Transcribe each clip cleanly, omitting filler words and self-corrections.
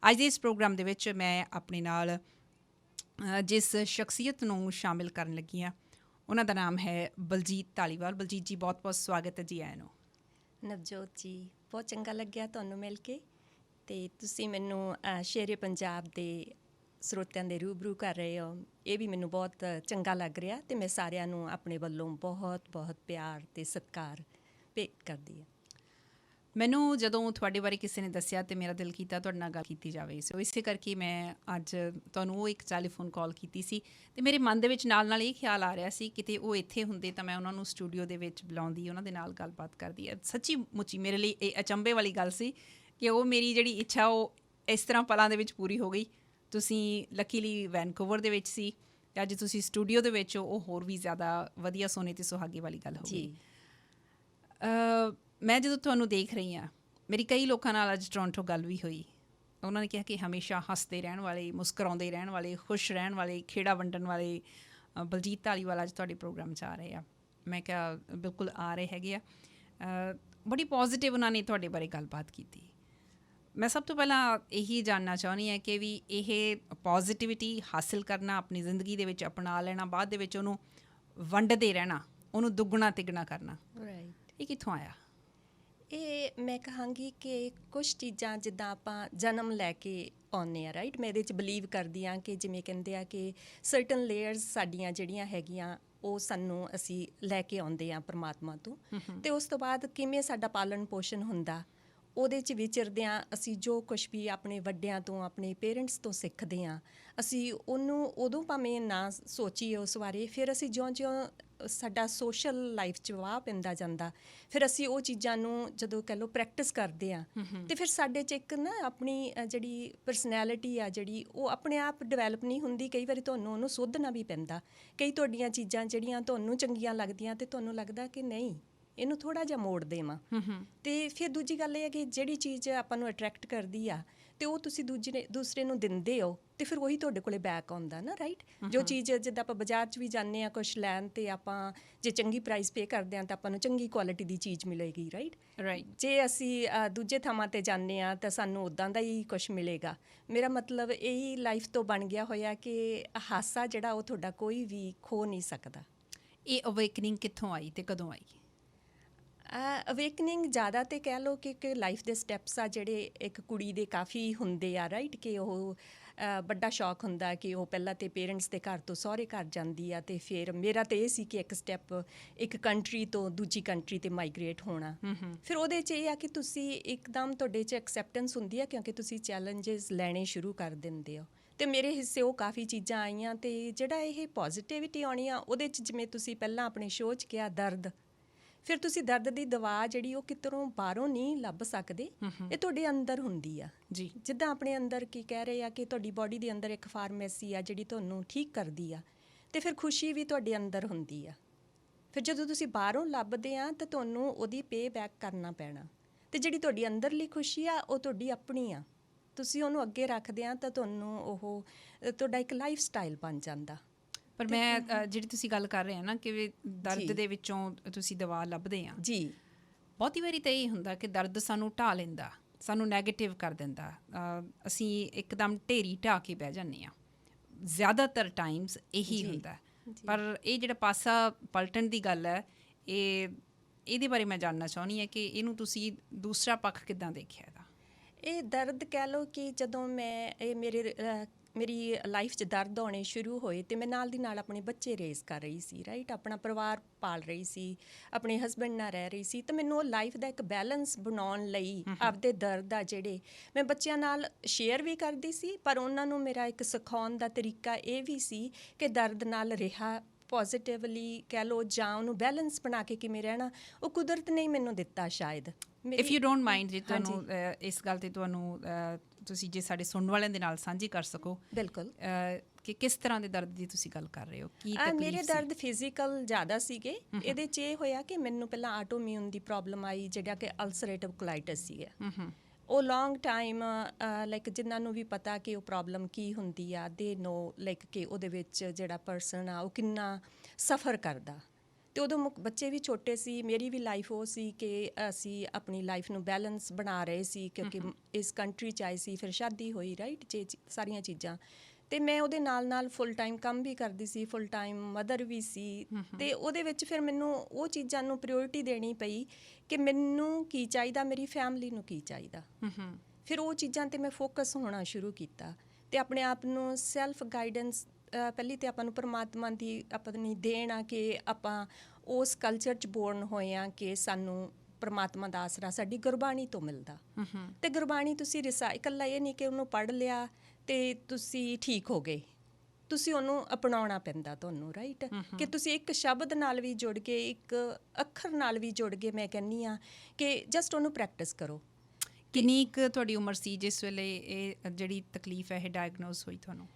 ਅੱਜ ਦੇ ਇਸ ਪ੍ਰੋਗਰਾਮ ਦੇ ਵਿੱਚ ਮੈਂ ਆਪਣੇ ਨਾਲ ਜਿਸ ਸ਼ਖਸੀਅਤ ਨੂੰ ਸ਼ਾਮਿਲ ਕਰਨ ਲੱਗੀ ਹਾਂ ਉਹਨਾਂ ਦਾ ਨਾਮ ਹੈ ਬਲਜੀਤ ਧਾਲੀਵਾਲ। ਬਲਜੀਤ ਜੀ, ਬਹੁਤ ਬਹੁਤ ਸਵਾਗਤ ਹੈ ਜੀ ਆਇਆਂ ਨੂੰ। ਨਵਜੋਤ ਜੀ, ਬਹੁਤ ਚੰਗਾ ਲੱਗਿਆ ਤੁਹਾਨੂੰ ਮਿਲ ਕੇ, ਅਤੇ ਤੁਸੀਂ ਮੈਨੂੰ ਸ਼ੇਰੇ ਪੰਜਾਬ ਦੇ ਸਰੋਤਿਆਂ ਦੇ ਰੂਬਰੂ ਕਰ ਰਹੇ ਹੋ, ਇਹ ਵੀ ਮੈਨੂੰ ਬਹੁਤ ਚੰਗਾ ਲੱਗ ਰਿਹਾ। ਅਤੇ ਮੈਂ ਸਾਰਿਆਂ ਨੂੰ ਆਪਣੇ ਵੱਲੋਂ ਬਹੁਤ ਬਹੁਤ ਪਿਆਰ ਅਤੇ ਸਤਿਕਾਰ ਭੇਟ ਕਰਦੀ ਹਾਂ। ਮੈਨੂੰ ਜਦੋਂ ਤੁਹਾਡੇ ਬਾਰੇ ਕਿਸੇ ਨੇ ਦੱਸਿਆ ਤਾਂ ਮੇਰਾ ਦਿਲ ਕੀਤਾ ਤੁਹਾਡੇ ਨਾਲ ਗੱਲ ਕੀਤੀ ਜਾਵੇ, ਸੋ ਇਸੇ ਕਰਕੇ ਮੈਂ ਅੱਜ ਤੁਹਾਨੂੰ ਉਹ ਇੱਕ ਟੈਲੀਫੋਨ ਕਾਲ ਕੀਤੀ ਸੀ। ਅਤੇ ਮੇਰੇ ਮਨ ਦੇ ਵਿੱਚ ਨਾਲ ਨਾਲ ਇਹ ਖਿਆਲ ਆ ਰਿਹਾ ਸੀ ਕਿਤੇ ਉਹ ਇੱਥੇ ਹੁੰਦੇ ਤਾਂ ਮੈਂ ਉਹਨਾਂ ਨੂੰ ਸਟੂਡੀਓ ਦੇ ਵਿੱਚ ਬੁਲਾਉਂਦੀ, ਉਹਨਾਂ ਦੇ ਨਾਲ ਗੱਲਬਾਤ ਕਰਦੀ। ਸੱਚੀ ਮੁੱਚੀ ਮੇਰੇ ਲਈ ਇਹ ਅਚੰਭੇ ਵਾਲੀ ਗੱਲ ਸੀ ਕਿ ਉਹ ਮੇਰੀ ਜਿਹੜੀ ਇੱਛਾ ਉਹ ਇਸ ਤਰ੍ਹਾਂ ਪਲਾਂ ਦੇ ਵਿੱਚ ਪੂਰੀ ਹੋ ਗਈ। ਤੁਸੀਂ ਲੱਕੀਲੀ ਵੈਨਕੂਵਰ ਦੇ ਵਿੱਚ ਸੀ ਅਤੇ ਅੱਜ ਤੁਸੀਂ ਸਟੂਡੀਓ ਦੇ ਵਿੱਚ ਉਹ ਹੋਰ ਵੀ ਜ਼ਿਆਦਾ ਵਧੀਆ ਸੋਨੇ ਅਤੇ ਸੁਹਾਗੇ ਵਾਲੀ ਗੱਲ ਹੋ ਗਈ। ਮੈਂ ਜਦੋਂ ਤੁਹਾਨੂੰ ਦੇਖ ਰਹੀ ਹਾਂ, ਮੇਰੀ ਕਈ ਲੋਕਾਂ ਨਾਲ ਅੱਜ ਟੋਰਾਂਟੋ ਗੱਲ ਵੀ ਹੋਈ। ਉਹਨਾਂ ਨੇ ਕਿਹਾ ਕਿ ਹਮੇਸ਼ਾ ਹੱਸਦੇ ਰਹਿਣ ਵਾਲੇ, ਮੁਸਕਰਾਉਂਦੇ ਰਹਿਣ ਵਾਲੇ, ਖੁਸ਼ ਰਹਿਣ ਵਾਲੇ, ਖੇੜਾ ਵੰਡਣ ਵਾਲੇ ਬਲਜੀਤ ਧਾਲੀਵਾਲ ਅੱਜ ਤੁਹਾਡੇ ਪ੍ਰੋਗਰਾਮ 'ਚ ਆ ਰਹੇ ਆ। ਮੈਂ ਕਿਹਾ ਬਿਲਕੁਲ ਆ ਰਹੇ ਹੈਗੇ ਆ। ਬੜੀ ਪੋਜ਼ੀਟਿਵ ਉਹਨਾਂ ਨੇ ਤੁਹਾਡੇ ਬਾਰੇ ਗੱਲਬਾਤ ਕੀਤੀ। ਮੈਂ ਸਭ ਤੋਂ ਪਹਿਲਾਂ ਇਹੀ ਜਾਣਨਾ ਚਾਹੁੰਦੀ ਹਾਂ ਕਿ ਵੀ ਇਹ ਪੋਜ਼ੀਟਿਵਿਟੀ ਹਾਸਿਲ ਕਰਨਾ, ਆਪਣੀ ਜ਼ਿੰਦਗੀ ਦੇ ਵਿੱਚ ਅਪਣਾ ਲੈਣਾ, ਬਾਅਦ ਦੇ ਵਿੱਚ ਉਹਨੂੰ ਵੰਡਦੇ ਰਹਿਣਾ, ਉਹਨੂੰ ਦੁੱਗਣਾ ਤਿੱਗਣਾ ਕਰਨਾ, ਇਹ ਕਿੱਥੋਂ ਆਇਆ? ਇਹ ਮੈਂ ਕਹਾਂਗੀ ਕਿ ਕੁਛ ਚੀਜ਼ਾਂ ਜਿੱਦਾਂ ਆਪਾਂ ਜਨਮ ਲੈ ਕੇ ਆਉਂਦੇ ਹਾਂ, ਰਾਈਟ, ਮੈਂ ਇਹਦੇ 'ਚ ਬਿਲੀਵ ਕਰਦੀ ਹਾਂ ਕਿ ਜਿਵੇਂ ਕਹਿੰਦੇ ਆ ਕਿ ਸਰਟਨ ਲੇਅਰਸ ਸਾਡੀਆਂ ਜਿਹੜੀਆਂ ਹੈਗੀਆਂ ਉਹ ਸਾਨੂੰ ਅਸੀਂ ਲੈ ਕੇ ਆਉਂਦੇ ਹਾਂ ਪਰਮਾਤਮਾ ਤੋਂ, ਅਤੇ ਉਸ ਤੋਂ ਬਾਅਦ ਕਿਵੇਂ ਸਾਡਾ ਪਾਲਣ ਪੋਸ਼ਣ ਹੁੰਦਾ, ਉਹਦੇ 'ਚ ਵਿਚਰਦਿਆਂ ਅਸੀਂ ਜੋ ਕੁਛ ਵੀ ਆਪਣੇ ਵੱਡਿਆਂ ਤੋਂ, ਆਪਣੇ ਪੇਰੈਂਟਸ ਤੋਂ ਸਿੱਖਦੇ ਹਾਂ, ਅਸੀਂ ਉਹਨੂੰ ਉਦੋਂ ਭਾਵੇਂ ਨਾ ਸੋਚੀਏ ਉਸ ਬਾਰੇ, ਫਿਰ ਅਸੀਂ ਜਿਉਂ-ਜਿਉਂ ਸਾਡਾ ਸੋਸ਼ਲ ਲਾਈਫ 'ਚ ਵਾਹ ਪੈਂਦਾ ਜਾਂਦਾ, ਫਿਰ ਅਸੀਂ ਉਹ ਚੀਜ਼ਾਂ ਨੂੰ ਜਦੋਂ ਕਹਿ ਲਓ ਪ੍ਰੈਕਟਿਸ ਕਰਦੇ ਹਾਂ, ਅਤੇ ਫਿਰ ਸਾਡੇ 'ਚ ਇੱਕ ਨਾ ਆਪਣੀ ਜਿਹੜੀ ਪਰਸਨੈਲਿਟੀ ਆ ਜਿਹੜੀ ਉਹ ਆਪਣੇ ਆਪ ਡਿਵੈਲਪ ਨਹੀਂ ਹੁੰਦੀ। ਕਈ ਵਾਰੀ ਤੁਹਾਨੂੰ ਉਹਨੂੰ ਸੋਧਣਾ ਵੀ ਪੈਂਦਾ। ਕਈ ਤੁਹਾਡੀਆਂ ਚੀਜ਼ਾਂ ਜਿਹੜੀਆਂ ਤੁਹਾਨੂੰ ਚੰਗੀਆਂ ਲੱਗਦੀਆਂ ਅਤੇ ਤੁਹਾਨੂੰ ਲੱਗਦਾ ਕਿ ਨਹੀਂ, ਇਹਨੂੰ ਥੋੜ੍ਹਾ ਜਿਹਾ ਮੋੜ ਦੇਵਾਂ। ਅਤੇ ਫਿਰ ਦੂਜੀ ਗੱਲ ਇਹ ਹੈ ਕਿ ਜਿਹੜੀ ਚੀਜ਼ ਆਪਾਂ ਨੂੰ ਅਟਰੈਕਟ ਕਰਦੀ ਆ ਅਤੇ ਉਹ ਤੁਸੀਂ ਦੂਸਰੇ ਨੂੰ ਦਿੰਦੇ ਹੋ ਅਤੇ ਫਿਰ ਉਹੀ ਤੁਹਾਡੇ ਕੋਲ ਬੈਕ ਆਉਂਦਾ ਨਾ, ਰਾਈਟ। ਜੋ ਚੀਜ਼ ਜਿੱਦਾਂ ਆਪਾਂ ਬਾਜ਼ਾਰ 'ਚ ਵੀ ਜਾਂਦੇ ਹਾਂ ਕੁਛ ਲੈਣ, ਅਤੇ ਆਪਾਂ ਜੇ ਚੰਗੀ ਪ੍ਰਾਈਸ ਪੇ ਕਰਦੇ ਹਾਂ ਤਾਂ ਆਪਾਂ ਨੂੰ ਚੰਗੀ ਕੁਆਲਿਟੀ ਦੀ ਚੀਜ਼ ਮਿਲੇਗੀ, ਰਾਈਟ। ਜੇ ਅਸੀਂ ਦੂਜੇ ਥਾਵਾਂ 'ਤੇ ਜਾਂਦੇ ਹਾਂ ਤਾਂ ਸਾਨੂੰ ਉੱਦਾਂ ਦਾ ਹੀ ਕੁਛ ਮਿਲੇਗਾ। ਮੇਰਾ ਮਤਲਬ ਇਹੀ ਲਾਈਫ ਤੋਂ ਬਣ ਗਿਆ ਹੋਇਆ ਕਿ ਹਾਸਾ ਜਿਹੜਾ ਉਹ ਤੁਹਾਡਾ ਕੋਈ ਵੀ ਖੋ ਨਹੀਂ ਸਕਦਾ। ਇਹ ਅਵੇਕਨਿੰਗ ਕਿੱਥੋਂ ਆਈ ਅਤੇ ਕਦੋਂ ਆਈ? ਅਵੇਕਨਿੰਗ ਜ਼ਿਆਦਾ ਤਾਂ ਕਹਿ ਲਓ ਕਿ ਲਾਈਫ ਦੇ ਸਟੈਪਸ ਆ ਜਿਹੜੇ ਇੱਕ ਕੁੜੀ ਦੇ ਕਾਫੀ ਹੁੰਦੇ ਆ, ਰਾਈਟ, ਕਿ ਉਹ ਵੱਡਾ ਸ਼ੌਕ ਹੁੰਦਾ ਕਿ ਉਹ ਪਹਿਲਾਂ ਤਾਂ ਪੇਰੈਂਟਸ ਦੇ ਘਰ ਤੋਂ ਸਹੁਰੇ ਘਰ ਜਾਂਦੀ ਆ, ਅਤੇ ਫਿਰ ਮੇਰਾ ਤਾਂ ਇਹ ਸੀ ਕਿ ਇੱਕ ਸਟੈਪ ਇੱਕ ਕੰਟਰੀ ਤੋਂ ਦੂਜੀ ਕੰਟਰੀ 'ਤੇ ਮਾਈਗਰੇਟ ਹੋਣਾ। ਫਿਰ ਉਹਦੇ 'ਚ ਇਹ ਆ ਕਿ ਤੁਸੀਂ ਇੱਕਦਮ ਤੁਹਾਡੇ 'ਚ ਐਕਸੈਪਟੈਂਸ ਹੁੰਦੀ ਆ ਕਿਉਂਕਿ ਤੁਸੀਂ ਚੈਲੰਜਸ ਲੈਣੇ ਸ਼ੁਰੂ ਕਰ ਦਿੰਦੇ ਹੋ, ਅਤੇ ਮੇਰੇ ਹਿੱਸੇ ਉਹ ਕਾਫੀ ਚੀਜ਼ਾਂ ਆਈਆਂ। ਅਤੇ ਜਿਹੜਾ ਇਹ ਪੋਜ਼ੀਟਿਵਿਟੀ ਆਉਣੀ ਆ ਉਹਦੇ 'ਚ ਜਿਵੇਂ ਤੁਸੀਂ ਪਹਿਲਾਂ ਆਪਣੇ ਸ਼ੋਅ 'ਚ ਕਿਹਾ ਦਰਦ, ਫਿਰ ਤੁਸੀਂ ਦਰਦ ਦੀ ਦਵਾ ਜਿਹੜੀ ਉਹ ਕਿੱਧਰੋਂ ਬਾਹਰੋਂ ਨਹੀਂ ਲੱਭ ਸਕਦੇ, ਇਹ ਤੁਹਾਡੇ ਅੰਦਰ ਹੁੰਦੀ ਆ ਜੀ। ਜਿੱਦਾਂ ਆਪਣੇ ਅੰਦਰ ਕੀ ਕਹਿ ਰਹੇ ਆ ਕਿ ਤੁਹਾਡੀ ਬੋਡੀ ਦੇ ਅੰਦਰ ਇੱਕ ਫਾਰਮੇਸੀ ਆ ਜਿਹੜੀ ਤੁਹਾਨੂੰ ਠੀਕ ਕਰਦੀ ਆ, ਅਤੇ ਫਿਰ ਖੁਸ਼ੀ ਵੀ ਤੁਹਾਡੇ ਅੰਦਰ ਹੁੰਦੀ ਆ। ਫਿਰ ਜਦੋਂ ਤੁਸੀਂ ਬਾਹਰੋਂ ਲੱਭਦੇ ਆ ਤਾਂ ਤੁਹਾਨੂੰ ਉਹਦੀ ਪੇ ਬੈਕ ਕਰਨਾ ਪੈਣਾ, ਅਤੇ ਜਿਹੜੀ ਤੁਹਾਡੀ ਅੰਦਰਲੀ ਖੁਸ਼ੀ ਆ ਉਹ ਤੁਹਾਡੀ ਆਪਣੀ ਆ। ਤੁਸੀਂ ਉਹਨੂੰ ਅੱਗੇ ਰੱਖਦੇ ਆ ਤਾਂ ਤੁਹਾਨੂੰ ਉਹ ਤੁਹਾਡਾ ਇੱਕ ਲਾਈਫ ਸਟਾਈਲ ਬਣ ਜਾਂਦਾ। ਪਰ ਮੈਂ ਜਿਹੜੀ ਤੁਸੀਂ ਗੱਲ ਕਰ ਰਹੇ ਆ ਨਾ ਕਿ ਦਰਦ ਦੇ ਵਿੱਚੋਂ ਤੁਸੀਂ ਦਵਾ ਲੱਭਦੇ ਆ ਜੀ, ਬਹੁਤੀ ਵਾਰੀ ਤਾਂ ਇਹ ਹੁੰਦਾ ਕਿ ਦਰਦ ਸਾਨੂੰ ਢਾਹ ਲੈਂਦਾ, ਸਾਨੂੰ ਨੈਗੇਟਿਵ ਕਰ ਦਿੰਦਾ, ਅਸੀਂ ਇੱਕਦਮ ਢੇਰੀ ਢਾਹ ਕੇ ਬਹਿ ਜਾਂਦੇ ਹਾਂ। ਜ਼ਿਆਦਾਤਰ ਟਾਈਮਸ ਇਹੀ ਹੁੰਦਾ। ਪਰ ਇਹ ਜਿਹੜਾ ਪਾਸਾ ਪਲਟਣ ਦੀ ਗੱਲ ਹੈ, ਇਹਦੇ ਬਾਰੇ ਮੈਂ ਜਾਣਨਾ ਚਾਹੁੰਦੀ ਹਾਂ ਕਿ ਇਹਨੂੰ ਤੁਸੀਂ ਦੂਸਰਾ ਪੱਖ ਕਿੱਦਾਂ ਦੇਖਿਆ ਇਹਦਾ? ਇਹ ਦਰਦ ਕਹਿ ਲਓ ਕਿ ਜਦੋਂ ਮੇਰੀ ਲਾਈਫ 'ਚ ਦਰਦ ਆਉਣੇ ਸ਼ੁਰੂ ਹੋਏ ਅਤੇ ਮੈਂ ਨਾਲ ਦੀ ਨਾਲ ਆਪਣੇ ਬੱਚੇ ਰੇਜ਼ ਕਰ ਰਹੀ ਸੀ, ਰਾਈਟ, ਆਪਣਾ ਪਰਿਵਾਰ ਪਾਲ ਰਹੀ ਸੀ, ਆਪਣੇ ਹਸਬੈਂਡ ਨਾਲ ਰਹਿ ਰਹੀ ਸੀ, ਤਾਂ ਮੈਨੂੰ ਉਹ ਲਾਈਫ ਦਾ ਇੱਕ ਬੈਲੈਂਸ ਬਣਾਉਣ ਲਈ ਆਪਦੇ ਦਰਦ ਆ ਜਿਹੜੇ ਮੈਂ ਬੱਚਿਆਂ ਨਾਲ ਸ਼ੇਅਰ ਵੀ ਕਰਦੀ ਸੀ, ਪਰ ਉਹਨਾਂ ਨੂੰ ਮੇਰਾ ਇੱਕ ਸਿਖਾਉਣ ਦਾ ਤਰੀਕਾ ਇਹ ਵੀ ਸੀ ਕਿ ਦਰਦ ਨਾਲ ਰਿਹਾ ਪੋਜ਼ੀਟਿਵਲੀ ਕਹਿ ਲਓ ਜਾਂ ਉਹਨੂੰ ਬੈਲੈਂਸ ਬਣਾ ਕੇ ਕਿਵੇਂ ਰਹਿਣਾ, ਉਹ ਕੁਦਰਤ ਨੇ ਮੈਨੂੰ ਦਿੱਤਾ ਸ਼ਾਇਦ। ਇਫ ਯੂ ਡੋਂਟ ਮਾਈਂਡ, ਜੇ ਤੁਹਾਨੂੰ ਇਸ ਗੱਲ 'ਤੇ ਤੁਹਾਨੂੰ ਤੁਸੀਂ ਜੇ ਸਾਡੇ ਸੁਣਨ ਵਾਲਿਆਂ ਦੇ ਨਾਲ ਸਾਂਝੀ ਕਰ ਸਕੋ। ਬਿਲਕੁਲ। ਕਿ ਕਿਸ ਤਰ੍ਹਾਂ ਦੇ ਦਰਦ ਦੀ ਤੁਸੀਂ ਗੱਲ ਕਰ ਰਹੇ ਹੋ? ਕੀ ਮੇਰੇ ਦਰਦ ਫਿਜ਼ੀਕਲ ਜ਼ਿਆਦਾ ਸੀਗੇ। ਇਹਦੇ 'ਚ ਇਹ ਹੋਇਆ ਕਿ ਮੈਨੂੰ ਪਹਿਲਾਂ ਆਟੋਮਿਊਨ ਦੀ ਪ੍ਰੋਬਲਮ ਆਈ, ਜਿਹੜਾ ਕਿ ਅਲਸਰੇਟਿਵ ਕੋਲਾਈਟਿਸ ਸੀਗਾ। ਉਹ ਲੌਂਗ ਟਾਈਮ ਲਾਈਕ ਜਿਨ੍ਹਾਂ ਨੂੰ ਵੀ ਪਤਾ ਕਿ ਉਹ ਪ੍ਰੋਬਲਮ ਕੀ ਹੁੰਦੀ ਆ, ਦੇ ਨੋ ਲਾਈਕ ਕਿ ਉਹਦੇ ਵਿੱਚ ਜਿਹੜਾ ਪਰਸਨ ਆ ਉਹ ਕਿੰਨਾ ਸਫਰ ਕਰਦਾ। ਤੇ ਉਦੋਂ ਬੱਚੇ ਵੀ ਛੋਟੇ ਸੀ, ਮੇਰੀ ਵੀ ਲਾਈਫ ਉਹ ਸੀ ਕਿ ਅਸੀਂ ਆਪਣੀ ਲਾਈਫ ਨੂੰ ਬੈਲੈਂਸ ਬਣਾ ਰਹੇ ਸੀ ਕਿਉਂਕਿ ਇਸ ਕੰਟਰੀ 'ਚ ਆਏ ਸੀ, ਫਿਰ ਸ਼ਾਦੀ ਹੋਈ ਰਾਈਟ ਜੇ ਸਾਰੀਆਂ ਚੀਜ਼ਾਂ। ਤੇ ਮੈਂ ਉਹਦੇ ਨਾਲ ਫੁੱਲ ਟਾਈਮ ਕੰਮ ਵੀ ਕਰਦੀ ਸੀ, ਫੁੱਲ ਟਾਈਮ ਮਦਰ ਵੀ ਸੀ। ਤੇ ਉਹਦੇ ਵਿੱਚ ਫਿਰ ਮੈਨੂੰ ਉਹ ਚੀਜ਼ਾਂ ਨੂੰ ਪ੍ਰਾਇੋਰਟੀ ਦੇਣੀ ਪਈ ਕਿ ਮੈਨੂੰ ਕੀ ਚਾਹੀਦਾ, ਮੇਰੀ ਫੈਮਿਲੀ ਨੂੰ ਕੀ ਚਾਹੀਦਾ। ਫਿਰ ਉਹ ਚੀਜ਼ਾਂ 'ਤੇ ਮੈਂ ਫੋਕਸ ਹੋਣਾ ਸ਼ੁਰੂ ਕੀਤਾ ਤੇ ਆਪਣੇ ਆਪ ਨੂੰ ਸੈਲਫ ਗਾਈਡੈਂਸ ਪਹਿਲੀ ਤੇ ਆਪਾਂ ਨੂੰ ਪਰਮਾਤਮਾ ਦੀ ਆਪਣੀ ਦੇਣ ਆ ਕਿ ਆਪਾਂ ਉਸ ਕਲਚਰ 'ਚ ਬੋਰਨ ਹੋਏ ਆ ਕਿ ਸਾਨੂੰ ਪਰਮਾਤਮਾ ਦਾ ਆਸਰਾ ਸਾਡੀ ਗੁਰਬਾਣੀ ਤੋਂ ਮਿਲਦਾ। ਤੇ ਗੁਰਬਾਣੀ ਤੁਸੀਂ ਇਕੱਲਾ ਇਹ ਨਹੀਂ ਕਿ ਉਹਨੂੰ ਪੜ੍ਹ ਲਿਆ ਤੇ ਤੁਸੀਂ ਠੀਕ ਹੋ ਗਏ, ਤੁਸੀਂ ਉਹਨੂੰ ਅਪਣਾਉਣਾ ਪੈਂਦਾ ਤੁਹਾਨੂੰ ਰਾਈਟ। ਕਿ ਤੁਸੀਂ ਇੱਕ ਸ਼ਬਦ ਨਾਲ ਵੀ ਜੁੜ ਕੇ, ਇੱਕ ਅੱਖਰ ਨਾਲ ਵੀ ਜੁੜ ਕੇ, ਮੈਂ ਕਹਿੰਦੀ ਆ ਕਿ ਜਸਟ ਉਹਨੂੰ ਪ੍ਰੈਕਟਿਸ ਕਰੋ। ਕਿੰਨੀ ਕੁ ਤੁਹਾਡੀ ਉਮਰ ਸੀ ਜਿਸ ਵੇਲੇ ਇਹ ਜਿਹੜੀ ਤਕਲੀਫ ਹੈ ਇਹ ਡਾਇਗਨੋਸ ਹੋਈ ਤੁਹਾਨੂੰ?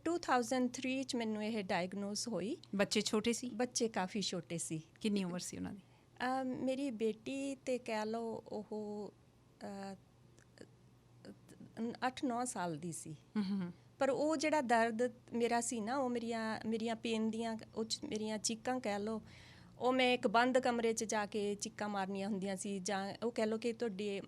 2003 ਚ ਮੈਨੂੰ ਇਹ ਡਾਇਗਨੋਸ ਹੋਈ। ਬੱਚੇ ਛੋਟੇ ਸੀ? ਬੱਚੇ ਕਾਫੀ ਛੋਟੇ ਸੀ। ਕਿੰਨੀ ਉਮਰ ਸੀ ਉਹਨਾਂ ਦੀ? ਮੇਰੀ ਬੇਟੀ ਤੇ ਕਹਿ ਲਓ ਉਹ 8-9 ਸਾਲ ਦੀ ਸੀ। ਪਰ ਉਹ ਜਿਹੜਾ ਦਰਦ ਮੇਰਾ ਸੀ ਨਾ, ਉਹ ਮੇਰੀਆਂ ਪੇਨ ਦੀਆਂ ਉਹ ਮੇਰੀਆਂ ਚੀਕਾਂ ਕਹਿ ਲਓ, ਉਹ ਮੈਂ ਇੱਕ ਬੰਦ ਕਮਰੇ 'ਚ ਜਾ ਕੇ ਚੀਕਾਂ ਮਾਰਨੀਆਂ ਹੁੰਦੀਆਂ ਸੀ। ਜਾਂ ਉਹ ਕਹਿ ਲਓ ਕਿ ਤੁਹਾਡੀ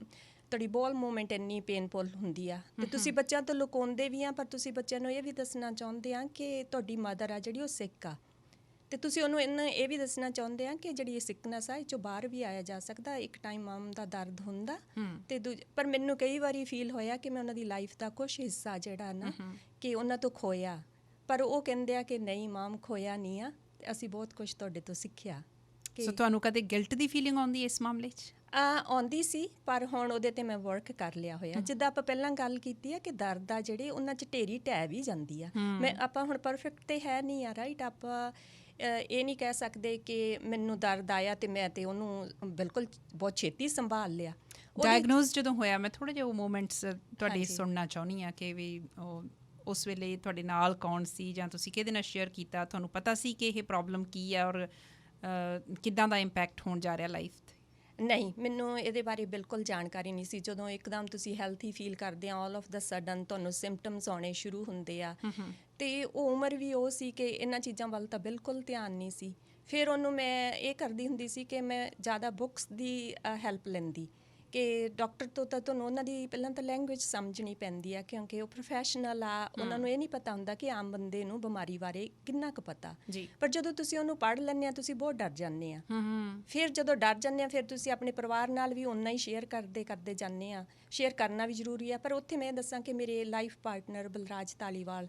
ਬੋਲ ਮੂਵਮੈਂਟ ਇੰਨੀ ਪੇਨਫੁਲ ਹੁੰਦੀ ਆ ਤੇ ਤੁਸੀਂ ਬੱਚਿਆਂ ਤੋਂ ਲੁਕਾਉਂਦੇ ਵੀ ਆ, ਪਰ ਤੁਸੀਂ ਬੱਚਿਆਂ ਨੂੰ ਇਹ ਵੀ ਦੱਸਣਾ ਚਾਹੁੰਦੇ ਆ ਕਿ ਤੁਹਾਡੀ ਮਦਰ ਆ ਜਿਹੜੀ ਉਹ ਸਿੱਕ ਆ, ਤੇ ਤੁਸੀਂ ਉਹਨੂੰ ਇਹ ਵੀ ਦੱਸਣਾ ਚਾਹੁੰਦੇ ਆ ਕਿ ਜਿਹੜੀ ਇਹ ਸਿਕਨੈਸ ਆ ਇਹ 'ਚੋਂ ਬਾਹਰ ਵੀ ਆਇਆ ਜਾ ਸਕਦਾ। ਇੱਕ ਟਾਈਮ ਮਮ ਦਾ ਦਰਦ ਹੁੰਦਾ ਤੇ ਪਰ ਮੈਨੂੰ ਕਈ ਵਾਰੀ ਫੀਲ ਹੋਇਆ ਕਿ ਮੈਂ ਉਹਨਾਂ ਦੀ ਲਾਈਫ ਦਾ ਕੁਛ ਹਿੱਸਾ ਜਿਹੜਾ ਨਾ ਕਿ ਉਹਨਾਂ ਤੋਂ ਖੋਇਆ। ਪਰ ਉਹ ਕਹਿੰਦੇ ਆ ਕਿ ਨਹੀਂ ਮਾਮ, ਖੋਇਆ ਨਹੀਂ ਆ, ਅਸੀਂ ਬਹੁਤ ਕੁਝ ਤੁਹਾਡੇ ਤੋਂ ਸਿੱਖਿਆ। ਸੋ ਤੁਹਾਨੂੰ ਕਦੇ ਗਿਲਟ ਦੀ ਫੀਲਿੰਗ ਆਉਂਦੀ ਇਸ ਮਾਮਲੇ 'ਚ? ਆਉਂਦੀ ਸੀ, ਪਰ ਹੁਣ ਉਹਦੇ ਤੇ ਮੈਂ ਵਰਕ ਕਰ ਲਿਆ ਹੋਇਆ। ਜਿੱਦਾਂ ਆਪਾਂ ਪਹਿਲਾਂ ਗੱਲ ਕੀਤੀ ਆ ਕਿ ਦਰਦ ਆ ਜਿਹੜੇ ਉਹਨਾਂ 'ਚ ਢੇਰੀ ਢਹਿ ਵੀ ਜਾਂਦੀ ਆ। ਆਪਾਂ ਹੁਣ ਪਰਫੈਕਟ ਤੇ ਹੈ ਨਹੀਂ ਆ ਰਾਈਟ। ਆਪਾਂ ਇਹ ਨਹੀਂ ਕਹਿ ਸਕਦੇ ਕਿ ਮੈਨੂੰ ਦਰਦ ਆਇਆ ਤੇ ਮੈਂ ਤੇ ਉਹਨੂੰ ਬਿਲਕੁਲ ਬਹੁਤ ਛੇਤੀ ਸੰਭਾਲ ਲਿਆ। ਡਾਇਗਨੋਸ ਜਦੋਂ ਹੋਇਆ, ਮੈਂ ਥੋੜ੍ਹੇ ਜਿਹੇ ਉਹ ਮੂਮੈਂਟਸ ਤੁਹਾਡੇ ਸੁਣਨਾ ਚਾਹੁੰਦੀ ਹਾਂ ਕਿ ਵੀ ਉਸ ਵੇਲੇ ਤੁਹਾਡੇ ਨਾਲ ਕੌਣ ਸੀ ਜਾਂ ਤੁਸੀਂ ਕਿਹਦੇ ਨਾਲ ਸ਼ੇਅਰ ਕੀਤਾ? ਤੁਹਾਨੂੰ ਪਤਾ ਸੀ ਕਿ ਇਹ ਪ੍ਰੋਬਲਮ ਕੀ ਹੈ ਔਰ ਕਿੱਦਾਂ ਦਾ ਇੰਪੈਕਟ ਹੋਣ ਜਾ ਰਿਹਾ ਲਾਈਫ 'ਤੇ? ਨਹੀਂ, ਮੈਨੂੰ ਇਹਦੇ ਬਾਰੇ ਬਿਲਕੁਲ ਜਾਣਕਾਰੀ ਨਹੀਂ ਸੀ। ਜਦੋਂ ਇੱਕਦਮ ਤੁਸੀਂ ਹੈਲਥੀ ਫੀਲ ਕਰਦੇ ਆ, ਆਲ ਆਫ ਦਾ ਸਡਨ ਤੁਹਾਨੂੰ ਸਿੰਪਟਮਸ ਆਉਣੇ ਸ਼ੁਰੂ ਹੁੰਦੇ ਆ ਤੇ ਉਹ ਉਮਰ ਵੀ ਉਹ ਸੀ ਕਿ ਇਹਨਾਂ ਚੀਜ਼ਾਂ ਵੱਲ ਤਾਂ ਬਿਲਕੁਲ ਧਿਆਨ ਨਹੀਂ ਸੀ। ਫਿਰ ਉਹਨੂੰ ਮੈਂ ਇਹ ਕਰਦੀ ਹੁੰਦੀ ਸੀ ਕਿ ਮੈਂ ਜ਼ਿਆਦਾ ਬੁੱਕਸ ਦੀ ਹੈਲਪ ਲੈਂਦੀ ਕਿ ਡਾਕਟਰ ਤੋਂ ਤਾਂ ਤੁਹਾਨੂੰ ਉਹਨਾਂ ਦੀ ਪਹਿਲਾਂ ਤਾਂ ਲੈਂਗੁਏਜ ਸਮਝਣੀ ਪੈਂਦੀ ਆ ਕਿਉਂਕਿ ਉਹ ਪ੍ਰੋਫੈਸ਼ਨਲ ਆ। ਉਹਨਾਂ ਨੂੰ ਇਹ ਨਹੀਂ ਪਤਾ ਹੁੰਦਾ ਕਿ ਆਮ ਬੰਦੇ ਨੂੰ ਬਿਮਾਰੀ ਬਾਰੇ ਕਿੰਨਾ ਕੁ ਪਤਾ। ਪਰ ਜਦੋਂ ਤੁਸੀਂ ਉਹਨੂੰ ਪੜ੍ਹ ਲੈਂਦੇ ਆ, ਤੁਸੀਂ ਬਹੁਤ ਡਰ ਜਾਂਦੇ ਆ। ਫਿਰ ਜਦੋਂ ਡਰ ਜਾਂਦੇ ਆ, ਫਿਰ ਤੁਸੀਂ ਆਪਣੇ ਪਰਿਵਾਰ ਨਾਲ ਵੀ ਓਨਾ ਹੀ ਸ਼ੇਅਰ ਕਰਦੇ ਜਾਂਦੇ ਆ। ਸ਼ੇਅਰ ਕਰਨਾ ਵੀ ਜ਼ਰੂਰੀ ਆ। ਪਰ ਉੱਥੇ ਮੈਂ ਦੱਸਾਂ ਕਿ ਮੇਰੇ ਲਾਈਫ ਪਾਰਟਨਰ ਬਲਰਾਜ ਧਾਲੀਵਾਲ,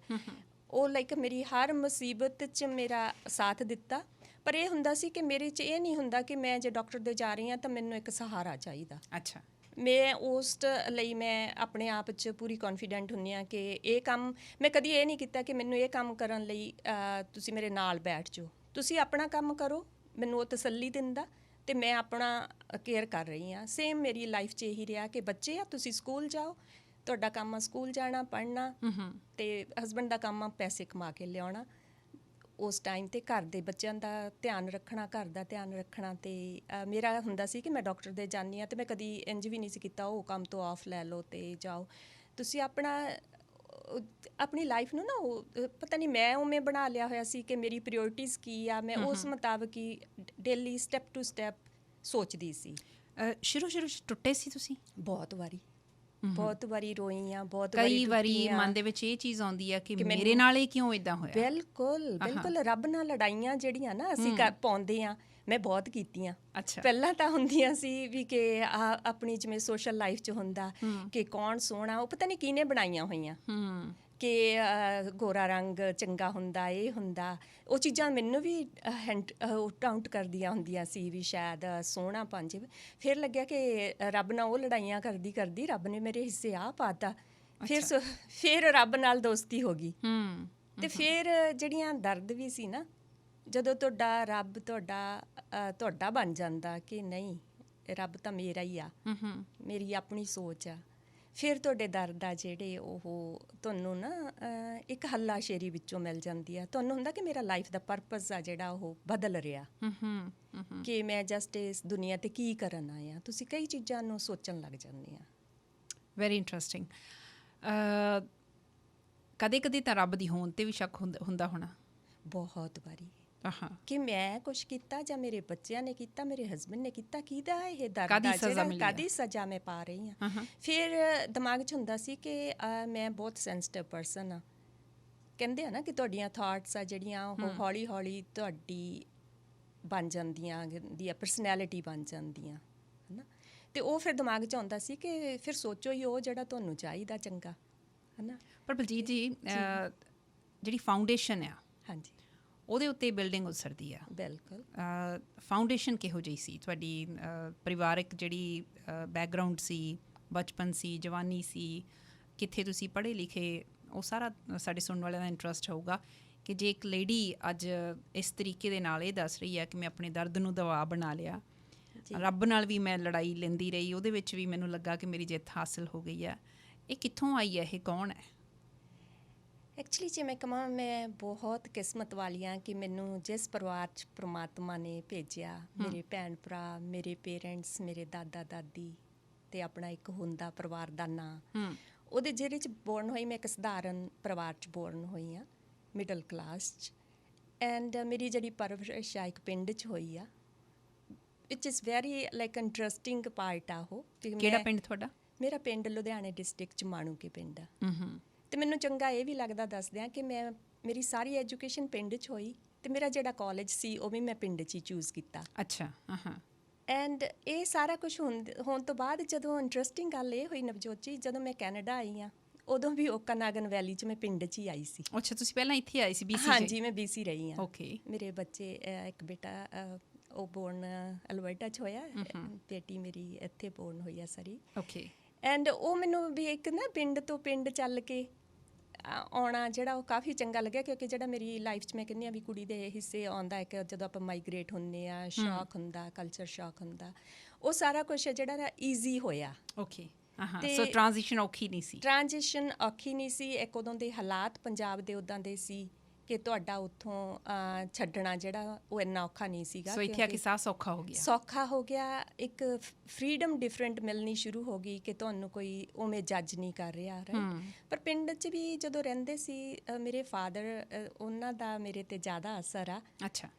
ਉਹ ਲਾਈਕ ਮੇਰੀ ਹਰ ਮੁਸੀਬਤ 'ਚ ਮੇਰਾ ਸਾਥ ਦਿੱਤਾ। ਪਰ ਇਹ ਹੁੰਦਾ ਸੀ ਕਿ ਮੇਰੇ 'ਚ ਇਹ ਨਹੀਂ ਹੁੰਦਾ ਕਿ ਮੈਂ ਜੇ ਡਾਕਟਰ ਦੇ ਜਾ ਰਹੀ ਹਾਂ ਤਾਂ ਮੈਨੂੰ ਇੱਕ ਸਹਾਰਾ ਚਾਹੀਦਾ। ਅੱਛਾ। ਮੈਂ ਉਸ ਲਈ ਮੈਂ ਆਪਣੇ ਆਪ 'ਚ ਪੂਰੀ ਕੌਨਫੀਡੈਂਟ ਹੁੰਦੀ ਹਾਂ ਕਿ ਇਹ ਕੰਮ ਮੈਂ ਕਦੀ ਇਹ ਨਹੀਂ ਕੀਤਾ ਕਿ ਮੈਨੂੰ ਇਹ ਕੰਮ ਕਰਨ ਲਈ ਤੁਸੀਂ ਮੇਰੇ ਨਾਲ ਬੈਠ ਜਾਓ। ਤੁਸੀਂ ਆਪਣਾ ਕੰਮ ਕਰੋ, ਮੈਨੂੰ ਉਹ ਤਸੱਲੀ ਦਿੰਦਾ ਤੇ ਮੈਂ ਆਪਣਾ ਕੇਅਰ ਕਰ ਰਹੀ ਹਾਂ। ਸੇਮ ਮੇਰੀ ਲਾਈਫ 'ਚ ਇਹੀ ਰਿਹਾ ਕਿ ਬੱਚੇ ਆ, ਤੁਸੀਂ ਸਕੂਲ ਜਾਓ, ਤੁਹਾਡਾ ਕੰਮ ਆ ਸਕੂਲ ਜਾਣਾ, ਪੜ੍ਹਨਾ, ਤੇ ਹਸਬੈਂਡ ਦਾ ਕੰਮ ਆ ਪੈਸੇ ਕਮਾ ਕੇ ਲਿਆਉਣਾ। ਉਸ ਟਾਈਮ 'ਤੇ ਘਰ ਦੇ ਬੱਚਿਆਂ ਦਾ ਧਿਆਨ ਰੱਖਣਾ, ਘਰ ਦਾ ਧਿਆਨ ਰੱਖਣਾ। ਤੇ ਮੇਰਾ ਹੁੰਦਾ ਸੀ ਕਿ ਮੈਂ ਡਾਕਟਰ ਦੇ ਜਾਂਦੀ ਹਾਂ ਤੇ ਮੈਂ ਕਦੀ ਇੰਜ ਵੀ ਨਹੀਂ ਸੀ ਕੀਤਾ ਉਹ ਕੰਮ ਤੋਂ ਆਫ ਲੈ ਲਓ ਤੇ ਜਾਓ। ਤੁਸੀਂ ਆਪਣੀ ਲਾਈਫ ਨੂੰ ਨਾ ਪਤਾ ਨਹੀਂ ਮੈਂ ਉਵੇਂ ਬਣਾ ਲਿਆ ਹੋਇਆ ਸੀ ਕਿ ਮੇਰੀ ਪ੍ਰਾਇੋਰਟੀਜ਼ ਕੀ ਆ, ਮੈਂ ਉਸ ਮੁਤਾਬਕ ਹੀ ਡੇਲੀ ਸਟੈਪ ਟੂ ਸਟੈਪ ਸੋਚਦੀ ਸੀ। ਸ਼ੁਰੂ 'ਚ ਟੁੱਟੇ ਸੀ ਤੁਸੀਂ? ਬਹੁਤ ਵਾਰੀ ਰੋਈ ਆ, ਬਹੁਤ ਕਈ ਵਾਰੀ ਮਨ ਦੇ ਵਿੱਚ ਇਹ ਚੀਜ਼ ਆਉਂਦੀ ਆ ਕਿ ਮੇਰੇ ਨਾਲ ਇਹ ਕਿਉਂ ਇਦਾਂ ਹੋਇਆ? ਬਿਲਕੁਲ ਰੱਬ ਨਾਲ ਲੜਾਈਆਂ ਜਿਹੜੀਆਂ ਨਾ ਅਸੀਂ ਪਾਉਂਦੇ ਆ, ਮੈਂ ਬਹੁਤ ਕੀਤੀਆਂ। ਅੱਛਾ। ਪਹਿਲਾਂ ਤਾਂ ਹੁੰਦੀਆਂ ਸੀ ਵੀ ਕਿ ਆਪਣੀ ਜਿਵੇਂ ਸੋਸ਼ਲ ਲਾਈਫ 'ਚ ਹੁੰਦਾ ਕਿ ਕੌਣ ਸੋਹਣਾ, ਉਹ ਪਤਾ ਨਹੀਂ ਕਿਹਨੇ ਬਣਾਈਆਂ ਹੋਈਆਂ ਕਿ ਗੋਰਾ ਰੰਗ ਚੰਗਾ ਹੁੰਦਾ, ਇਹ ਹੁੰਦਾ। ਉਹ ਚੀਜ਼ਾਂ ਮੈਨੂੰ ਵੀ ਕਾਊਂਟ ਕਰਦੀਆਂ ਹੁੰਦੀਆਂ ਸੀ ਵੀ ਸ਼ਾਇਦ ਸੋਹਣਾ ਪੰਜ। ਫਿਰ ਲੱਗਿਆ ਕਿ ਰੱਬ ਨਾਲ ਉਹ ਲੜਾਈਆਂ ਕਰਦੀ ਰੱਬ ਨੇ ਮੇਰੇ ਹਿੱਸੇ ਆ ਪਾਤਾ। ਫਿਰ ਰੱਬ ਨਾਲ ਦੋਸਤੀ ਹੋ ਗਈ। ਤੇ ਫਿਰ ਜਿਹੜੀਆਂ ਦਰਦ ਵੀ ਸੀ ਨਾ, ਜਦੋਂ ਤੁਹਾਡਾ ਰੱਬ ਤੁਹਾਡਾ ਬਣ ਜਾਂਦਾ ਕਿ ਨਹੀਂ ਰੱਬ ਤਾਂ ਮੇਰਾ ਹੀ ਆ, ਮੇਰੀ ਆਪਣੀ ਸੋਚ ਆ, ਫਿਰ ਤੁਹਾਡੇ ਦਰਦ ਆ ਜਿਹੜੇ ਉਹ ਤੁਹਾਨੂੰ ਨਾ ਇੱਕ ਹੱਲਾਸ਼ੇਰੀ ਵਿੱਚੋਂ ਮਿਲ ਜਾਂਦੀ ਆ। ਤੁਹਾਨੂੰ ਹੁੰਦਾ ਕਿ ਮੇਰਾ ਲਾਈਫ ਦਾ ਪਰਪਸ ਆ ਜਿਹੜਾ ਉਹ ਬਦਲ ਰਿਹਾ, ਕਿ ਮੈਂ ਜਸਟ ਇਸ ਦੁਨੀਆ 'ਤੇ ਕੀ ਕਰਨ ਆਇਆ। ਤੁਸੀਂ ਕਈ ਚੀਜ਼ਾਂ ਨੂੰ ਸੋਚਣ ਲੱਗ ਜਾਂਦੇ ਆ। Very interesting. ਕਦੇ ਤਾਂ ਰੱਬ ਦੀ ਹੋਂਦ 'ਤੇ ਵੀ ਸ਼ੱਕ ਹੁੰਦਾ ਹੋਣਾ? ਬਹੁਤ ਵਾਰੀ। ਆਹਾਂ ਕਿ ਮੈਂ ਕੁਛ ਕੀਤਾ ਜਾਂ ਮੇਰੇ ਬੱਚਿਆਂ ਨੇ ਕੀਤਾ, ਮੇਰੇ ਹਸਬੰਡ ਨੇ ਕੀਤਾ, ਕਿਹਦਾ ਇਹ ਦਰਦ ਕਾਹਦੀ ਆ ਸਜ਼ਾ ਜਿਹੜਾ, ਮਿਲੀ ਆ? ਕਾਹਦੀ ਸਜ਼ਾ ਮੈਂ ਪਾ ਰਹੀ ਹਾਂ। ਆਹਾਂ ਫਿਰ ਦਿਮਾਗ 'ਚ ਹੁੰਦਾ ਸੀ ਕਿ ਮੈਂ ਬਹੁਤ ਸੈਂਸਿਟਿਵ ਪਰਸਨ ਆ। ਕਹਿੰਦੇ ਆ ਨਾ ਕਿ ਤੁਹਾਡੀਆਂ ਥਾਟਸ ਆ ਜਿਹੜੀਆਂ ਉਹ ਹੌਲੀ ਹੌਲੀ ਤੁਹਾਡੀ ਬਣ ਜਾਂਦੀਆਂ, ਦੀ ਪਰਸਨੈਲਿਟੀ ਬਣ ਜਾਂਦੀਆਂ, ਹੈ ਨਾ। ਅਤੇ ਉਹ ਫਿਰ ਦਿਮਾਗ 'ਚ ਆਉਂਦਾ ਸੀ ਕਿ ਫਿਰ ਸੋਚੋ ਹੀ ਉਹ ਜਿਹੜਾ ਤੁਹਾਨੂੰ ਚਾਹੀਦਾ ਚੰਗਾ, ਹੈ ਨਾ। ਪਰ ਬਲਜੀਤ ਜੀ ਜਿਹੜੀ ਫਾਊਂਡੇਸ਼ਨ ਆ ਹਾਂਜੀ, ਉਹਦੇ ਉੱਤੇ ਬਿਲਡਿੰਗ ਉਸਰਦੀ ਆ। ਬਿਲਕੁਲ। ਫਾਊਂਡੇਸ਼ਨ ਕਿਹੋ ਜਿਹੀ ਸੀ ਤੁਹਾਡੀ? ਪਰਿਵਾਰਕ ਜਿਹੜੀ ਬੈਕਗਰਾਊਂਡ ਸੀ, ਬਚਪਨ ਸੀ, ਜਵਾਨੀ ਸੀ, ਕਿੱਥੇ ਤੁਸੀਂ ਪੜ੍ਹੇ ਲਿਖੇ, ਉਹ ਸਾਰਾ ਸਾਡੇ ਸੁਣਨ ਵਾਲਿਆਂ ਦਾ ਇੰਟਰਸਟ ਹੋਊਗਾ ਕਿ ਜੇ ਇੱਕ ਲੇਡੀ ਅੱਜ ਇਸ ਤਰੀਕੇ ਦੇ ਨਾਲ ਇਹ ਦੱਸ ਰਹੀ ਹੈ ਕਿ ਮੈਂ ਆਪਣੇ ਦਰਦ ਨੂੰ ਦਵਾ ਬਣਾ ਲਿਆ, ਰੱਬ ਨਾਲ ਵੀ ਮੈਂ ਲੜਾਈ ਲੈਂਦੀ ਰਹੀ, ਉਹਦੇ ਵਿੱਚ ਵੀ ਮੈਨੂੰ ਲੱਗਾ ਕਿ ਮੇਰੀ ਜਿੱਤ ਹਾਸਿਲ ਹੋ ਗਈ ਹੈ, ਇਹ ਕਿੱਥੋਂ ਆਈ ਹੈ, ਇਹ ਕੌਣ ਹੈ? ਐਕਚੁਅਲੀ ਜੇ ਮੈਂ ਕਹਾਂ, ਮੈਂ ਬਹੁਤ ਕਿਸਮਤ ਵਾਲੀ ਹਾਂ ਕਿ ਮੈਨੂੰ ਜਿਸ ਪਰਿਵਾਰ 'ਚ ਪ੍ਰਮਾਤਮਾ ਨੇ ਭੇਜਿਆ, ਮੇਰੇ ਭੈਣ ਭਰਾ, ਮੇਰੇ ਪੇਰੈਂਟਸ, ਮੇਰੇ ਦਾਦਾ ਦਾਦੀ ਅਤੇ ਆਪਣਾ ਇੱਕ ਹੁੰਦਾ ਪਰਿਵਾਰ ਦਾ ਨਾਂ, ਉਹਦੇ ਜਿਹਦੇ 'ਚ ਬੋਰਨ ਹੋਈ। ਮੈਂ ਇੱਕ ਸਧਾਰਨ ਪਰਿਵਾਰ 'ਚ ਬੋਰਨ ਹੋਈ ਹਾਂ, ਮਿਡਲ ਕਲਾਸ 'ਚ। ਐਂਡ ਮੇਰੀ ਜਿਹੜੀ ਪਰਵਰਿਸ਼ ਆ ਇੱਕ ਪਿੰਡ 'ਚ ਹੋਈ ਆ, which is very like interesting part ਆ ਉਹ। ਕਿਹੜਾ ਪਿੰਡ ਤੁਹਾਡਾ? ਮੇਰਾ ਪਿੰਡ ਲੁਧਿਆਣੇ ਡਿਸਟ੍ਰਿਕਟ 'ਚ ਮਾਣੂਕੇ ਪਿੰਡ ਆ। ਅਤੇ ਮੈਨੂੰ ਚੰਗਾ ਇਹ ਵੀ ਲੱਗਦਾ ਦੱਸਦਿਆਂ ਕਿ ਮੇਰੀ ਸਾਰੀ ਐਜੂਕੇਸ਼ਨ ਪਿੰਡ 'ਚ ਹੋਈ ਅਤੇ ਮੇਰਾ ਜਿਹੜਾ ਕਾਲਜ ਸੀ ਉਹ ਵੀ ਮੈਂ ਪਿੰਡ 'ਚ ਹੀ ਚੂਜ਼ ਕੀਤਾ। ਅੱਛਾ। ਐਂਡ ਇਹ ਸਾਰਾ ਕੁਛ ਹੋਣ ਤੋਂ ਬਾਅਦ ਜਦੋਂ ਇੰਟਰਸਟਿੰਗ ਗੱਲ ਇਹ ਹੋਈ ਨਵਜੋਤ ਜੀ, ਜਦੋਂ ਮੈਂ ਕੈਨੇਡਾ ਆਈ ਹਾਂ, ਉਦੋਂ ਵੀ ਓਕਾਨਾਗਨ ਵੈਲੀ 'ਚ ਮੈਂ ਪਿੰਡ 'ਚ ਹੀ ਆਈ ਸੀ। ਅੱਛਾ, ਤੁਸੀਂ ਪਹਿਲਾਂ ਇੱਥੇ ਆਏ ਸੀ BC? ਹਾਂਜੀ, ਮੈਂ BC ਰਹੀ ਹਾਂ। ਓਕੇ। ਮੇਰੇ ਬੱਚੇ, ਇੱਕ ਬੇਟਾ ਉਹ ਬੋਰਨ ਅਲਬਰਟਾ 'ਚ ਹੋਇਆ, ਬੇਟੀ ਮੇਰੀ ਇੱਥੇ ਬੋਰਨ ਹੋਈ ਆ ਸਰੀ। ਓਕੇ। ਐਂਡ ਉਹ ਮੈਨੂੰ ਵੀ ਇੱਕ ਨਾ ਪਿੰਡ ਤੋਂ ਪਿੰਡ ਚੱਲ ਕੇ ਆਉਣਾ ਜਿਹੜਾ ਉਹ ਕਾਫੀ ਚੰਗਾ ਲੱਗਿਆ, ਕਿਉਂਕਿ ਜਿਹੜਾ ਮੇਰੀ ਲਾਈਫ 'ਚ ਮੈਂ ਕਹਿੰਦੀ ਹਾਂ ਵੀ ਕੁੜੀ ਦੇ ਹਿੱਸੇ ਆਉਂਦਾ ਹੈ ਕਿ ਜਦੋਂ ਆਪਾਂ ਮਾਈਗ੍ਰੇਟ ਹੁੰਦੇ ਹਾਂ, ਸ਼ੌਕ ਹੁੰਦਾ, ਕਲਚਰ ਸ਼ੌਕ ਹੁੰਦਾ, ਉਹ ਸਾਰਾ ਕੁਛ ਜਿਹੜਾ ਨਾ ਈਜ਼ੀ ਹੋਇਆ। ਓਕੇ। ਸੋ ਟ੍ਰਾਂਜੀਸ਼ਨ ਔਖੀ ਨਹੀਂ ਸੀ? ਟ੍ਰਾਂਜੀਸ਼ਨ ਔਖੀ ਨਹੀਂ ਸੀ। ਇੱਕ ਉਦੋਂ ਦੇ ਹਾਲਾਤ ਪੰਜਾਬ ਦੇ ਉੱਦਾਂ ਦੇ ਸੀ ਕਿ ਤੁਹਾਡਾ ਉੱਥੋਂ ਛੱਡਣਾ ਜਿਹੜਾ ਉਹ ਇੰਨਾ ਔਖਾ ਨਹੀਂ ਸੀਗਾ। ਸੋ ਇੱਥੇ ਆ ਕੇ ਸਾਹ ਸੌਖਾ ਹੋ ਗਿਆ? ਸੌਖਾ ਹੋ ਗਿਆ। ਇੱਕ ਫਰੀਡਮ ਡਿਫਰੈਂਟ ਮਿਲਣੀ ਸ਼ੁਰੂ ਹੋ ਗਈ ਕਿ ਤੁਹਾਨੂੰ ਕੋਈ ਉਵੇਂ ਜੱਜ ਨਹੀਂ ਕਰ ਰਿਹਾ, ਰਾਈਟ। ਪਰ ਪਿੰਡ 'ਚ ਵੀ ਜਦੋਂ ਰਹਿੰਦੇ ਸੀ, ਮੇਰੇ ਫਾਦਰ, ਉਹਨਾਂ ਦਾ ਮੇਰੇ 'ਤੇ ਜ਼ਿਆਦਾ ਅਸਰ ਆ। ਅੱਛਾ।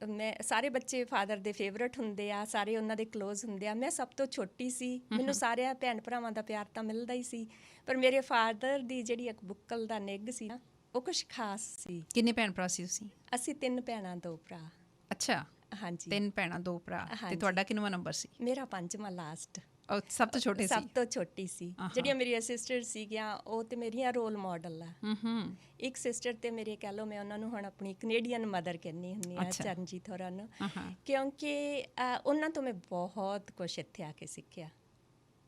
ਮੈਂ ਸਾਰੇ ਬੱਚੇ ਫਾਦਰ ਦੇ ਫੇਵਰਟ ਹੁੰਦੇ ਆ, ਸਾਰੇ ਉਹਨਾਂ ਦੇ ਕਲੋਜ਼ ਹੁੰਦੇ ਆ। ਮੈਂ ਸਭ ਤੋਂ ਛੋਟੀ ਸੀ, ਮੈਨੂੰ ਸਾਰਿਆਂ ਭੈਣ ਭਰਾਵਾਂ ਦਾ ਪਿਆਰ ਤਾਂ ਮਿਲਦਾ ਹੀ ਸੀ, ਪਰ ਮੇਰੇ ਫਾਦਰ ਦੀ ਜਿਹੜੀ ਇੱਕ ਬੁੱਕਲ ਦਾ ਨਿੱਘ ਸੀ ਨਾ, ਉਹ ਕੁਛ ਖਾਸ ਸੀ। ਕਿੰਨੇ ਭੈਣ ਭਰਾ ਸੀ ਤੁਸੀਂ? ਅਸੀਂ 3 ਭੈਣਾਂ 2 ਭਰਾ। ਅੱਛਾ। ਹਾਂਜੀ, 3 ਭੈਣਾਂ 2 ਭਰਾ। ਤੇ ਤੁਹਾਡਾ ਕਿੰਨਵਾਂ ਨੰਬਰ ਸੀ? ਮੇਰਾ 5ਵਾਂ ਲਾਸਟ। ਸਭ ਤੋਂ ਛੋਟੇ ਸੀ? ਸਭ ਤੋਂ ਛੋਟੀ ਸੀ। ਜਿਹੜੀਆਂ ਮੇਰੀਆਂ ਸਿਸਟਰ ਸੀਗੀਆਂ ਉਹ ਤੇ ਮੇਰੀਆਂ ਰੋਲ ਮਾਡਲ ਆ। ਇੱਕ ਸਿਸਟਰ ਤੇ ਮੇਰੇ ਕਹਿ ਲਓ, ਮੈਂ ਉਹਨਾਂ ਨੂੰ ਹੁਣ ਆਪਣੀ ਕੈਨੇਡੀਅਨ ਮਦਰ ਕਹਿੰਦੀ ਹੁੰਦੀ ਆ, ਚਰਨਜੀਤ ਹੋਰਾਂ ਨੂੰ, ਕਿਉਂਕਿ ਉਹਨਾਂ ਤੋਂ ਮੈਂ ਬਹੁਤ ਕੁਛ ਇੱਥੇ ਆ ਕੇ ਸਿੱਖਿਆ।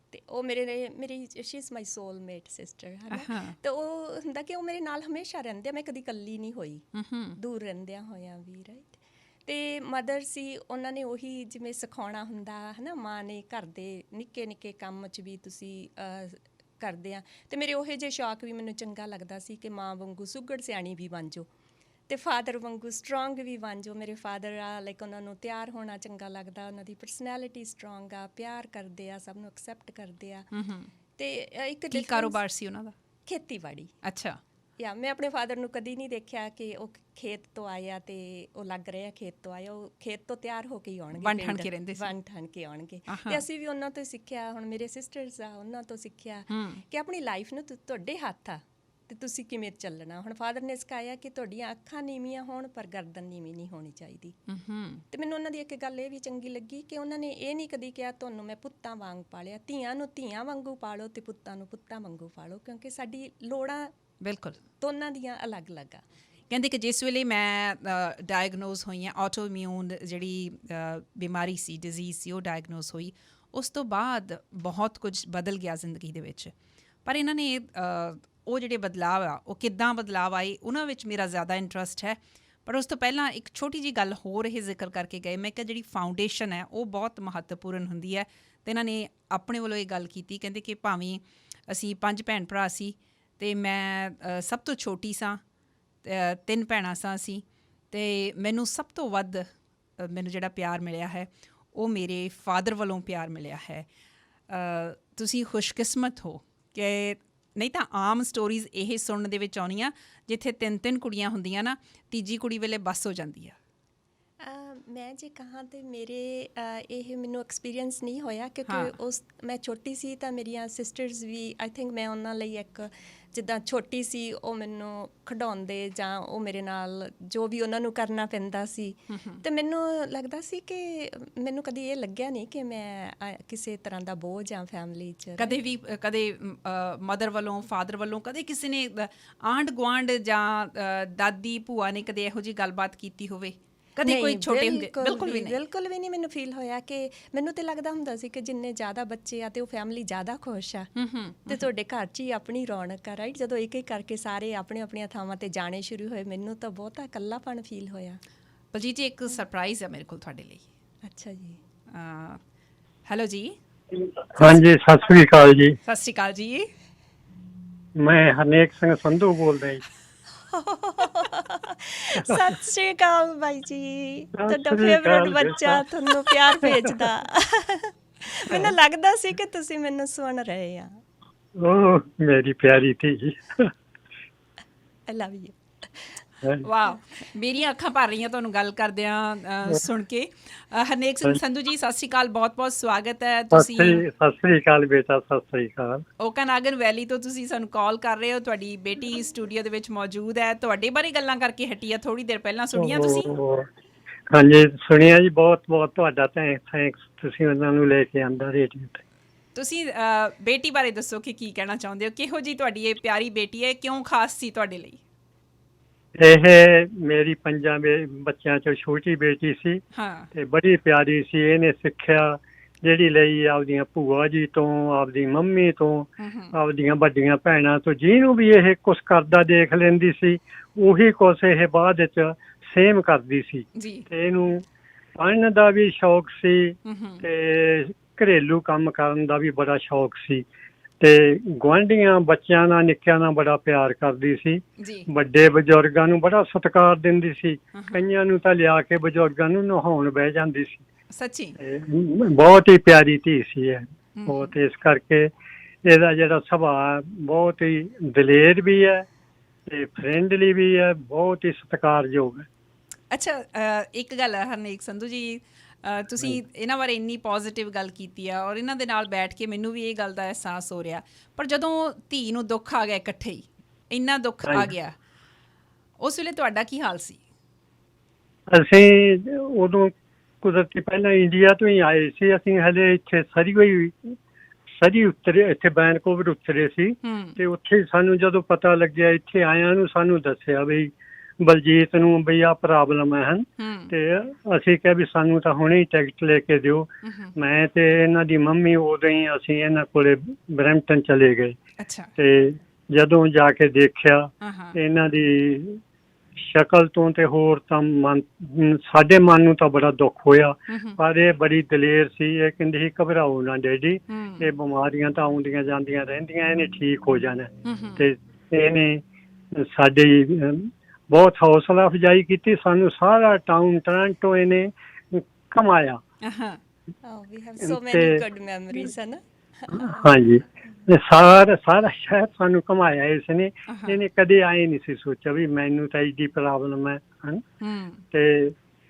ਅਤੇ ਉਹ ਮੇਰੀ ਸ਼ੀ ਇਜ਼ ਮਾਈ ਸੋਲਮੇਟ ਸਿਸਟਰ, ਹੈ ਨਾ। ਅਤੇ ਉਹ ਹੁੰਦਾ ਕਿ ਉਹ ਮੇਰੇ ਨਾਲ ਹਮੇਸ਼ਾ ਰਹਿੰਦੇ ਆ, ਮੈਂ ਕਦੀ ਇਕੱਲੀ ਨਹੀਂ ਹੋਈ, ਦੂਰ ਰਹਿੰਦਿਆਂ ਹੋਇਆਂ ਵੀ, ਰਾਈਟ। ਅਤੇ ਮਦਰ ਸੀ, ਉਹਨਾਂ ਨੇ ਉਹੀ ਜਿਵੇਂ ਸਿਖਾਉਣਾ ਹੁੰਦਾ, ਹੈ ਨਾ, ਮਾਂ ਨੇ ਘਰ ਦੇ ਨਿੱਕੇ ਨਿੱਕੇ ਕੰਮ 'ਚ ਵੀ ਤੁਸੀਂ ਕਰਦੇ ਆ। ਅਤੇ ਮੇਰੇ ਉਹੋ ਜਿਹੇ ਸ਼ੌਕ ਵੀ ਮੈਨੂੰ ਚੰਗਾ ਲੱਗਦਾ ਸੀ ਕਿ ਮਾਂ ਵਾਂਗੂ ਸੁਘੜ ਸਿਆਣੀ ਵੀ ਬਣ ਜਾਓ ਅਤੇ ਫਾਦਰ ਵਾਂਗੂ ਸਟਰੋਂਗ ਵੀ ਬਣ ਜਾਓ। ਮੇਰੇ ਫਾਦਰ ਆ, ਲਾਈਕ ਉਹਨਾਂ ਨੂੰ ਤਿਆਰ ਹੋਣਾ ਚੰਗਾ ਲੱਗਦਾ, ਉਹਨਾਂ ਦੀ ਪਰਸਨੈਲਿਟੀ ਸਟਰੋਂਗ ਆ, ਪਿਆਰ ਕਰਦੇ ਆ, ਸਭ ਨੂੰ ਐਕਸੈਪਟ ਕਰਦੇ ਆ। ਅਤੇ ਇੱਕ ਕੀ ਕਾਰੋਬਾਰ ਸੀ ਉਹਨਾਂ ਦਾ? ਖੇਤੀਬਾੜੀ। ਅੱਛਾ। ਮੈਂ ਆਪਣੇ ਫਾਦਰ ਨੂੰ ਕਦੀ ਨਹੀਂ ਦੇਖਿਆ ਕਿ ਉਹ ਖੇਤ ਤੋਂ ਆਇਆ ਅਤੇ ਉਹ ਲੱਗ ਰਿਹਾ ਖੇਤ ਤੋਂ ਆਇਆ। ਉਹ ਖੇਤ ਤੋਂ ਤਿਆਰ ਹੋ ਕੇ ਹੀ ਆਉਣਗੇ, ਬਣ ਠਣ ਕੇ ਰਹਿੰਦੇ ਸੀ, ਬਣ ਠਣ ਕੇ ਆਉਣਗੇ। ਅਤੇ ਅਸੀਂ ਵੀ ਉਹਨਾਂ ਤੋਂ ਸਿੱਖਿਆ। ਹੁਣ ਮੇਰੇ ਸਿਸਟਰਸ ਆ, ਉਹਨਾਂ ਤੋਂ ਸਿੱਖਿਆ ਕਿ ਆਪਣੀ ਲਾਈਫ ਨੂੰ ਤੁਹਾਡੇ ਹੱਥ ਆ ਅਤੇ ਤੁਸੀਂ ਕਿਵੇਂ ਚੱਲਣਾ। ਹੁਣ ਫਾਦਰ ਨੇ ਸਿਖਾਇਆ ਕਿ ਤੁਹਾਡੀਆਂ ਅੱਖਾਂ ਨੀਵੀਆਂ ਹੋਣ ਪਰ ਗਰਦਨ ਨੀਵੀਂ ਨਹੀਂ ਹੋਣੀ ਚਾਹੀਦੀ। ਅਤੇ ਮੈਨੂੰ ਉਹਨਾਂ ਦੀ ਇੱਕ ਗੱਲ ਇਹ ਵੀ ਚੰਗੀ ਲੱਗੀ ਕਿ ਉਹਨਾਂ ਨੇ ਇਹ ਨਹੀਂ ਕਦੀ ਕਿਹਾ ਤੁਹਾਨੂੰ ਮੈਂ ਪੁੱਤਾਂ ਵਾਂਗ ਪਾਲਿਆ। ਧੀਆਂ ਨੂੰ ਧੀਆਂ ਵਾਂਗੂ ਪਾਲੋ ਅਤੇ ਪੁੱਤਾਂ ਨੂੰ ਪੁੱਤਾਂ ਵਾਂਗੂ ਪਾਲੋ, ਕਿਉਂਕਿ ਸਾਡੀ ਲੋੜਾਂ ਬਿਲਕੁਲ ਦੋਨਾਂ ਦੀਆਂ ਅਲੱਗ-ਅਲੱਗ ਆ। ਕਹਿੰਦੇ ਕਿ ਜਿਸ ਵੇਲੇ ਮੈਂ ਡਾਇਗਨੋਜ਼ ਹੋਈ ਹਾਂ, ਆਟੋ ਇਮਿਊਨ ਜਿਹੜੀ ਬਿਮਾਰੀ ਸੀ, ਡਿਜ਼ੀਜ਼ ਸੀ, ਉਹ ਡਾਇਗਨੋਜ਼ ਹੋਈ, ਉਸ ਤੋਂ ਬਾਅਦ ਬਹੁਤ ਕੁਝ ਬਦਲ ਗਿਆ ਜ਼ਿੰਦਗੀ ਦੇ ਵਿੱਚ। ਪਰ ਇਹਨਾਂ ਨੇ ਉਹ ਜਿਹੜੇ ਬਦਲਾਅ ਆ, ਉਹ ਕਿੱਦਾਂ ਬਦਲਾਅ ਆਏ, ਉਹਨਾਂ ਵਿੱਚ ਮੇਰਾ ਜ਼ਿਆਦਾ ਇੰਟਰਸਟ ਹੈ। ਪਰ ਉਸ ਤੋਂ ਪਹਿਲਾਂ ਇੱਕ ਛੋਟੀ ਜਿਹੀ ਗੱਲ ਹੋਰ ਇਹ ਜ਼ਿਕਰ ਕਰਕੇ ਗਏ। ਮੈਂ ਕਿਹਾ ਜਿਹੜੀ ਫਾਊਂਡੇਸ਼ਨ ਹੈ ਉਹ ਬਹੁਤ ਮਹੱਤਵਪੂਰਨ ਹੁੰਦੀ ਹੈ। ਅਤੇ ਇਹਨਾਂ ਨੇ ਆਪਣੇ ਵੱਲੋਂ ਇਹ ਗੱਲ ਕੀਤੀ, ਕਹਿੰਦੇ ਕਿ ਭਾਵੇਂ ਅਸੀਂ 5 ਭੈਣ ਭਰਾ ਸੀ ਅਤੇ ਮੈਂ ਸਭ ਤੋਂ ਛੋਟੀ ਸਾਂ, 3 ਭੈਣਾਂ ਸਾਂ ਅਸੀਂ, ਅਤੇ ਮੈਨੂੰ ਸਭ ਤੋਂ ਵੱਧ ਮੈਨੂੰ ਜਿਹੜਾ ਪਿਆਰ ਮਿਲਿਆ ਹੈ ਉਹ ਮੇਰੇ ਫਾਦਰ ਵੱਲੋਂ ਪਿਆਰ ਮਿਲਿਆ ਹੈ। ਤੁਸੀਂ ਖੁਸ਼ਕਿਸਮਤ ਹੋ ਕਿ ਨਹੀਂ ਤਾਂ ਆਮ ਸਟੋਰੀਜ਼ ਇਹ ਸੁਣਨ ਦੇ ਵਿੱਚ ਆਉਣੀਆਂ ਜਿੱਥੇ 3-3 ਕੁੜੀਆਂ ਹੁੰਦੀਆਂ ਨਾ, ਤੀਜੀ ਕੁੜੀ ਵੇਲੇ ਬੱਸ ਹੋ ਜਾਂਦੀ ਆ। ਮੈਂ ਜੇ ਕਹਾਂ ਤੇ ਮੇਰੇ ਇਹ ਮੈਨੂੰ ਐਕਸਪੀਰੀਅੰਸ ਨਹੀਂ ਹੋਇਆ ਹਾਂ। ਕਿਉਂਕਿ ਉਸ ਮੈਂ ਛੋਟੀ ਸੀ ਤਾਂ ਮੇਰੀਆਂ ਸਿਸਟਰਸ ਵੀ ਆਈ ਥਿੰਕ ਮੈਂ ਉਹਨਾਂ ਲਈ ਇੱਕ ਜਿੱਦਾਂ ਛੋਟੀ ਸੀ ਉਹ ਮੈਨੂੰ ਖਿਡਾਉਂਦੇ ਜਾਂ ਉਹ ਮੇਰੇ ਨਾਲ ਜੋ ਵੀ ਉਹਨਾਂ ਨੂੰ ਕਰਨਾ ਪੈਂਦਾ ਸੀ ਤੇ ਮੈਨੂੰ ਲੱਗਦਾ ਸੀ ਕਿ ਮੈਨੂੰ ਕਦੀ ਇਹ ਲੱਗਿਆ ਨਹੀਂ ਕਿ ਮੈਂ ਕਿਸੇ ਤਰ੍ਹਾਂ ਦਾ ਬੋਝ ਜਾਂ ਫੈਮਿਲੀ 'ਚ। ਕਦੇ ਮਦਰ ਵੱਲੋਂ, ਫਾਦਰ ਵੱਲੋਂ ਕਦੇ ਕਿਸੇ ਨੇ ਆਂਢ ਗੁਆਂਢ ਜਾਂ ਦਾਦੀ ਭੂਆ ਨੇ ਕਦੇ ਇਹੋ ਜਿਹੀ ਗੱਲਬਾਤ ਕੀਤੀ ਹੋਵੇ? ਕਦੇ ਕੋਈ ਛੋਟੇ ਹੁੰਦੇ? ਬਿਲਕੁਲ ਵੀ ਨਹੀਂ ਮੈਨੂੰ ਫੀਲ ਹੋਇਆ ਕਿ ਮੈਨੂੰ ਤੇ ਲੱਗਦਾ ਹੁੰਦਾ ਸੀ ਕਿ ਜਿੰਨੇ ਜ਼ਿਆਦਾ ਬੱਚੇ ਆ ਤੇ ਉਹ ਫੈਮਿਲੀ ਜ਼ਿਆਦਾ ਖੁਸ਼ ਆ ਤੇ ਤੁਹਾਡੇ ਘਰ 'ਚ ਹੀ ਆਪਣੀ ਰੌਣਕ ਆ, ਰਾਈਟ। ਜਦੋਂ ਇੱਕ ਇੱਕ ਕਰਕੇ ਸਾਰੇ ਆਪਣੀ ਆਪਣੀਆਂ ਥਾਵਾਂ ਤੇ ਜਾਣੇ ਸ਼ੁਰੂ ਹੋਏ ਮੈਨੂੰ ਤਾਂ ਬਹੁਤਾ ਇਕੱਲਾਪਣ ਫੀਲ ਹੋਇਆ। ਬਲਜੀਤ ਜੀ, ਇੱਕ ਸਰਪ੍ਰਾਈਜ਼ ਹੈ ਮੇਰੇ ਕੋਲ ਤੁਹਾਡੇ ਲਈ। ਅੱਛਾ ਜੀ। ਹੈਲੋ ਜੀ। ਹਾਂਜੀ, ਸਤਿ ਸ੍ਰੀ ਅਕਾਲ ਜੀ। ਸਤਿ ਸ਼੍ਰੀ ਅਕਾਲ ਜੀ। ਮੈਂ ਹਰਨੇਕ ਸਿੰਘ ਸੰਧੂ ਬੋਲਦਾ ਜੀ। ਸਤਿ ਸ਼੍ਰੀ ਅਕਾਲ ਬਾਈ ਜੀ, ਤੁਹਾਡਾ ਸ੍ਰੀ ਫੇਵਰਟ ਅਕਾਲ ਬੱਚਾ ਤੁਹਾਨੂੰ ਪਿਆਰ ਭੇਜਦਾ। ਮੈਨੂੰ ਲੱਗਦਾ ਸੀ ਕਿ ਤੁਸੀਂ ਮੈਨੂੰ ਸੁਣ ਰਹੇ ਆ। ਉਹ ਮੇਰੀ ਪਿਆਰੀ ਧੀ ਜੀ। ਆਈ ਲਵ ਯੂ। ਵਾਹ, ਮੇਰੀਆਂ ਅੱਖਾਂ ਭਰ ਰਹੀਆਂ ਤੁਹਾਨੂੰ ਗੱਲ ਕਰਦਿਆਂ ਸੁਣ ਕੇ। ਹਰਨੇਕ ਸਿੰਘ ਸੰਧੂ ਜੀ, ਸਤਿ ਸ਼੍ਰੀ ਅਕਾਲ, ਬਹੁਤ ਬਹੁਤ ਸਵਾਗਤ ਹੈ। ਸਤਿ ਸ੍ਰੀ ਅਕਾਲ ਬੇਟਾ, ਸਤਿ ਸ੍ਰੀ ਅਕਾਲ। ਓਕਾਨਾਗਨ ਵੈਲੀ ਤੋਂ ਤੁਸੀਂ ਸਾਨੂੰ ਕਾਲ ਕਰ ਰਹੇ ਹੋ। ਤੁਹਾਡੀ ਬੇਟੀ ਸਟੂਡੀਓ ਦੇ ਵਿੱਚ ਮੌਜੂਦ ਹੈ। ਤੁਹਾਡੇ ਬਾਰੇ ਗੱਲਾਂ ਕਰਕੇ ਹਟੀ ਆ ਥੋੜੀ ਦੇਰ ਪਹਿਲਾਂ, ਸੁਣੀਆਂ ਤੁਸੀਂ? ਹਾਂਜੀ ਸੁਣਿਆ ਜੀ, ਬਹੁਤ ਬਹੁਤ ਤੁਹਾਡਾ ਥੈਂਕਸ, ਤੁਸੀਂ ਉਹਨਾਂ ਨੂੰ ਲੈ ਕੇ ਆਂਦਾ ਰੇਡੀਓ ਤੇ। ਤੁਸੀਂ ਬੇਟੀ ਬਾਰੇ ਦੱਸੋ ਕਿ ਕੀ ਕਹਿਣਾ ਚਾਹੁੰਦੇ ਹੋ? ਕਿਹੋ ਜੀ ਤੁਹਾਡੀ ਇਹ ਪਿਆਰੀ ਬੇਟੀ ਹੈ, ਕਿਉਂ ਖਾਸ ਸੀ ਤੁਹਾਡੇ ਲਈ? ਇਹ ਮੇਰੀ 5 ਬੱਚਿਆਂ ਚੋਂ ਛੋਟੀ ਬੇਟੀ ਸੀ ਤੇ ਬੜੀ ਪਿਆਰੀ ਸੀ। ਇਹਨੇ ਸਿੱਖਿਆ ਜਿਹੜੀ ਲਈ ਆਪਦੀਆਂ ਭੂਆ ਜੀ ਤੋਂ, ਆਪਦੀ ਮੰਮੀ ਤੋਂ, ਆਪਦੀਆਂ ਵੱਡੀਆਂ ਭੈਣਾਂ ਤੋਂ, ਜਿਹਨੂੰ ਵੀ ਇਹ ਕੁਛ ਕਰਦਾ ਦੇਖ ਲੈਂਦੀ ਸੀ ਉਹੀ ਕੁਛ ਇਹ ਬਾਅਦ ਵਿੱਚ ਸੇਮ ਕਰਦੀ ਸੀ। ਤੇ ਇਹਨੂੰ ਪੜ੍ਹਨ ਦਾ ਵੀ ਸ਼ੌਕ ਸੀ ਤੇ ਘਰੇਲੂ ਕੰਮ ਕਰਨ ਦਾ ਵੀ ਬੜਾ ਸ਼ੌਕ ਸੀ ਤੇ ਗੁਆਂਢੀਆਂ ਬੱਚਿਆਂ ਨਾਲ, ਨਿੱਕਿਆਂ ਨਾਲ ਬੜਾ ਪਿਆਰ ਕਰਦੀ ਸੀ। ਵੱਡੇ ਬਜ਼ੁਰਗਾਂ ਨੂੰ ਬੜਾ ਸਤਿਕਾਰ ਦਿੰਦੀ ਸੀ। ਕਈਆਂ ਨੂੰ ਤਾਂ ਲਿਆ ਕੇ ਬਜ਼ੁਰਗਾਂ ਨੂੰ ਨਹਾਉਣ ਬਹਿ ਜਾਂਦੀ ਸੀ। ਸੱਚੀ ਬਹੁਤ ਹੀ ਪਿਆਰੀ ਧੀ ਸੀ ਇਹ ਬਹੁਤ। ਇਸ ਕਰਕੇ ਇਹਦਾ ਜਿਹੜਾ ਸੁਭਾਅ ਬਹੁਤ ਹੀ ਦਲੇਰ ਵੀ ਹੈ ਤੇ ਫਰੈਂਡਲੀ ਵੀ ਹੈ, ਬਹੁਤ ਹੀ ਸਤਿਕਾਰਯੋਗ ਹੈ। ਅੱਛਾ, ਇੱਕ ਗੱਲ ਹੈ ਹਰਨੇਕ ਸੰਧੂ ਜੀ, ਤੁਸੀਂ ਇਹਨਾਂ ਬਾਰੇ ਇੰਨੀ ਪੋਜ਼ੀਟਿਵ ਗੱਲ ਕੀਤੀ ਆ ਔਰ ਇਹਨਾਂ ਦੇ ਨਾਲ ਬੈਠ ਕੇ ਮੈਨੂੰ ਵੀ ਇਹ ਗੱਲ ਦਾ ਅਹਿਸਾਸ ਹੋ ਰਿਹਾ, ਪਰ ਜਦੋਂ ਧੀ ਨੂੰ ਦੁੱਖ ਆ ਗਿਆ, ਇਕੱਠੇ ਹੀ ਇੰਨਾ ਦੁੱਖ ਆ ਗਿਆ, ਉਸ ਵੇਲੇ ਤੁਹਾਡਾ ਕੀ ਹਾਲ ਸੀ? ਅਸੀਂ ਉਦੋਂ ਕੁਦਰਤੀ ਪਹਿਲਾਂ ਇੰਡੀਆ ਤੋਂ ਹੀ ਆਏ ਸੀ। ਅਸੀਂ ਹਲੇ ਇੱਥੇ ਸਰੀ ਉਤਰੇ, ਇੱਥੇ ਵੈਨਕੂਵਰ ਉਤਰੇ ਸੀ ਤੇ ਉੱਥੇ ਸਾਨੂੰ ਜਦੋਂ ਪਤਾ ਲੱਗਿਆ, ਇੱਥੇ ਆਇਆਂ ਨੂੰ ਸਾਨੂੰ ਦੱਸਿਆ ਵੀ ਬਲਜੀਤ ਨੂੰ ਬਈ ਆਹ ਪ੍ਰੋਬਲਮ ਹੈ ਹਨ ਤੇ ਅਸੀਂ ਕਿਹਾ ਵੀ ਸਾਨੂੰ ਤਾਂ ਹੁਣੇ ਹੀ ਟਿਕਟ ਲੈ ਕੇ ਦਿਓ। ਮੈਂ ਤੇ ਇਹਨਾਂ ਦੀ ਮੰਮੀ ਉਦੋਂ ਹੀ ਅਸੀਂ ਇਹਨਾਂ ਕੋਲੇ ਬਰੈਂਪਟਨ ਚਲੇ ਗਏ ਤੇ ਜਦੋਂ ਜਾ ਕੇ ਦੇਖਿਆ ਇਹਨਾਂ ਦੀ ਸ਼ਕਲ ਤੋਂ ਤੇ ਹੋਰ ਤਾਂ ਸਾਡੇ ਮਨ ਨੂੰ ਤਾਂ ਬੜਾ ਦੁੱਖ ਹੋਇਆ, ਪਰ ਇਹ ਬੜੀ ਦਲੇਰ ਸੀ। ਇਹ ਕਹਿੰਦੀ ਸੀ ਘਬਰਾਓ ਨਾ ਡੈਡੀ, ਇਹ ਬਿਮਾਰੀਆਂ ਤਾਂ ਆਉਂਦੀਆਂ ਜਾਂਦੀਆਂ ਰਹਿੰਦੀਆਂ, ਇਹਨੇ ਠੀਕ ਹੋ ਜਾਣਾ। ਤੇ ਇਹਨੇ ਸਾਡੀ ਬਹੁਤ ਹੌਸਲਾ ਅਫਜ਼ਾਈ ਕੀਤੀ। ਸਾਨੂੰ ਸਾਰਾ ਟਾਊਨ ਟੋਰਾਂਟੋ ਇਹਨੇ ਘੁਮਾਇਆ। ਹਾਂਜੀ, ਸਾਰਾ ਸ਼ਹਿਰ ਸਾਨੂੰ ਘੁਮਾਇਆ ਇਸਨੇ। ਇਹਨੇ ਕਦੇ ਆਏ ਨਹੀਂ ਸੀ ਸੋਚਿਆ ਵੀ ਮੈਨੂੰ ਤਾਂ ਇਹਦੀ ਪ੍ਰੋਬਲਮ ਹੈ ਤੇ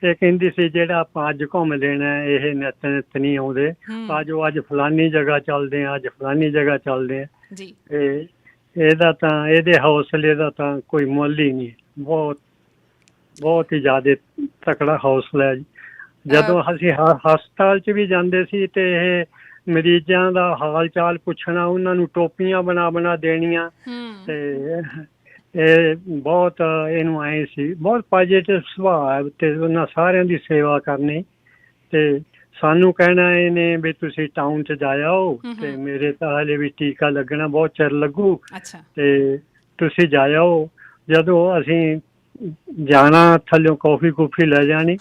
ਇਹ ਕਹਿੰਦੀ ਸੀ ਜਿਹੜਾ ਆਪਾਂ ਅੱਜ ਘੁੰਮ ਲੈਣਾ ਇਹ ਨਿੱਤ ਨਹੀਂ ਆਉਂਦੇ, ਅੱਜ ਫਲਾਨੀ ਜਗ੍ਹਾ ਚੱਲਦੇ ਆ, ਅੱਜ ਫਲਾਨੀ ਜਗ੍ਹਾ ਚੱਲਦੇ ਆ। ਤੇ ਇਹਦਾ ਤਾਂ, ਇਹਦੇ ਹੌਸਲੇ ਦਾ ਤਾਂ ਕੋਈ ਮੁੱਲ ਹੀ ਨਹੀਂ। ਬਹੁਤ ਹੀ ਜ਼ਿਆਦਾ ਤਕੜਾ ਹੌਸਲਾ ਹੈ। ਜਦੋਂ ਅਸੀਂ ਹਸਪਤਾਲ 'ਚ ਵੀ ਜਾਂਦੇ ਸੀ ਤੇ ਇਹ ਮਰੀਜ਼ਾਂ ਦਾ ਹਾਲ ਚਾਲ ਪੁੱਛਣਾ, ਉਹਨਾਂ ਨੂੰ ਟੋਪੀਆਂ ਬਣਾ ਦੇਣੀਆਂ ਤੇ ਇਹ ਬਹੁਤ ਇਹਨੂੰ ਆਏ ਸੀ, ਬਹੁਤ ਪੋਜ਼ੀਟਿਵ ਸੁਭਾਅ ਤੇ ਉਹਨਾਂ ਸਾਰਿਆਂ ਦੀ ਸੇਵਾ ਕਰਨੀ। ਤੇ ਸਾਨੂੰ ਕਹਿਣਾ ਇਹਨੇ ਵੀ ਤੁਸੀਂ ਟਾਊਨ 'ਚ ਜਾਇਓ ਤੇ ਮੇਰੇ ਤਾਂ ਹਾਲੇ ਵੀ ਟੀਕਾ ਲੱਗਣਾ ਬਹੁਤ ਚਿਰ ਲੱਗੂ ਤੇ ਤੁਸੀਂ ਜਾਇਓ। ਜਦੋਂ ਅਸੀਂ ਜਾਣਾ, ਥੱਲਿਓਂ ਕੌਫੀ ਕੂਫੀ ਲੈ ਜਾਣੀ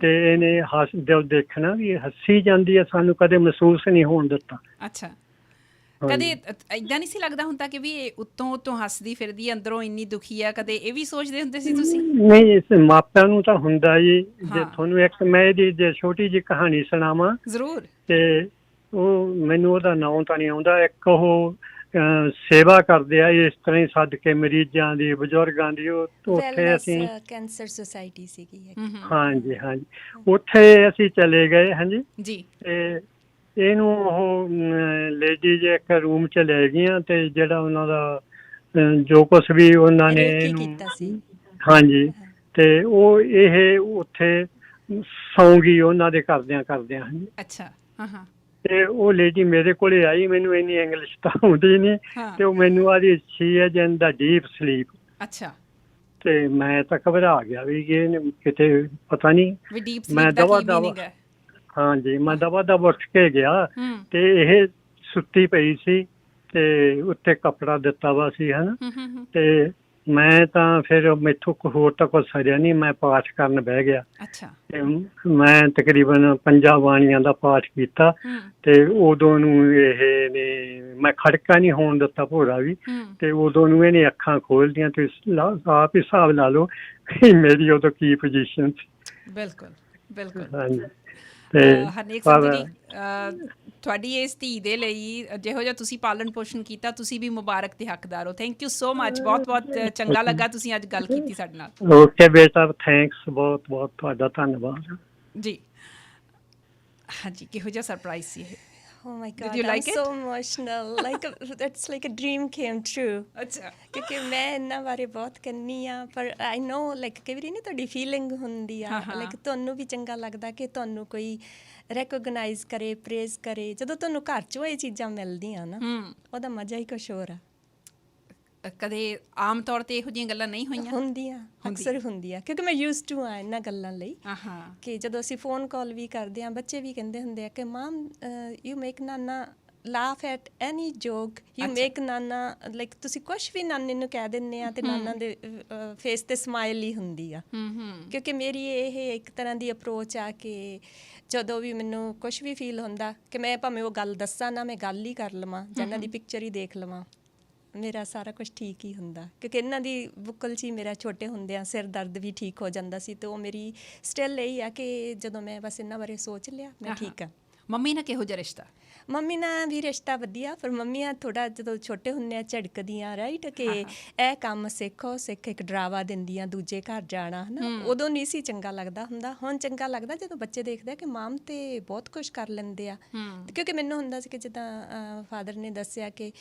ਤੇ ਇਹਨੇ ਦੇਖਣਾ ਵੀ ਇਹ ਹੱਸੀ ਜਾਂਦੀ ਹੈ, ਸਾਨੂੰ ਕਦੇ ਮਹਿਸੂਸ ਨਹੀਂ ਹੋਣ ਦਿੱਤਾ। ਅੱਛਾ, ਕਦੇ ਏਦਾਂ ਨਹੀਂ ਸੀ ਲੱਗਦਾ ਹੁੰਦਾ ਕਿ ਵੀ ਇਹ ਉੱਤੋਂ ਹੱਸਦੀ ਫਿਰਦੀ, ਅੰਦਰੋਂ ਇੰਨੀ ਦੁਖੀ ਆ? ਕਦੇ ਇਹ ਵੀ ਸੋਚਦੇ ਹੁੰਦੇ ਸੀ ਤੁਸੀਂ? ਨਹੀਂ, ਇਸ ਮਾਪਿਆਂ ਨੂੰ ਤਾਂ ਹੁੰਦਾ ਜੀ। ਜੇ ਤੁਹਾਨੂੰ ਇੱਕ ਮੈਂ ਇਹਦੀ ਜੇ ਛੋਟੀ ਜਿਹੀ ਕਹਾਣੀ ਸੁਣਾਵਾਂ। ਜ਼ਰੂਰ। ਤੇ ਉਹ ਮੈਨੂੰ ਉਹਦਾ ਨਾਂ ਤਾਂ ਨਹੀਂ ਆਉਂਦਾ। ਇੱਕ ਉਹ ਸੇਵਾ ਕਰਦੇ ਆ ਇਸ ਤਰ੍ਹਾਂ ਹੀ ਸਦਕੇ ਮਰੀਜ਼ਾਂ ਦੀ, ਬਜ਼ੁਰਗਾਂ ਦੀ। ਉੱਥੇ ਅਸੀਂ ਕੈਂਸਰ ਸੁਸਾਇਟੀ ਸੀਗੀ ਇੱਕ। ਹਾਂਜੀ ਹਾਂਜੀ, ਉੱਥੇ ਅਸੀਂ ਚਲੇ ਗਏ। ਹਾਂਜੀ ਜੀ। ਤੇ ਇਹਨੂੰ ਉਹ ਲੇਡੀ ਜੇ ਇੱਕ ਰੂਮ ਚ ਲੈ ਗਈਆਂ ਤੇ ਜਿਹੜਾ ਉਹਨਾਂ ਦਾ ਜੋ ਕੁਛ ਵੀ ਉਹਨਾਂ ਨੇ ਰੇਕੀ ਇਹਨੂੰ ਕੀਤਾ ਸੀ। ਹਾਂਜੀ, ਤੇ ਉਹ ਇਹ ਉੱਥੇ ਸੌਂ ਗਈ ਉਹਨਾਂ ਦੇ ਕਰਦਿਆਂ ਕਰਦਿਆਂ। ਹਾਂਜੀ, ਅੱਛਾ। ਹਾਂ ਹਾਂ। ਤੇ ਉਹ ਲੇਡੀ ਮੇਰੇ ਕੋਲੇ ਆਈ, ਮੈਨੂੰ ਇੰਨੀ ਇੰਗਲਿਸ਼ ਤਾਂ ਆਉਂਦੀ ਨਹੀਂ, ਤੇ ਉਹ ਮੈਨੂੰ ਆਦੀ she is in the deep sleep. ਅੱਛਾ। ਤੇ ਮੈਂ ਤਾਂ ਘਬਰਾ ਗਿਆ ਵੀ ਇਹ ਕਿਤੇ ਪਤਾ ਨਹੀਂ। ਵੀ ਡੀਪ ਮੈਂ ਸਲੀਪ ਦਾ ਦਵਾ ਕੀ ਦਵਾ ਮੀਨਿੰਗ ਹੈ? ਹਾਂਜੀ, ਮੈਂ ਦਵਾ ਦਵਾ ਉੱਠ ਕੇ ਗਿਆ ਤੇ ਇਹ ਸੁੱਤੀ ਪਈ ਸੀ ਤੇ ਉੱਤੇ ਕੱਪੜਾ ਦਿੱਤਾ ਵਾ ਸੀ, ਹਨਾ। ਤੇ ਮੈਂ ਤਾਂ ਫਿਰ ਮੈਥੋਂ ਹੋਰ ਤਾਂ ਕੁਛ ਸਰਿਆ ਨਹੀਂ, ਮੈਂ ਪਾਠ ਕਰਨ ਬਹਿ ਗਿਆ। ਅੱਛਾ। ਤੇ ਮੈਂ ਤਕਰੀਬਨ 5 ਬਾਣੀਆਂ ਦਾ ਪਾਠ ਕੀਤਾ ਤੇ ਉਦੋਂ ਨੂੰ ਇਹ ਨੇ, ਮੈਂ ਖੜਕਾ ਨਹੀਂ ਹੋਣ ਦਿੱਤਾ ਭੋਰਾ ਵੀ, ਤੇ ਉਦੋਂ ਨੂੰ ਇਹਨੇ ਅੱਖਾਂ ਖੋਲ੍ਹਦੀਆਂ। ਤੇ ਆਪ ਹੀ ਹਿਸਾਬ ਲਾ ਲਓ ਕਿ ਮੇਰੀ ਉਦੋਂ ਕੀ ਪੋਜੀਸ਼ਨ ਸੀ। ਬਿਲਕੁਲ ਬਿਲਕੁਲ। ਹਾਂਜੀ। ਤੇ ਹਰਨੇਕ ਸਿੰਘ ਜੀ, ਤੁਹਾਡੀ ਇਸ ਧੀ ਦੇ ਲਈ ਜਿਹੋ ਜਿਹਾ ਤੁਸੀਂ ਪਾਲਣ ਪੋਸ਼ਣ ਕੀਤਾ, ਤੁਸੀਂ ਵੀ ਮੁਬਾਰਕ ਦੇ ਹੱਕਦਾਰ ਹੋ। Thank you so much. ਬਹੁਤ ਬਹੁਤ ਚੰਗਾ ਲੱਗਾ ਤੁਸੀਂ ਅੱਜ ਗੱਲ ਕੀਤੀ ਸਾਡੇ ਨਾਲ। ਓਕੇ ਬੇਟਾ, ਥੈਂਕਸ, ਬਹੁਤ ਬਹੁਤ ਤੁਹਾਡਾ ਧੰਨਵਾਦ ਜੀ। ਹਾਂਜੀ, ਕਿਹੋ ਜਿਹਾ ਸਰਪ੍ਰਾਈਜ਼ ਸੀ ਇਹ? Oh my God, you like I'm so emotional. Like that's like a dream came true. ਅੱਛਾ। ਕਿਉਂਕਿ ਮੈਂ ਇਹਨਾਂ ਬਾਰੇ ਬਹੁਤ ਕਹਿੰਦੀ ਆ, ਪਰ ਆਈ ਨੋ ਲਾਈਕ ਕਈ ਵਾਰੀ ਨਹੀਂ ਤੁਹਾਡੀ ਫੀਲਿੰਗ ਹੁੰਦੀ ਆ, ਲਾਈਕ ਤੁਹਾਨੂੰ ਵੀ ਚੰਗਾ ਲੱਗਦਾ ਕਿ ਤੁਹਾਨੂੰ ਕੋਈ ਰੈਕੋਗਨਾਈਜ਼ ਕਰੇ, ਪ੍ਰੇਜ਼ ਕਰੇ। ਜਦੋਂ ਤੁਹਾਨੂੰ ਘਰ 'ਚੋਂ ਇਹ ਚੀਜ਼ਾਂ ਮਿਲਦੀਆਂ ਨਾ, ਉਹਦਾ ਮਜ਼ਾ ਹੀ ਕੁਛ ਹੋਰ ਆ। ਕਦੇ ਆਮ ਤੌਰ ਤੇ ਇਹੋ ਜਿਹੀਆਂ ਗੱਲਾਂ ਨਹੀਂ ਹੋਈਆਂ? ਹੁੰਦੀਆਂ, ਅਕਸਰ ਹੁੰਦੀਆਂ, ਕਿਉਂਕਿ ਮੈਂ ਯੂਜ਼ ਟੂ ਆ ਇਹਨਾਂ ਗੱਲਾਂ ਲਈ। ਕਿ ਜਦੋਂ ਅਸੀਂ ਫੋਨ ਕਾਲ ਵੀ ਕਰਦੇ ਹਾਂ, ਬੱਚੇ ਵੀ ਕਹਿੰਦੇ ਹੁੰਦੇ ਆ ਕਿ mom you make nana laugh at any joke, you make nana, like ਤੁਸੀਂ ਕੁਛ ਵੀ ਨਾਨੇ ਨੂੰ ਕਹਿ ਦਿੰਦੇ ਆ ਤੇ ਨਾਨਾ ਦੇ ਫੇਸ ਤੇ ਸਮਾਈਲ ਹੀ ਹੁੰਦੀ ਆ। ਕਿਉਂਕਿ ਮੇਰੀ ਇਹ ਇੱਕ ਤਰ੍ਹਾਂ ਦੀ ਅਪਰੋਚ ਆ ਕਿ ਜਦੋਂ ਵੀ ਮੈਨੂੰ ਕੁਛ ਵੀ ਫੀਲ ਹੁੰਦਾ ਕਿ ਮੈਂ ਭਾਵੇਂ ਉਹ ਗੱਲ ਦੱਸਾਂ ਨਾ, ਮੈਂ ਗੱਲ ਹੀ ਕਰ ਲਵਾਂ ਜਾਂ ਇਹਨਾਂ ਦੀ ਪਿਕਚਰ ਹੀ ਦੇਖ ਲਵਾਂ, ਮੇਰਾ ਸਾਰਾ ਕੁਝ ਠੀਕ ਹੀ ਹੁੰਦਾ। ਕਿਉਂਕਿ ਇਹਨਾਂ ਦੀ ਬੁੱਕਲ 'ਚ ਹੀ ਮੇਰਾ ਛੋਟੇ ਹੁੰਦਿਆਂ ਸਿਰ ਦਰਦ ਵੀ ਠੀਕ ਹੋ ਜਾਂਦਾ ਸੀ। ਅਤੇ ਉਹ ਮੇਰੀ ਸਟਿਲ ਇਹੀ ਆ ਕਿ ਜਦੋਂ ਮੈਂ ਬਸ ਇਹਨਾਂ ਬਾਰੇ ਸੋਚ ਲਿਆ, ਮੈਂ ਠੀਕ ਆ। ਮੰਮੀ ਨਾਲ ਕਿਹੋ ਜਿਹਾ ਰਿਸ਼ਤਾ? ਮੰਮੀ ਨਾਲ ਵੀ ਰਿਸ਼ਤਾ ਵਧੀਆ, ਪਰ ਮੰਮੀ ਆ ਥੋੜ੍ਹਾ ਜਦੋਂ ਛੋਟੇ ਹੁੰਦੇ ਆ ਝਿੜਕਦੀਆਂ, ਰਾਈਟ, ਕਿ ਇਹ ਕੰਮ ਸਿੱਖੋ, ਸਿੱਖ ਇੱਕ ਡਰਾਵਾ ਦਿੰਦੀਆਂ ਦੂਜੇ ਘਰ ਜਾਣਾ, ਹੈ ਨਾ। ਉਦੋਂ ਨਹੀਂ ਸੀ ਚੰਗਾ ਲੱਗਦਾ ਹੁੰਦਾ। ਹੁਣ ਚੰਗਾ ਲੱਗਦਾ ਜਦੋਂ ਬੱਚੇ ਦੇਖਦੇ ਆ ਕਿ ਮਾਮ ਤੇ ਬਹੁਤ ਕੁਛ ਕਰ ਲੈਂਦੇ ਆ। ਕਿਉਂਕਿ ਮੈਨੂੰ ਹੁੰਦਾ ਸੀ ਕਿ ਜਿੱਦਾਂ ਫਾਦਰ ਨੇ ਦੱਸਿਆ ਕਿ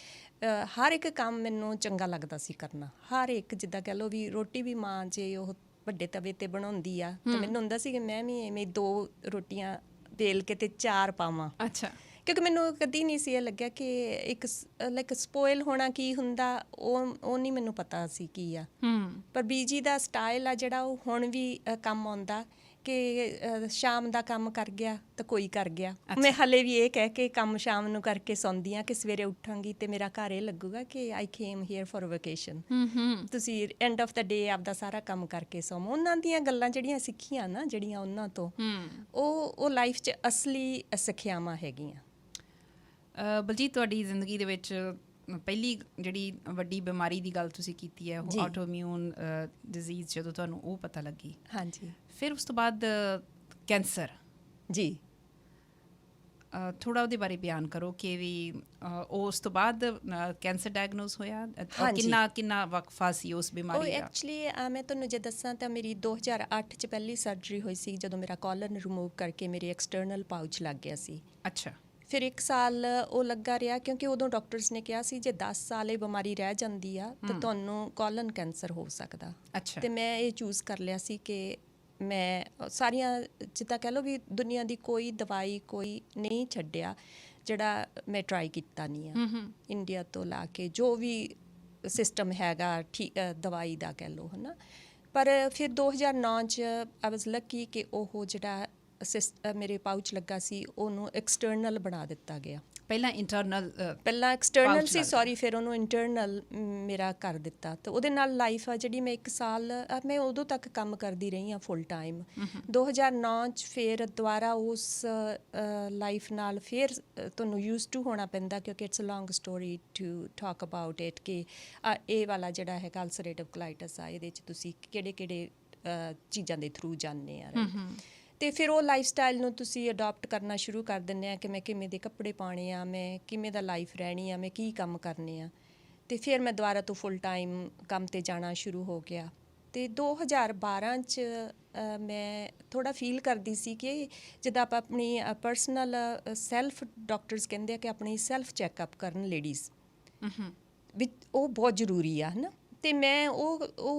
ਹਰ ਇੱਕ ਕੰਮ ਮੈਨੂੰ ਚੰਗਾ ਲੱਗਦਾ ਸੀ ਕਰਨਾ, ਹਰ ਇੱਕ। ਜਿੱਦਾਂ ਕਹਿ ਲਓ ਵੀ ਰੋਟੀ ਵੀ ਮਾਂ ਜੇ ਉਹ ਵੱਡੇ ਤਵੇ 'ਤੇ ਬਣਾਉਂਦੀ ਆ, ਤੇ ਮੈਨੂੰ ਹੁੰਦਾ ਸੀ ਕਿ ਮੈਂ ਵੀ ਐਵੇਂ 2 ਰੋਟੀਆਂ ਵੇਲ ਕੇ ਤੇ 4 ਪਾਵਾਂ। ਅੱਛਾ। ਕਿਉਂਕਿ ਮੈਨੂੰ ਕਦੀ ਨਹੀਂ ਸੀ ਇਹ ਲੱਗਿਆ ਕਿ ਇੱਕ ਲਾਈਕ ਸਪੋਇਲ ਹੋਣਾ ਕੀ ਹੁੰਦਾ, ਉਹ ਨਹੀਂ ਮੈਨੂੰ ਪਤਾ ਸੀ ਕੀ ਆ। ਪਰ ਬੀਜੀ ਦਾ ਸਟਾਈਲ ਆ ਜਿਹੜਾ, ਉਹ ਹੁਣ ਵੀ ਕੰਮ ਆਉਂਦਾ ਕਿ ਸ਼ਾਮ ਦਾ ਕੰਮ ਕਰ ਗਿਆ ਤਾਂ ਕੋਈ ਕਰ ਗਿਆ। ਮੈਂ ਹਾਲੇ ਵੀ ਇਹ ਕਹਿ ਕੇ ਕੰਮ ਸ਼ਾਮ ਨੂੰ ਕਰਕੇ ਸੌਂਦੀ ਹਾਂ ਕਿ ਸਵੇਰੇ ਉੱਠਾਂਗੀ ਤੇ ਮੇਰਾ ਘਰ ਇਹ ਲੱਗੂਗਾ ਕਿ ਆਈ ਕੇਮ ਹੇਅਰ ਫॉर ਵਕੇਸ਼ਨ। ਤੁਸੀਂ ਐਂਡ ਆਫ ਦਾ ਡੇ ਆਪਦਾ ਸਾਰਾ ਕੰਮ ਕਰਕੇ ਸੌਂ। ਉਹਨਾਂ ਦੀਆਂ ਗੱਲਾਂ ਜਿਹੜੀਆਂ ਸਿੱਖੀਆਂ ਨਾ, ਜਿਹੜੀਆਂ ਉਹਨਾਂ ਤੋਂ, ਉਹ ਲਾਈਫ 'ਚ ਅਸਲੀ ਸਿੱਖਿਆਵਾਂ ਹੈਗੀਆਂ। ਬਲਜੀਤ, ਤੁਹਾਡੀ ਜ਼ਿੰਦਗੀ ਦੇ ਵਿੱਚ ਪਹਿਲੀ ਜਿਹੜੀ ਵੱਡੀ ਬਿਮਾਰੀ ਦੀ ਗੱਲ ਤੁਸੀਂ ਕੀਤੀ ਹੈ, ਉਹ ਆਟੋਇਮਿਊਨ ਡਿਜ਼ੀਜ਼, ਜਦੋਂ ਤੁਹਾਨੂੰ ਉਹ ਪਤਾ ਲੱਗੀ। ਹਾਂਜੀ। ਫਿਰ ਉਸ ਤੋਂ ਬਾਅਦ ਕੈਂਸਰ। ਜੀ। ਥੋੜ੍ਹਾ ਉਹਦੇ ਬਾਰੇ ਬਿਆਨ ਕਰੋ ਕਿ ਵੀ ਉਸ ਤੋਂ ਬਾਅਦ ਕੈਂਸਰ ਡਾਇਗਨੋਸ ਹੋਇਆ, ਕਿੰਨਾ ਵਕਫਾ ਸੀ ਉਸ ਬਿਮਾਰੀ ਦਾ? ਐਕਚੁਅਲੀ ਮੈਂ ਤੁਹਾਨੂੰ ਜੇ ਦੱਸਾਂ ਤਾਂ ਮੇਰੀ 2008 'ਚ ਪਹਿਲੀ ਸਰਜਰੀ ਹੋਈ ਸੀ, ਜਦੋਂ ਮੇਰਾ ਕੋਲਨ ਰਿਮੂਵ ਕਰਕੇ ਮੇਰੇ ਐਕਸਟਰਨਲ ਪਾਊਚ ਲੱਗ ਗਿਆ ਸੀ। ਅੱਛਾ। ਫਿਰ 1 ਸਾਲ ਉਹ ਲੱਗਾ ਰਿਹਾ, ਕਿਉਂਕਿ ਉਦੋਂ ਡਾਕਟਰਸ ਨੇ ਕਿਹਾ ਸੀ ਜੇ 10 ਸਾਲ ਇਹ ਬਿਮਾਰੀ ਰਹਿ ਜਾਂਦੀ ਆ ਤਾਂ ਤੁਹਾਨੂੰ ਕੋਲਨ ਕੈਂਸਰ ਹੋ ਸਕਦਾ। ਅੱਛਾ। ਅਤੇ ਮੈਂ ਇਹ ਚੂਜ਼ ਕਰ ਲਿਆ ਸੀ ਕਿ ਮੈਂ ਸਾਰੀਆਂ, ਜਿੱਦਾਂ ਕਹਿ ਲਓ ਵੀ ਦੁਨੀਆ ਦੀ ਕੋਈ ਦਵਾਈ ਕੋਈ ਨਹੀਂ ਛੱਡਿਆ ਜਿਹੜਾ ਮੈਂ ਟਰਾਈ ਕੀਤਾ ਨਹੀਂ ਆ। ਇੰਡੀਆ ਤੋਂ ਲਾ ਕੇ ਜੋ ਵੀ ਸਿਸਟਮ ਹੈਗਾ ਦਵਾਈ ਦਾ ਕਹਿ ਲਓ, ਹੈ ਨਾ। ਪਰ ਫਿਰ 2009 'ਚ ਆਈ ਵਾਜ਼ ਲੱਕੀ ਕਿ ਉਹ ਜਿਹੜਾ ਮੇਰੇ ਪਾਊਚ ਲੱਗਾ ਸੀ ਉਹਨੂੰ ਐਕਸਟਰਨਲ ਬਣਾ ਦਿੱਤਾ ਗਿਆ। ਪਹਿਲਾਂ ਐਕਸਟਰਨਲ ਸੀ, ਸੌਰੀ, ਫਿਰ ਉਹਨੂੰ ਇੰਟਰਨਲ ਮੇਰਾ ਕਰ ਦਿੱਤਾ। ਅਤੇ ਉਹਦੇ ਨਾਲ ਲਾਈਫ ਆ ਜਿਹੜੀ, ਮੈਂ 1 ਸਾਲ ਮੈਂ ਉਦੋਂ ਤੱਕ ਕੰਮ ਕਰਦੀ ਰਹੀ ਹਾਂ ਫੁੱਲ ਟਾਈਮ। 2009 'ਚ ਫਿਰ ਦੁਬਾਰਾ ਉਸ ਲਾਈਫ ਨਾਲ ਫਿਰ ਤੁਹਾਨੂੰ ਯੂਜ਼ ਟੂ ਹੋਣਾ ਪੈਂਦਾ, ਕਿਉਂਕਿ it's a long story to talk about it, ਕਿ ਇਹ ਵਾਲਾ ਜਿਹੜਾ ਹੈਗਾ ਅਲਸਰੇਟਿਵ ਕੋਲਾਈਟਸ ਆ, ਇਹਦੇ 'ਚ ਤੁਸੀਂ ਕਿਹੜੇ ਚੀਜ਼ਾਂ ਦੇ ਥਰੂ ਜਾਂਦੇ ਆ। ਤੇ ਫਿਰ ਉਹ ਲਾਈਫ ਸਟਾਈਲ ਨੂੰ ਤੁਸੀਂ ਅਡਾਪਟ ਕਰਨਾ ਸ਼ੁਰੂ ਕਰ ਦਿੰਦੇ ਆ ਕਿ ਮੈਂ ਕਿਵੇਂ ਦੇ ਕੱਪੜੇ ਪਾਣੇ ਆ, ਮੈਂ ਕਿਵੇਂ ਦਾ ਲਾਈਫ ਰਹਿਣੀ ਆ, ਮੈਂ ਕੀ ਕੰਮ ਕਰਨੇ ਆ। ਤੇ ਫਿਰ ਮੈਂ ਦੁਬਾਰਾ ਤੋਂ ਫੁੱਲ ਟਾਈਮ ਕੰਮ ਤੇ ਜਾਣਾ ਸ਼ੁਰੂ ਹੋ ਗਿਆ। ਤੇ 2012 ਚ ਮੈਂ ਥੋੜਾ ਫੀਲ ਕਰਦੀ ਸੀ ਕਿ ਜਿੱਦਾਂ ਆਪਾਂ ਆਪਣੀ ਪਰਸਨਲ ਸੈਲਫ, ਡਾਕਟਰਸ ਕਹਿੰਦੇ ਆ ਕਿ ਆਪਣੀ ਸੈਲਫ ਚੈੱਕਅਪ ਕਰਨ ਲੇਡੀਜ਼ ਵੀ ਉਹ ਬਹੁਤ ਜ਼ਰੂਰੀ ਆ, ਹੈ ਨਾ। ਤੇ ਮੈਂ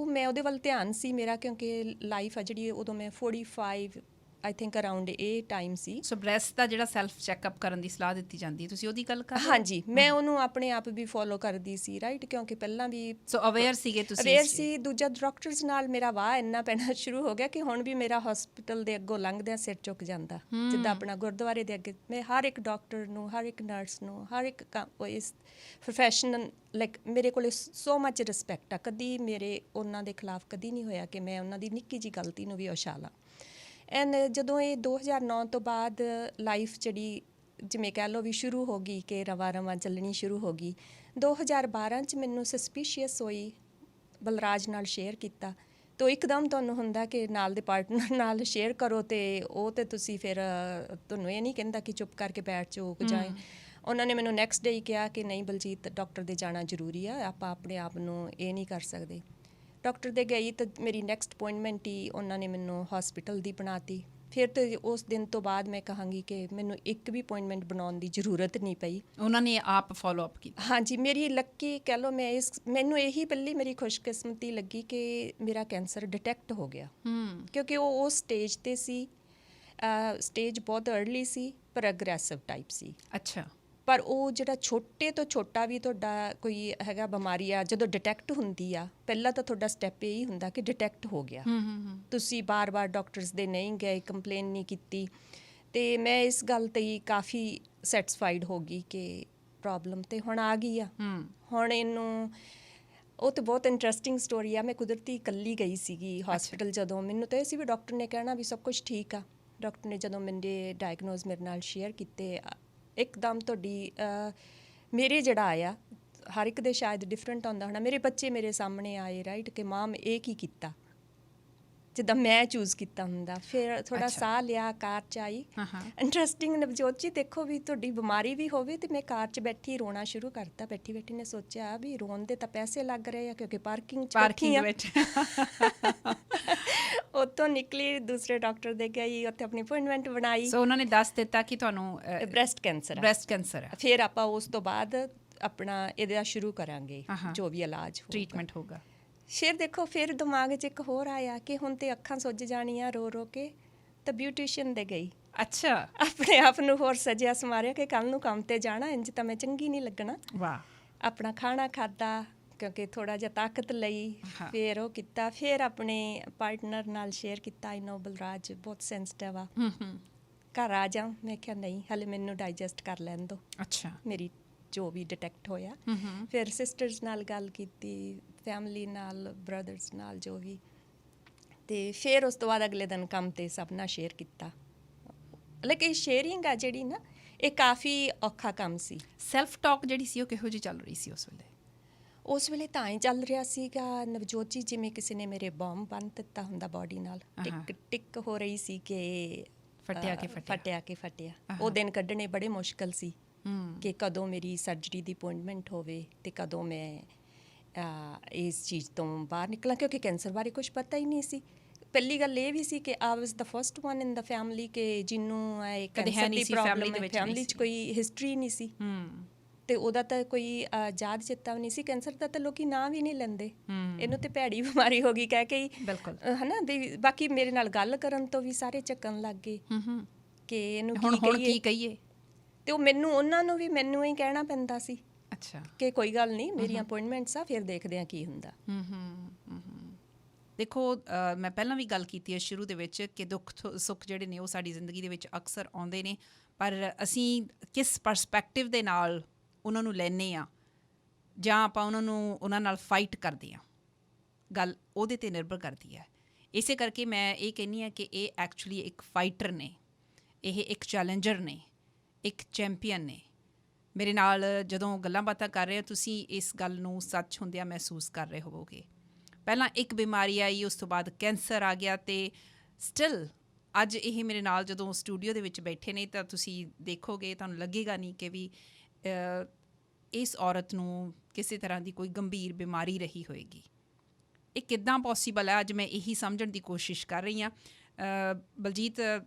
ਮੈਂ ਉਹਦੇ ਵੱਲ ਧਿਆਨ ਸੀ ਮੇਰਾ, ਕਿਉਂਕਿ ਲਾਈਫ ਆ ਜਿਹੜੀ ਉਦੋਂ ਮੈਂ 45 ਆਈ ਥਿੰਕ ਅਰਾਊਂਡ ਇਹ ਟਾਈਮ ਸੀ। ਸੋ ਬ੍ਰੈਸਟ ਦਾ ਜਿਹੜਾ ਸੈਲਫ ਚੈੱਕਅਪ ਕਰਨ ਦੀ ਸਲਾਹ ਦਿੱਤੀ ਜਾਂਦੀ ਹੈ, ਤੁਸੀਂ ਉਹਦੀ ਗੱਲ ਕਰ ਰਹੇ ਹੋ? ਹਾਂਜੀ, ਮੈਂ ਉਹਨੂੰ ਆਪਣੇ ਆਪ ਵੀ ਫੋਲੋ ਕਰਦੀ ਸੀ, ਰਾਈਟ, ਕਿਉਂਕਿ ਪਹਿਲਾਂ ਵੀ ਸੋ ਅਵੇਅਰ ਸੀਗੇ ਤੁਸੀਂ? ਅਵੇਅਰ ਸੀ। ਦੂਜਾ ਡਾਕਟਰਸ ਨਾਲ ਮੇਰਾ ਵਾਹ ਇੰਨਾ ਪੈਣਾ ਸ਼ੁਰੂ ਹੋ ਗਿਆ ਕਿ ਹੁਣ ਵੀ ਮੇਰਾ ਹਸਪੀਟਲ ਦੇ ਅੱਗੋਂ ਲੰਘਦਿਆਂ ਸਿਰ ਝੁਕ ਜਾਂਦਾ। ਜਿੱਦਾਂ ਆਪਣਾ ਗੁਰਦੁਆਰੇ ਦੇ ਅੱਗੇ ਮੈਂ ਹਰ ਇੱਕ ਡਾਕਟਰ ਨੂੰ, ਹਰ ਇੱਕ ਨਰਸ ਨੂੰ, ਹਰ ਇੱਕ ਇਸ ਪ੍ਰੋਫੈਸ਼ਨਲ ਲਾਈਕ ਮੇਰੇ ਕੋਲ ਸੋ ਮੱਚ ਰਿਸਪੈਕਟ ਆ। ਕਦੀ ਮੇਰੇ ਉਹਨਾਂ ਦੇ ਖਿਲਾਫ ਕਦੀ ਨਹੀਂ ਹੋਇਆ ਕਿ ਮੈਂ ਉਹਨਾਂ ਦੀ ਨਿੱਕੀ ਜਿਹੀ ਗਲਤੀ ਨੂੰ ਵੀ ਉਛਾਲਾਂ। ਐਂਡ ਜਦੋਂ ਇਹ 2009 ਤੋਂ ਬਾਅਦ ਲਾਈਫ ਜਿਹੜੀ ਜਿਵੇਂ ਕਹਿ ਲਓ ਵੀ ਸ਼ੁਰੂ ਹੋ ਗਈ ਕਿ ਰਵਾਂ ਰਵਾਂ ਚੱਲਣੀ ਸ਼ੁਰੂ ਹੋ ਗਈ, 2012 ਚ ਮੈਨੂੰ ਸਸਪੀਸ਼ੀਅਸ ਹੋਈ, ਬਲਰਾਜ ਨਾਲ ਸ਼ੇਅਰ ਕੀਤਾ। ਤਾਂ ਇੱਕਦਮ ਤੁਹਾਨੂੰ ਹੁੰਦਾ ਕਿ ਨਾਲ ਦੇ ਪਾਰਟਨਰ ਨਾਲ ਸ਼ੇਅਰ ਕਰੋ, ਤੇ ਉਹ ਤੇ ਤੁਸੀਂ ਫਿਰ ਤੁਹਾਨੂੰ ਇਹ ਨਹੀਂ ਕਹਿੰਦਾ ਕਿ ਚੁੱਪ ਕਰਕੇ ਬੈਠ ਜਾਓ ਜਾਏ। ਉਹਨਾਂ ਨੇ ਮੈਨੂੰ ਨੈਕਸਟ ਡੇ ਹੀ ਕਿਹਾ ਕਿ ਨਹੀਂ ਬਲਜੀਤ, ਡਾਕਟਰ ਦੇ ਜਾਣਾ ਜ਼ਰੂਰੀ ਆ, ਆਪਾਂ ਆਪਣੇ ਆਪ ਨੂੰ ਇਹ ਨਹੀਂ ਕਰ ਸਕਦੇ। ਡਾਕਟਰ ਦੇ ਗਈ ਤਾਂ ਮੇਰੀ ਨੈਕਸਟ ਅਪੁਆਇੰਟਮੈਂਟ ਹੀ ਉਹਨਾਂ ਨੇ ਮੈਨੂੰ ਹਸਪੀਟਲ ਦੀ ਬਣਾਤੀ। ਫਿਰ ਤਾਂ ਉਸ ਦਿਨ ਤੋਂ ਬਾਅਦ ਮੈਂ ਕਹਾਂਗੀ ਕਿ ਮੈਨੂੰ ਇੱਕ ਵੀ ਅਪੁਆਇੰਟਮੈਂਟ ਬਣਾਉਣ ਦੀ ਜ਼ਰੂਰਤ ਨਹੀਂ ਪਈ। ਉਹਨਾਂ ਨੇ ਆਪ ਫੋਲੋ ਅਪ ਕੀਤਾ? ਹਾਂਜੀ, ਮੇਰੀ ਲੱਕੀ ਕਹਿ ਲਓ, ਮੈਨੂੰ ਇਹੀ ਪਹਿਲੀ ਮੇਰੀ ਖੁਸ਼ਕਿਸਮਤੀ ਲੱਗੀ ਕਿ ਮੇਰਾ ਕੈਂਸਰ ਡਿਟੈਕਟ ਹੋ ਗਿਆ, ਕਿਉਂਕਿ ਉਹ ਉਸ ਸਟੇਜ 'ਤੇ ਸੀ। ਸਟੇਜ ਬਹੁਤ ਅਰਲੀ ਸੀ ਪਰ ਅਗਰੈਸਿਵ ਟਾਈਪ ਸੀ। ਅੱਛਾ। ਪਰ ਉਹ ਜਿਹੜਾ ਛੋਟੇ ਤੋਂ ਛੋਟਾ ਵੀ ਤੁਹਾਡਾ ਕੋਈ ਹੈਗਾ ਬਿਮਾਰੀ ਆ, ਜਦੋਂ ਡਿਟੈਕਟ ਹੁੰਦੀ ਆ, ਪਹਿਲਾਂ ਤਾਂ ਤੁਹਾਡਾ ਸਟੈਪ ਇਹ ਹੀ ਹੁੰਦਾ ਕਿ ਡਿਟੈਕਟ ਹੋ ਗਿਆ। ਤੁਸੀਂ ਬਾਰ-ਬਾਰ ਡਾਕਟਰਸ ਦੇ ਨਹੀਂ ਗਏ, ਕੰਪਲੇਨ ਨਹੀਂ ਕੀਤੀ। ਤੇ ਮੈਂ ਇਸ ਗੱਲ 'ਤੇ ਹੀ ਕਾਫੀ ਸੈਟਿਸਫਾਈਡ ਹੋ ਗਈ ਕਿ ਪ੍ਰੋਬਲਮ ਤੇ ਹੁਣ ਆ ਗਈ ਆ। ਹੁਣ ਇਹਨੂੰ ਉਹ ਤਾਂ ਬਹੁਤ ਇੰਟਰਸਟਿੰਗ ਸਟੋਰੀ ਆ। ਮੈਂ ਕੁਦਰਤੀ ਇਕੱਲੀ ਗਈ ਸੀਗੀ ਹਸਪੀਟਲ। ਜਦੋਂ ਮੈਨੂੰ ਤਾਂ ਇਹ ਸੀ ਵੀ ਡਾਕਟਰ ਨੇ ਕਹਿਣਾ ਵੀ ਸਭ ਕੁਝ ਠੀਕ ਆ। ਡਾਕਟਰ ਨੇ ਜਦੋਂ ਮੇਰੇ ਡਾਇਗਨੋਜ਼ ਮੇਰੇ ਨਾਲ ਸ਼ੇਅਰ ਕੀਤੇ, ਇੱਕਦਮ ਤੁਹਾਡੀ ਮੇਰੇ ਜਿਹੜਾ ਆਇਆ, ਹਰ ਇੱਕ ਦੇ ਸ਼ਾਇਦ ਡਿਫਰੈਂਟ ਹੁੰਦਾ ਹੋਣਾ, ਮੇਰੇ ਬੱਚੇ ਮੇਰੇ ਸਾਹਮਣੇ ਆਏ, ਰਾਈਟ, ਕਿ ਮਾਮ ਇਹ ਕੀ ਕੀਤਾ, ਜਿੱਦਾਂ ਮੈਂ ਚੂਜ਼ ਕੀਤਾ ਹੁੰਦਾ। ਫਿਰ ਥੋੜਾ ਸਾਹ ਲਿਆ, ਕਾਰ 'ਚ ਆਈ। ਇੰਟਰਸਟਿੰਗ ਨਵਜੋਤ ਜੀ, ਦੇਖੋ ਵੀ ਤੁਹਾਡੀ ਬਿਮਾਰੀ ਵੀ ਹੋਵੇ ਤੇ ਮੈਂ ਕਾਰ 'ਚ ਬੈਠੀ ਰੋਣਾ ਸ਼ੁਰੂ ਕਰਤਾ। ਬੈਠੀ ਬੈਠੀ ਨੇ ਸੋਚਿਆ ਵੀ ਰੋਣ ਦੇ ਤਾਂ ਪੈਸੇ ਲੱਗ ਰਹੇ ਆ ਕਿਉਂਕਿ ਪਾਰਕਿੰਗ 'ਚ ਬੈਠੀ ਆ। ਉੱਥੋਂ ਨਿਕਲੀ, ਦੂਸਰੇ ਡਾਕਟਰ ਦੇ ਗਈ, ਉੱਥੇ ਆਪਣੀ ਅਪੁਆਇੰਟਮੈਂਟ ਬਣਾਈ। ਸੋ ਉਹਨਾਂ ਨੇ ਦੱਸ ਦਿੱਤਾ ਕਿ ਤੁਹਾਨੂੰ ਬ੍ਰੈਸਟ ਕੈਂਸਰ ਹੈ। ਫਿਰ ਆਪਾਂ ਉਸ ਤੋਂ ਬਾਅਦ ਆਪਣਾ ਇਹਦਾ ਸ਼ੁਰੂ ਕਰਾਂਗੇ ਜੋ ਵੀ ਇਲਾਜ ਟ੍ਰੀਟਮੈਂਟ ਹੋਗਾ। ਫਿਰ ਦੇਖੋ, ਫਿਰ ਦਿਮਾਗ 'ਚ ਇੱਕ ਹੋਰ ਆਇਆ ਕਿ ਹੁਣ ਤੇ ਅੱਖਾਂ ਸੁੱਜ ਜਾਣੀਆਂ ਰੋ ਰੋ ਕੇ, ਤਾਂ ਬਿਊਟੀਸ਼ੀਅਨ ਦੇ ਗਈ। ਅੱਛਾ। ਆਪਣੇ ਆਪ ਨੂੰ ਹੋਰ ਸਜਿਆ ਸਮਾਰਿਆ ਕਿ ਕੱਲ ਨੂੰ ਕੰਮ ਤੇ ਜਾਣਾ, ਇੰਜ ਤਾਂ ਮੈਂ ਚੰਗੀ ਨਹੀਂ ਲੱਗਣਾ। ਵਾਹ। ਆਪਣਾ ਖਾਣਾ ਖਾਧਾ ਕਿਉਂਕਿ ਥੋੜਾ ਜਿਹਾ ਤਾਕਤ ਲਈ, ਫਿਰ ਉਹ ਕੀਤਾ। ਫਿਰ ਆਪਣੇ ਪਾਰਟਨਰ ਨਾਲ ਸ਼ੇਅਰ ਕੀਤਾ, ਆਈ ਨੋ ਬਲਰਾਜ ਬਹੁਤ ਸੈਂਸਿਟਿਵ ਆ, ਘਰ ਆ ਜਾ। ਮੈਂ ਕਿਹਾ ਨਹੀਂ, ਹਲੇ ਮੈਨੂੰ ਡਾਈਜੈਸਟ ਕਰ ਲੈਣ ਦਿਓ। ਅੱਛਾ। ਮੇਰੀ ਜੋ ਵੀ ਡਿਟੈਕਟ ਹੋਇਆ। ਫਿਰ ਸਿਸਟਰਸ ਨਾਲ ਗੱਲ ਕੀਤੀ, ਫੈਮਿਲੀ ਨਾਲ, ਬ੍ਰਦਰਸ ਨਾਲ, ਜੋ ਵੀ। ਤੇ ਫਿਰ ਉਸ ਤੋਂ ਬਾਅਦ ਅਗਲੇ ਦਿਨ ਕੰਮ ਤੇ ਸਭ ਨਾਲ ਸ਼ੇਅਰ ਕੀਤਾ। ਲੇਕਿਨ ਸ਼ੇਅਰਿੰਗ ਆ ਜਿਹੜੀ ਨਾ, ਇਹ ਕਾਫੀ ਔਖਾ ਕੰਮ ਸੀ। ਸੈਲਫ ਟਾਕ ਜਿਹੜੀ ਸੀ ਉਹ ਕਿਹੋ ਜਿਹੀ ਚੱਲ ਰਹੀ ਸੀ ਉਸ ਵੇਲੇ? ਉਸ ਵੇਲੇ ਤਾਂ ਹੀ ਚੱਲ ਰਿਹਾ ਸੀਗਾ ਨਵਜੋਤ ਜੀ, ਜਿਵੇਂ ਕਿਸੇ ਨੇ ਮੇਰੇ ਬੰਬ ਬੰਨ੍ਹ ਦਿੱਤਾ ਹੁੰਦਾ ਬਾਡੀ ਨਾਲ। ਟਿਕ ਟਿਕ ਹੋ ਰਹੀ ਸੀ ਕਿ ਫਟਿਆ ਕੇ ਫਟਿਆ। ਉਹ ਦਿਨ ਕੱਢਣੇ ਬੜੇ ਮੁਸ਼ਕਲ ਸੀ ਕਿ ਕਦੋਂ ਮੇਰੀ ਸਰਜਰੀ ਦੀ ਅਪੁਆਇੰਟਮੈਂਟ ਹੋਵੇ ਤੇ ਕਦੋਂ ਮੈਂ ਇਸ ਚੀਜ਼ ਤੋਂ ਬਾਹਰ ਨਿਕਲਾਂ, ਕਿਉਂਕਿ ਕੈਂਸਰ ਬਾਰੇ ਕੁਝ ਪਤਾ ਹੀ ਨਹੀਂ ਸੀ। ਪਹਿਲੀ ਗੱਲ ਇਹ ਵੀ ਸੀ ਕਿ I was the first one in the family ਕਿ ਜਿਹਨੂੰ ਕੈਂਸਰ ਦੀ ਪ੍ਰੋਬਲਮ ਹੈ। ਫੈਮਿਲੀ 'ਚ ਕੋਈ ਹਿਸਟਰੀ ਨਹੀਂ ਸੀ ਤੇ ਉਹਦਾ ਤਾਂ ਕੋਈ ਯਾਦ ਚੇਤਾ ਵੀ ਨਹੀਂ ਸੀ। ਕੈਂਸਰ ਦਾ ਤਾਂ ਲੋਕੀ ਨਾਂ ਵੀ ਨਹੀਂ ਲੈਂਦੇ, ਇਹਨੂੰ ਤੇ ਭੈੜੀ ਬਿਮਾਰੀ ਹੋ ਗਈ ਕਹਿ ਕੇ ਹੀ, ਹੈ ਨਾ। ਬਾਕੀ ਮੇਰੇ ਨਾਲ ਗੱਲ ਕਰਨ ਤੋਂ ਵੀ ਸਾਰੇ ਝੱਕਣ ਲੱਗ ਗਏ ਕਿ ਇਹਨੂੰ ਕੀ ਕਹੀਏ। ਤੇ ਉਹ ਉਹਨਾਂ ਨੂੰ ਵੀ ਮੈਨੂੰ ਹੀ ਕਹਿਣਾ ਪੈਂਦਾ ਸੀ। ਅੱਛਾ। ਕਿ ਕੋਈ ਗੱਲ ਨਹੀਂ, ਮੇਰੀਆਂ ਅਪੁਆਇੰਟਮੈਂਟਸ ਆ, ਫਿਰ ਦੇਖਦੇ ਆ ਕੀ ਹੁੰਦਾ। ਦੇਖੋ, ਮੈਂ ਪਹਿਲਾਂ ਵੀ ਗੱਲ ਕੀਤੀ ਹੈ ਸ਼ੁਰੂ ਦੇ ਵਿੱਚ ਕਿ ਦੁੱਖ ਸੁੱਖ ਜਿਹੜੇ ਨੇ ਉਹ ਸਾਡੀ ਜ਼ਿੰਦਗੀ ਦੇ ਵਿੱਚ ਅਕਸਰ ਆਉਂਦੇ ਨੇ, ਪਰ ਅਸੀਂ ਕਿਸ ਪਰਸਪੈਕਟਿਵ ਦੇ ਨਾਲ ਉਹਨਾਂ ਨੂੰ ਲੈਂਦੇ ਹਾਂ ਜਾਂ ਆਪਾਂ ਉਹਨਾਂ ਨਾਲ ਫਾਈਟ ਕਰਦੇ ਹਾਂ, ਗੱਲ ਉਹਦੇ 'ਤੇ ਨਿਰਭਰ ਕਰਦੀ ਹੈ। ਇਸੇ ਕਰਕੇ ਮੈਂ ਇਹ ਕਹਿੰਦੀ ਹਾਂ ਕਿ ਇਹ ਐਕਚੁਅਲੀ ਇੱਕ ਫਾਈਟਰ ਨੇ, ਇਹ ਇੱਕ ਚੈਲੰਜਰ ਨੇ, ਇੱਕ ਚੈਂਪੀਅਨ ਨੇ। ਮੇਰੇ ਨਾਲ ਜਦੋਂ ਗੱਲਾਂ ਬਾਤਾਂ ਕਰ ਰਹੇ ਹੋ ਤੁਸੀਂ ਇਸ ਗੱਲ ਨੂੰ ਸੱਚ ਹੁੰਦਿਆਂ ਮਹਿਸੂਸ ਕਰ ਰਹੇ ਹੋਵੋਗੇ। ਪਹਿਲਾਂ ਇੱਕ ਬਿਮਾਰੀ ਆਈ, ਉਸ ਤੋਂ ਬਾਅਦ ਕੈਂਸਰ ਆ ਗਿਆ, ਅਤੇ ਸਟਿਲ ਅੱਜ ਇਹ ਮੇਰੇ ਨਾਲ ਜਦੋਂ ਸਟੂਡੀਓ ਦੇ ਵਿੱਚ ਬੈਠੇ ਨੇ ਤਾਂ ਤੁਸੀਂ ਦੇਖੋਗੇ, ਤੁਹਾਨੂੰ ਲੱਗੇਗਾ ਨਹੀਂ ਕਿ ਵੀ ਇਸ ਔਰਤ ਨੂੰ ਕਿਸੇ ਤਰ੍ਹਾਂ ਦੀ ਕੋਈ ਗੰਭੀਰ ਬਿਮਾਰੀ ਰਹੀ ਹੋਏਗੀ। ਇਹ ਕਿੱਦਾਂ ਪੋਸੀਬਲ ਹੈ, ਅੱਜ ਮੈਂ ਇਹੀ ਸਮਝਣ ਦੀ ਕੋਸ਼ਿਸ਼ ਕਰ ਰਹੀ ਹਾਂ। ਬਲਜੀਤ,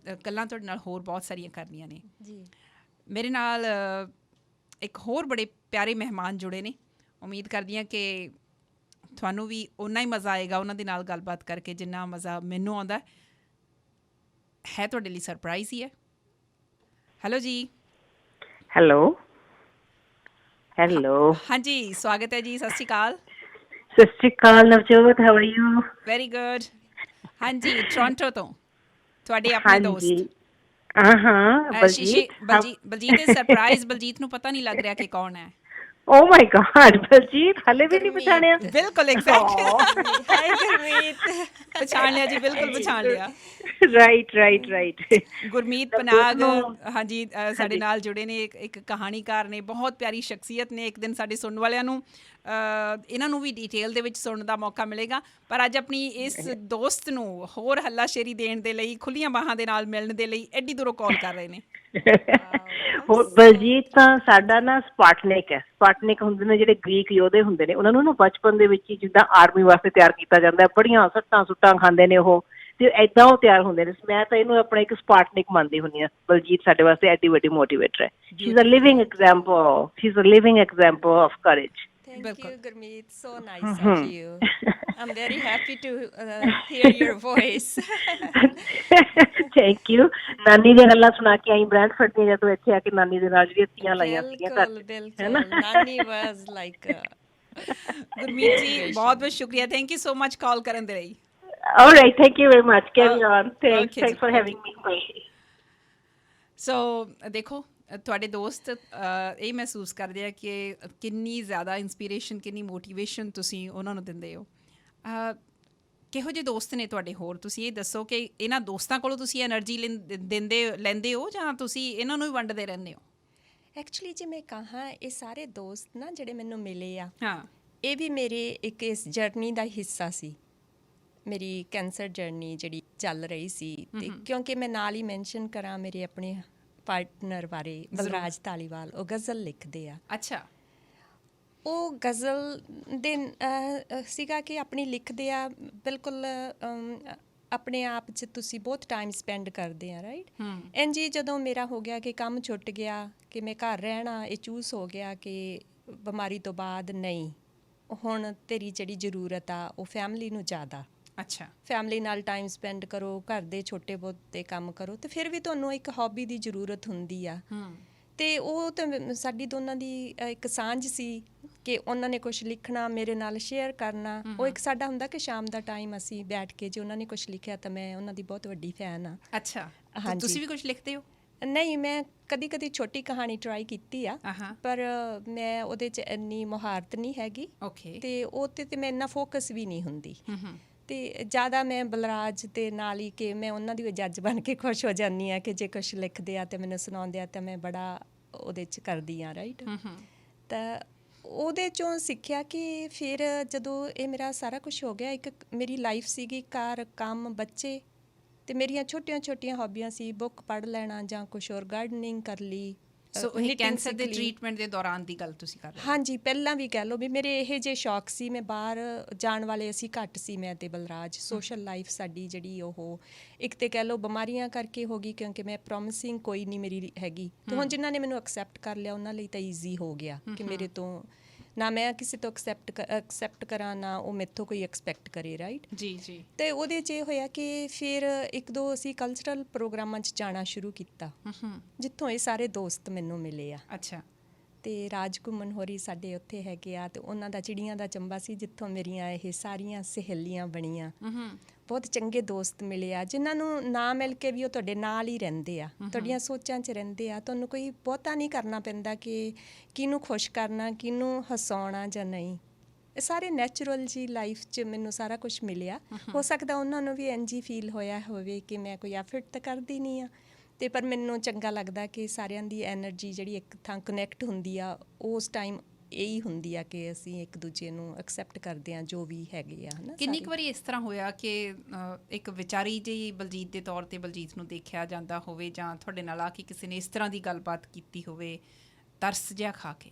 ਗੱਲਾਂ ਤੁਹਾਡੇ ਨਾਲ ਹੋਰ ਬਹੁਤ ਸਾਰੀਆਂ ਕਰਨੀਆਂ ਨੇ ਜੀ। ਮੇਰੇ ਨਾਲ ਇੱਕ ਹੋਰ ਬੜੇ ਪਿਆਰੇ ਮਹਿਮਾਨ ਜੁੜੇ ਨੇ। ਉਮੀਦ ਕਰਦੀ ਹਾਂ ਕਿ ਤੁਹਾਨੂੰ ਵੀ ਓਨਾ ਹੀ ਮਜ਼ਾ ਆਏਗਾ ਉਹਨਾਂ ਦੇ ਨਾਲ ਗੱਲਬਾਤ ਕਰਕੇ ਜਿੰਨਾ ਮਜ਼ਾ ਮੈਨੂੰ ਆਉਂਦਾ ਹੈ। ਤੁਹਾਡੇ ਲਈ ਸਰਪ੍ਰਾਈਜ਼ ਹੀ ਹੈ। ਹੈਲੋ ਜੀ। ਹੈਲੋ ਹਾਂਜੀ, ਸਵਾਗਤ ਹੈ ਜੀ। ਸਤਿ Sri Akal. Sat Sri Akal Navjot, how are you? Very good. ਹਾਂਜੀ, ਟੋਰਾਂਟੋ ਤੋਂ ਤੁਹਾਡੇ ਆਪਣੇ ਦੋਸਤ। ਹਾਂ ਬਲਜੀਤ ਇਜ਼ ਸਰਪ੍ਰਾਈਜ਼। ਬਲਜੀਤ ਨੂੰ ਪਤਾ ਨਹੀਂ ਲੱਗ ਰਿਹਾ ਕਿ ਕੌਣ ਹੈ। ਓ ਮਾਈ ਗॉड, ਬਲਜੀਤ ਹਲੇ ਵੀ ਨਹੀਂ ਪਛਾਣਿਆ? ਬਿਲਕੁਲ ਐਗਜ਼ੈਕਟਲੀ। ਹਾਈ ਗੁਰਮੀਤ। ਪਛਾਣ ਲਿਆ ਜੀ, ਬਿਲਕੁਲ ਪਛਾਣ ਲਿਆ। ਰਾਈਟ। ਗੁਰਮੀਤ ਪਨਾਗ, ਹਾਂਜੀ, ਸਾਡੇ ਨਾਲ ਜੁੜੇ ਨੇ। ਇੱਕ ਕਹਾਣੀਕਾਰ ਨੇ, ਬਹੁਤ ਪਿਆਰੀ ਸ਼ਖਸੀਅਤ ਨੇ। ਇੱਕ ਦਿਨ ਸਾਡੇ ਸੁਣਨ ਵਾਲਿਆਂ ਨੂੰ ਇਹਨਾਂ ਨੂੰ ਵੀ ਡਿਟੇਲ ਦੇ ਵਿੱਚ ਸੁਣਨ ਦਾ ਮੌਕਾ ਮਿਲੇਗਾ। ਪਰ ਅੱਜ ਆਪਣੀ ਇਸ ਦੋਸਤ ਨੂੰ ਹੋਰ ਹੱਲਾਸ਼ੇਰੀ ਦੇਣ ਦੇ ਲਈ, ਖੁੱਲੀਆਂ ਬਾਹਾਂ ਦੇ ਨਾਲ ਮਿਲਣ ਦੇ ਲਈ ਐਡੀ ਦੂਰੋਂ ਕਾਲ ਕਰ ਰਹੇ ਨੇ। ਬਲਜੀਤ ਤਾਂ ਸਾਡਾ ਨਾ ਸਪਾਟਨਿਕ ਹੈ। ਸਪਾਟਨਿਕ ਹੁੰਦੇ ਨੇ ਜਿਹੜੇ ਗ੍ਰੀਕ ਯੋਧੇ ਹੁੰਦੇ ਨੇ, ਉਹਨਾਂ ਨੂੰ ਨਾ ਬਚਪਨ ਦੇ ਵਿੱਚ ਹੀ ਜਿੱਦਾਂ ਆਰਮੀ ਵਾਸਤੇ ਤਿਆਰ ਕੀਤਾ ਜਾਂਦਾ, ਬੜੀਆਂ ਸੁੱਟਾਂ ਖਾਂਦੇ ਨੇ ਉਹ, ਤੇ ਏਦਾਂ ਉਹ ਤਿਆਰ ਹੁੰਦੇ ਨੇ। ਮੈਂ ਤਾਂ ਇਹਨੂੰ ਆਪਣਾ ਇੱਕ ਸਪਾਟਨਿਕ ਮੰਨਦੀ ਹੁੰਦੀ ਹਾਂ। ਬਲਜੀਤ ਸਾਡੇ ਵਾਸਤੇ ਐਡੀ ਵੱਡੀ ਮੋਟੀਵੇਟਰ ਹੈ। She is a living example of courage. Thank you, Gurmeet. So nice of you. I'm very happy to hear your voice. Thank you. ਨਾਨੀ ਦੀਆਂ ਗੱਲਾਂ ਸੁਣਾ ਕੇ ਆਈ ਬ੍ਰੈਂਡਫੋਰਡ ਦੀਆਂ, ਜਦੋਂ ਇੱਥੇ ਆ ਕੇ ਨਾਨੀ ਦੇ ਨਾਲ ਜਿਹੜੀਆਂ ਤੀਆਂ ਲਾਈਆਂ ਸੀਗੀਆਂ ਘਰ। ਬਿਲਕੁਲ। ਨਾਨੀ ਵਾਸ ਲਾਈਕ। ਗੁਰਮੀਤ ਜੀ, ਬਹੁਤ ਬਹੁਤ ਸ਼ੁਕਰੀਆ। ਥੈਂਕ ਯੂ ਸੋ ਮਚ ਕਾਲ ਕਰਨ ਦੇ ਲਈ। Alright, thank you very much. Carry on. Thanks for having me. Bye. ਸੋ ਦੇਖੋ, ਤੁਹਾਡੇ ਦੋਸਤ ਇਹ ਮਹਿਸੂਸ ਕਰਦੇ ਆ ਕਿ ਕਿੰਨੀ ਜ਼ਿਆਦਾ ਇੰਸਪੀਰੇਸ਼ਨ, ਕਿੰਨੀ ਮੋਟੀਵੇਸ਼ਨ ਤੁਸੀਂ ਉਹਨਾਂ ਨੂੰ ਦਿੰਦੇ ਹੋ। ਕਿਹੋ ਜਿਹੇ ਦੋਸਤ ਨੇ ਤੁਹਾਡੇ ਹੋਰ? ਤੁਸੀਂ ਇਹ ਦੱਸੋ ਕਿ ਇਹਨਾਂ ਦੋਸਤਾਂ ਕੋਲੋਂ ਤੁਸੀਂ ਐਨਰਜੀ ਲੈਂਦੇ ਹੋ ਜਾਂ ਤੁਸੀਂ ਇਹਨਾਂ ਨੂੰ ਹੀ ਵੰਡਦੇ ਰਹਿੰਦੇ ਹੋ? ਐਕਚੁਅਲੀ ਜੇ ਮੈਂ ਕਹਾਂ, ਇਹ ਸਾਰੇ ਦੋਸਤ ਨਾ ਜਿਹੜੇ ਮੈਨੂੰ ਮਿਲੇ ਆ, ਹਾਂ, ਇਹ ਵੀ ਮੇਰੇ ਇੱਕ ਇਸ ਜਰਨੀ ਦਾ ਹਿੱਸਾ ਸੀ। ਮੇਰੀ ਕੈਂਸਰ ਜਰਨੀ ਜਿਹੜੀ ਚੱਲ ਰਹੀ ਸੀ, ਤੇ ਕਿਉਂਕਿ ਮੈਂ ਨਾਲ ਹੀ ਮੈਂਸ਼ਨ ਕਰਾਂ ਮੇਰੇ ਆਪਣੇ ਪਾਰਟਨਰ ਬਾਰੇ, ਬਲਰਾਜ ਧਾਲੀਵਾਲ, ਉਹ ਗਜ਼ਲ ਲਿਖਦੇ ਆ। ਅੱਛਾ। ਉਹ ਗਜ਼ਲ ਦੇ ਸੀਗਾ ਕਿ ਆਪਣੀ ਲਿਖਦੇ ਆ, ਬਿਲਕੁਲ ਆਪਣੇ ਆਪ 'ਚ ਤੁਸੀਂ ਬਹੁਤ ਟਾਈਮ ਸਪੈਂਡ ਕਰਦੇ ਆ, ਰਾਈਟ। ਇੰਝ ਹੀ ਜਦੋਂ ਮੇਰਾ ਹੋ ਗਿਆ ਕਿ ਕੰਮ ਛੁੱਟ ਗਿਆ, ਕਿ ਮੈਂ ਘਰ ਰਹਿਣਾ, ਇਹ ਚੂਸ ਹੋ ਗਿਆ ਕਿ ਬਿਮਾਰੀ ਤੋਂ ਬਾਅਦ ਨਹੀਂ, ਹੁਣ ਤੇਰੀ ਜਿਹੜੀ ਜ਼ਰੂਰਤ ਆ ਉਹ ਫੈਮਿਲੀ ਨੂੰ ਜ਼ਿਆਦਾ। ਅੱਛਾ। ਫੈਮਿਲੀ ਨਾਲ ਟਾਈਮ ਸਪੈਂਡ ਕਰੋ, ਘਰ ਦੇ ਛੋਟੇ ਬਹੁਤੇ ਕੰਮ ਕਰੋ, ਤੇ ਫਿਰ ਵੀ ਤੁਹਾਨੂੰ ਇੱਕ ਹੌਬੀ ਦੀ ਜ਼ਰੂਰਤ ਹੁੰਦੀ ਆ। ਤੇ ਉਹ ਤਾਂ ਸਾਡੀ ਦੋਨਾਂ ਦੀ ਇੱਕ ਸਾਂਝ ਸੀ ਕਿ ਉਹਨਾਂ ਨੇ ਕੁਛ ਲਿਖਣਾ, ਮੇਰੇ ਨਾਲ ਸ਼ੇਅਰ ਕਰਨਾ। ਉਹ ਇੱਕ ਸਾਡਾ ਹੁੰਦਾ ਕਿ ਸ਼ਾਮ ਦਾ ਟਾਈਮ ਅਸੀਂ ਬੈਠ ਕੇ, ਜੇ ਉਹਨਾਂ ਨੇ ਕੁਛ ਲਿਖਿਆ ਤਾਂ ਮੈਂ ਉਹਨਾਂ ਦੀ ਬਹੁਤ ਵੱਡੀ ਫੈਨ ਆ। ਅੱਛਾ। ਹਾਂਜੀ। ਤੁਸੀਂ ਵੀ ਕੁਛ ਲਿਖਦੇ ਹੋ? ਨਹੀਂ, ਮੈਂ ਕਦੀ ਛੋਟੀ ਕਹਾਣੀ ਟਰਾਈ ਕੀਤੀ ਆ, ਪਰ ਮੈਂ ਉਹਦੇ 'ਚ ਇੰਨੀ ਮੁਹਾਰਤ ਨਹੀਂ ਹੈਗੀ। ਓਕੇ। ਤੇ ਉਹ ਤੇ ਮੈਂ ਇੰਨਾ ਫੋਕਸ ਵੀ ਨਹੀਂ ਹੁੰਦੀ। ਤੇ ਜ਼ਿਆਦਾ ਮੈਂ ਬਲਰਾਜ ਦੇ ਨਾਲ ਹੀ, ਕਿ ਮੈਂ ਉਹਨਾਂ ਦੀ ਜੱਜ ਬਣ ਕੇ ਖੁਸ਼ ਹੋ ਜਾਂਦੀ ਹਾਂ ਕਿ ਜੇ ਕੁਛ ਲਿਖਦੇ ਆ ਤੇ ਮੈਨੂੰ ਸੁਣਾਉਂਦੇ ਆ ਤਾਂ ਮੈਂ ਬੜਾ ਉਹਦੇ 'ਚ ਕਰਦੀ ਹਾਂ, ਰਾਈਟ। ਤਾਂ ਉਹਦੇ 'ਚੋਂ ਸਿੱਖਿਆ ਕਿ ਫਿਰ ਜਦੋਂ ਇਹ ਮੇਰਾ ਸਾਰਾ ਕੁਛ ਹੋ ਗਿਆ, ਇੱਕ ਮੇਰੀ ਲਾਈਫ ਸੀਗੀ, ਘਰ, ਕੰਮ, ਬੱਚੇ, ਤੇ ਮੇਰੀਆਂ ਛੋਟੀਆਂ ਹੌਬੀਆਂ ਸੀ, ਬੁੱਕ ਪੜ੍ਹ ਲੈਣਾ ਜਾਂ ਕੁਛ ਹੋਰ, ਗਾਰਡਨਿੰਗ ਕਰ ਲਈ। ਸੋ ਇਹ ਕੈਂਸਰ ਦੇ ਟ੍ਰੀਟਮੈਂਟ ਦੇ ਦੌਰਾਨ ਦੀ ਗੱਲ ਤੁਸੀਂ ਕਰ ਰਹੇ ਹੋ? ਹਾਂਜੀ, ਪਹਿਲਾਂ ਵੀ ਕਹਿ ਲਓ ਵੀ ਮੇਰੇ ਇਹ ਜਿਹੇ ਸ਼ੌਕ ਸੀ। ਮੈਂ ਬਾਹਰ ਜਾਣ ਵਾਲੇ ਅਸੀਂ ਘੱਟ ਸੀ, ਮੈਂ ਤੇ ਬਲਰਾਜ। ਸੋਸ਼ਲ ਲਾਈਫ ਸਾਡੀ ਜਿਹੜੀ ਉਹ ਇੱਕ ਤੇ ਕਹਿ ਲਓ ਬਿਮਾਰੀਆਂ ਕਰਕੇ ਹੋ ਗਈ, ਕਿਉਂਕਿ ਮੈਂ ਪ੍ਰੋਮਿਸਿੰਗ ਕੋਈ ਨਹੀਂ ਮੇਰੀ ਹੈਗੀ। ਤੇ ਹੁਣ ਜਿਨ੍ਹਾਂ ਨੇ ਮੈਨੂੰ ਐਕਸੈਪਟ ਕਰ ਲਿਆ, ਉਹਨਾਂ ਲਈ ਤਾਂ ਈਜ਼ੀ ਹੋ ਗਿਆ ਕਿ ਮੇਰੇ ਤੋਂ ਨਾ ਮੈਂ ਕਿਸੇ ਤੋਂ ਐਕਸੈਪਟ ਕਰਾਂ, ਨਾ ਉਹ ਮੇਰੇ ਤੋਂ ਕੋਈ ਐਕਸਪੈਕਟ ਕਰੇ, ਰਾਈਟ। ਜੀ। ਤੇ ਉਹਦੇ 'ਚ ਇਹ ਹੋਇਆ ਕਿ ਫਿਰ ਇੱਕ ਦੋ ਅਸੀਂ ਕਲਚਰਲ ਪ੍ਰੋਗਰਾਮਾਂ 'ਚ ਜਾਣਾ ਸ਼ੁਰੂ ਕੀਤਾ, ਜਿੱਥੋਂ ਇਹ ਸਾਰੇ ਦੋਸਤ ਮੈਨੂੰ ਮਿਲੇ ਆ। ਅੱਛਾ। ਤੇ ਰਾਜ ਘੁੰਮਣ ਹੋਰੀ ਸਾਡੇ ਉੱਥੇ ਹੈਗੇ ਆ, ਤੇ ਉਹਨਾਂ ਦਾ ਚਿੜੀਆਂ ਦਾ ਚੰਬਾ ਸੀ, ਜਿੱਥੋਂ ਮੇਰੀਆਂ ਇਹ ਸਾਰੀਆਂ ਸਹੇਲੀਆਂ ਬਣੀਆਂ। ਬਹੁਤ ਚੰਗੇ ਦੋਸਤ ਮਿਲੇ ਆ, ਜਿਨ੍ਹਾਂ ਨੂੰ ਨਾ ਮਿਲ ਕੇ ਵੀ ਉਹ ਤੁਹਾਡੇ ਨਾਲ ਹੀ ਰਹਿੰਦੇ ਆ, ਤੁਹਾਡੀਆਂ ਸੋਚਾਂ 'ਚ ਰਹਿੰਦੇ ਆ। ਤੁਹਾਨੂੰ ਕੋਈ ਬਹੁਤਾ ਨਹੀਂ ਕਰਨਾ ਪੈਂਦਾ ਕਿ ਕਿਹਨੂੰ ਖੁਸ਼ ਕਰਨਾ, ਕਿਹਨੂੰ ਹਸਾਉਣਾ ਜਾਂ ਨਹੀਂ। ਇਹ ਸਾਰੇ ਨੈਚੁਰਲ ਜੀ ਲਾਈਫ 'ਚ ਮੈਨੂੰ ਸਾਰਾ ਕੁਛ ਮਿਲਿਆ। ਹੋ ਸਕਦਾ ਉਹਨਾਂ ਨੂੰ ਵੀ ਇੰਝ ਹੀ ਫੀਲ ਹੋਇਆ ਹੋਵੇ ਕਿ ਮੈਂ ਕੋਈ ਐਫਰਟ ਤਾਂ ਕਰਦੀ ਨਹੀਂ ਆ, ਤੇ ਪਰ ਮੈਨੂੰ ਚੰਗਾ ਲੱਗਦਾ ਕਿ ਸਾਰਿਆਂ ਦੀ ਐਨਰਜੀ ਜਿਹੜੀ ਇੱਕ ਥਾਂ ਕਨੈਕਟ ਹੁੰਦੀ ਆ, ਉਸ ਟਾਈਮ ਇਹੀ ਹੁੰਦੀ ਆ ਕਿ ਅਸੀਂ ਇੱਕ ਦੂਜੇ ਨੂੰ ਐਕਸੈਪਟ ਕਰਦੇ ਆ ਜੋ ਵੀ ਹੈਗੇ ਆ, ਹਨਾ। ਕਿੰਨੀ ਕੁ ਵਾਰੀ ਇਸ ਤਰ੍ਹਾਂ ਹੋਇਆ ਕਿ ਇੱਕ ਵਿਚਾਰੀ ਜਿਹੀ ਬਲਜੀਤ ਦੇ ਤੌਰ ਤੇ ਬਲਜੀਤ ਨੂੰ ਦੇਖਿਆ ਜਾਂਦਾ ਹੋਵੇ, ਜਾਂ ਤੁਹਾਡੇ ਨਾਲ ਆ ਕੇ ਕਿਸੇ ਨੇ ਇਸ ਤਰ੍ਹਾਂ ਦੀ ਗੱਲਬਾਤ ਕੀਤੀ ਹੋਵੇ ਤਰਸ ਜਿਹਾ ਖਾ ਕੇ?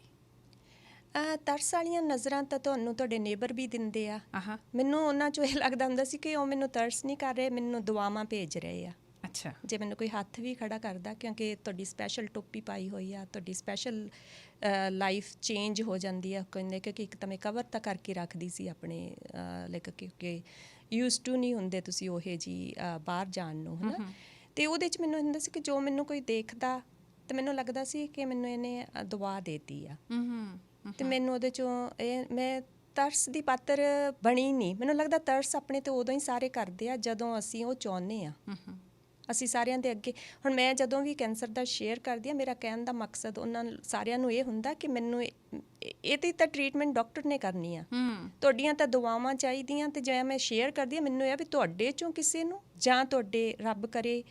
ਤਰਸ ਵਾਲੀਆਂ ਨਜ਼ਰਾਂ ਤਾਂ ਤੁਹਾਨੂੰ ਤੁਹਾਡੇ ਨੇਬਰ ਵੀ ਦਿੰਦੇ ਆ। ਆਹਾਂ, ਮੈਨੂੰ ਉਹਨਾਂ 'ਚੋਂ ਇਹ ਲੱਗਦਾ ਹੁੰਦਾ ਸੀ ਕਿ ਉਹ ਮੈਨੂੰ ਤਰਸ ਨਹੀਂ ਕਰ ਰਹੇ, ਮੈਨੂੰ ਦੁਆਵਾਂ ਭੇਜ ਰਹੇ ਆ। ਅੱਛਾ, ਜੇ ਮੈਨੂੰ ਕੋਈ ਹੱਥ ਵੀ ਖੜਾ ਕਰਦਾ, ਕਿਉਂਕਿ ਤੁਹਾਡੀ ਸਪੈਸ਼ਲ ਟੋਪੀ ਪਾਈ ਹੋਈ ਆ, ਤੁਹਾਡੀ ਸਪੈਸ਼ਲ ਲਾਈਫ ਚੇਂਜ ਹੋ ਜਾਂਦੀ ਆ। ਕਹਿੰਦੇ ਕਿ ਇੱਕ ਤਾਂ ਮੈਂ ਕਵਰ ਤਾਂ ਕਰਕੇ ਰੱਖਦੀ ਸੀ ਆਪਣੇ ਲਾਈਕ, ਕਿਉਂਕਿ ਯੂਜ਼ ਟੂ ਨਹੀਂ ਹੁੰਦੇ ਤੁਸੀਂ ਉਹ ਜੀ ਬਾਹਰ ਜਾਣ ਨੂੰ, ਹੈ ਨਾ। ਅਤੇ ਉਹਦੇ 'ਚ ਮੈਨੂੰ ਹੁੰਦਾ ਸੀ ਕਿ ਜੋ ਮੈਨੂੰ ਕੋਈ ਦੇਖਦਾ ਤਾਂ ਮੈਨੂੰ ਲੱਗਦਾ ਸੀ ਕਿ ਮੈਨੂੰ ਇਹਨੇ ਦੁਆ ਦੇਤੀ ਆ। ਅਤੇ ਮੈਨੂੰ ਉਹਦੇ 'ਚੋਂ ਮੈਂ ਤਰਸ ਦੀ ਪਾਤਰ ਬਣੀ ਨਹੀਂ। ਮੈਨੂੰ ਲੱਗਦਾ ਤਰਸ ਆਪਣੇ ਤੇ ਉਦੋਂ ਹੀ ਸਾਰੇ ਕਰਦੇ ਆ ਜਦੋਂ ਅਸੀਂ ਉਹ ਚਾਹੁੰਦੇ ਆ। ਅਸੀਂ ਸਾਰਿਆਂ ਦੇ ਅੱਗੇ, ਹੁਣ ਮੈਂ ਜਦੋਂ ਵੀ ਕੈਂਸਰ ਦਾ ਸ਼ੇਅਰ ਕਰਦੀ ਹਾਂ, ਮੇਰਾ ਕਹਿਣ ਦਾ ਮਕਸਦ ਉਹਨਾਂ ਸਾਰਿਆਂ ਨੂੰ ਇਹ ਹੁੰਦਾ ਕਿ ਮੈਨੂੰ ਇਹਦੀ ਤਾਂ ਟਰੀਟਮੈਂਟ ਡਾਕਟਰ ਨੇ ਕਰਨੀ ਆ, ਤੁਹਾਡੀਆਂ ਤਾਂ ਦੁਆਵਾਂ ਚਾਹੀਦੀਆਂ। ਅਤੇ ਜੇ ਮੈਂ ਸ਼ੇਅਰ ਕਰਦੀ ਹਾਂ, ਮੈਨੂੰ ਇਹ ਵੀ ਤੁਹਾਡੇ 'ਚੋਂ ਕਿਸੇ ਨੂੰ, ਜਾਂ ਤੁਹਾਡੇ ਰੱਬ ਕਰੇ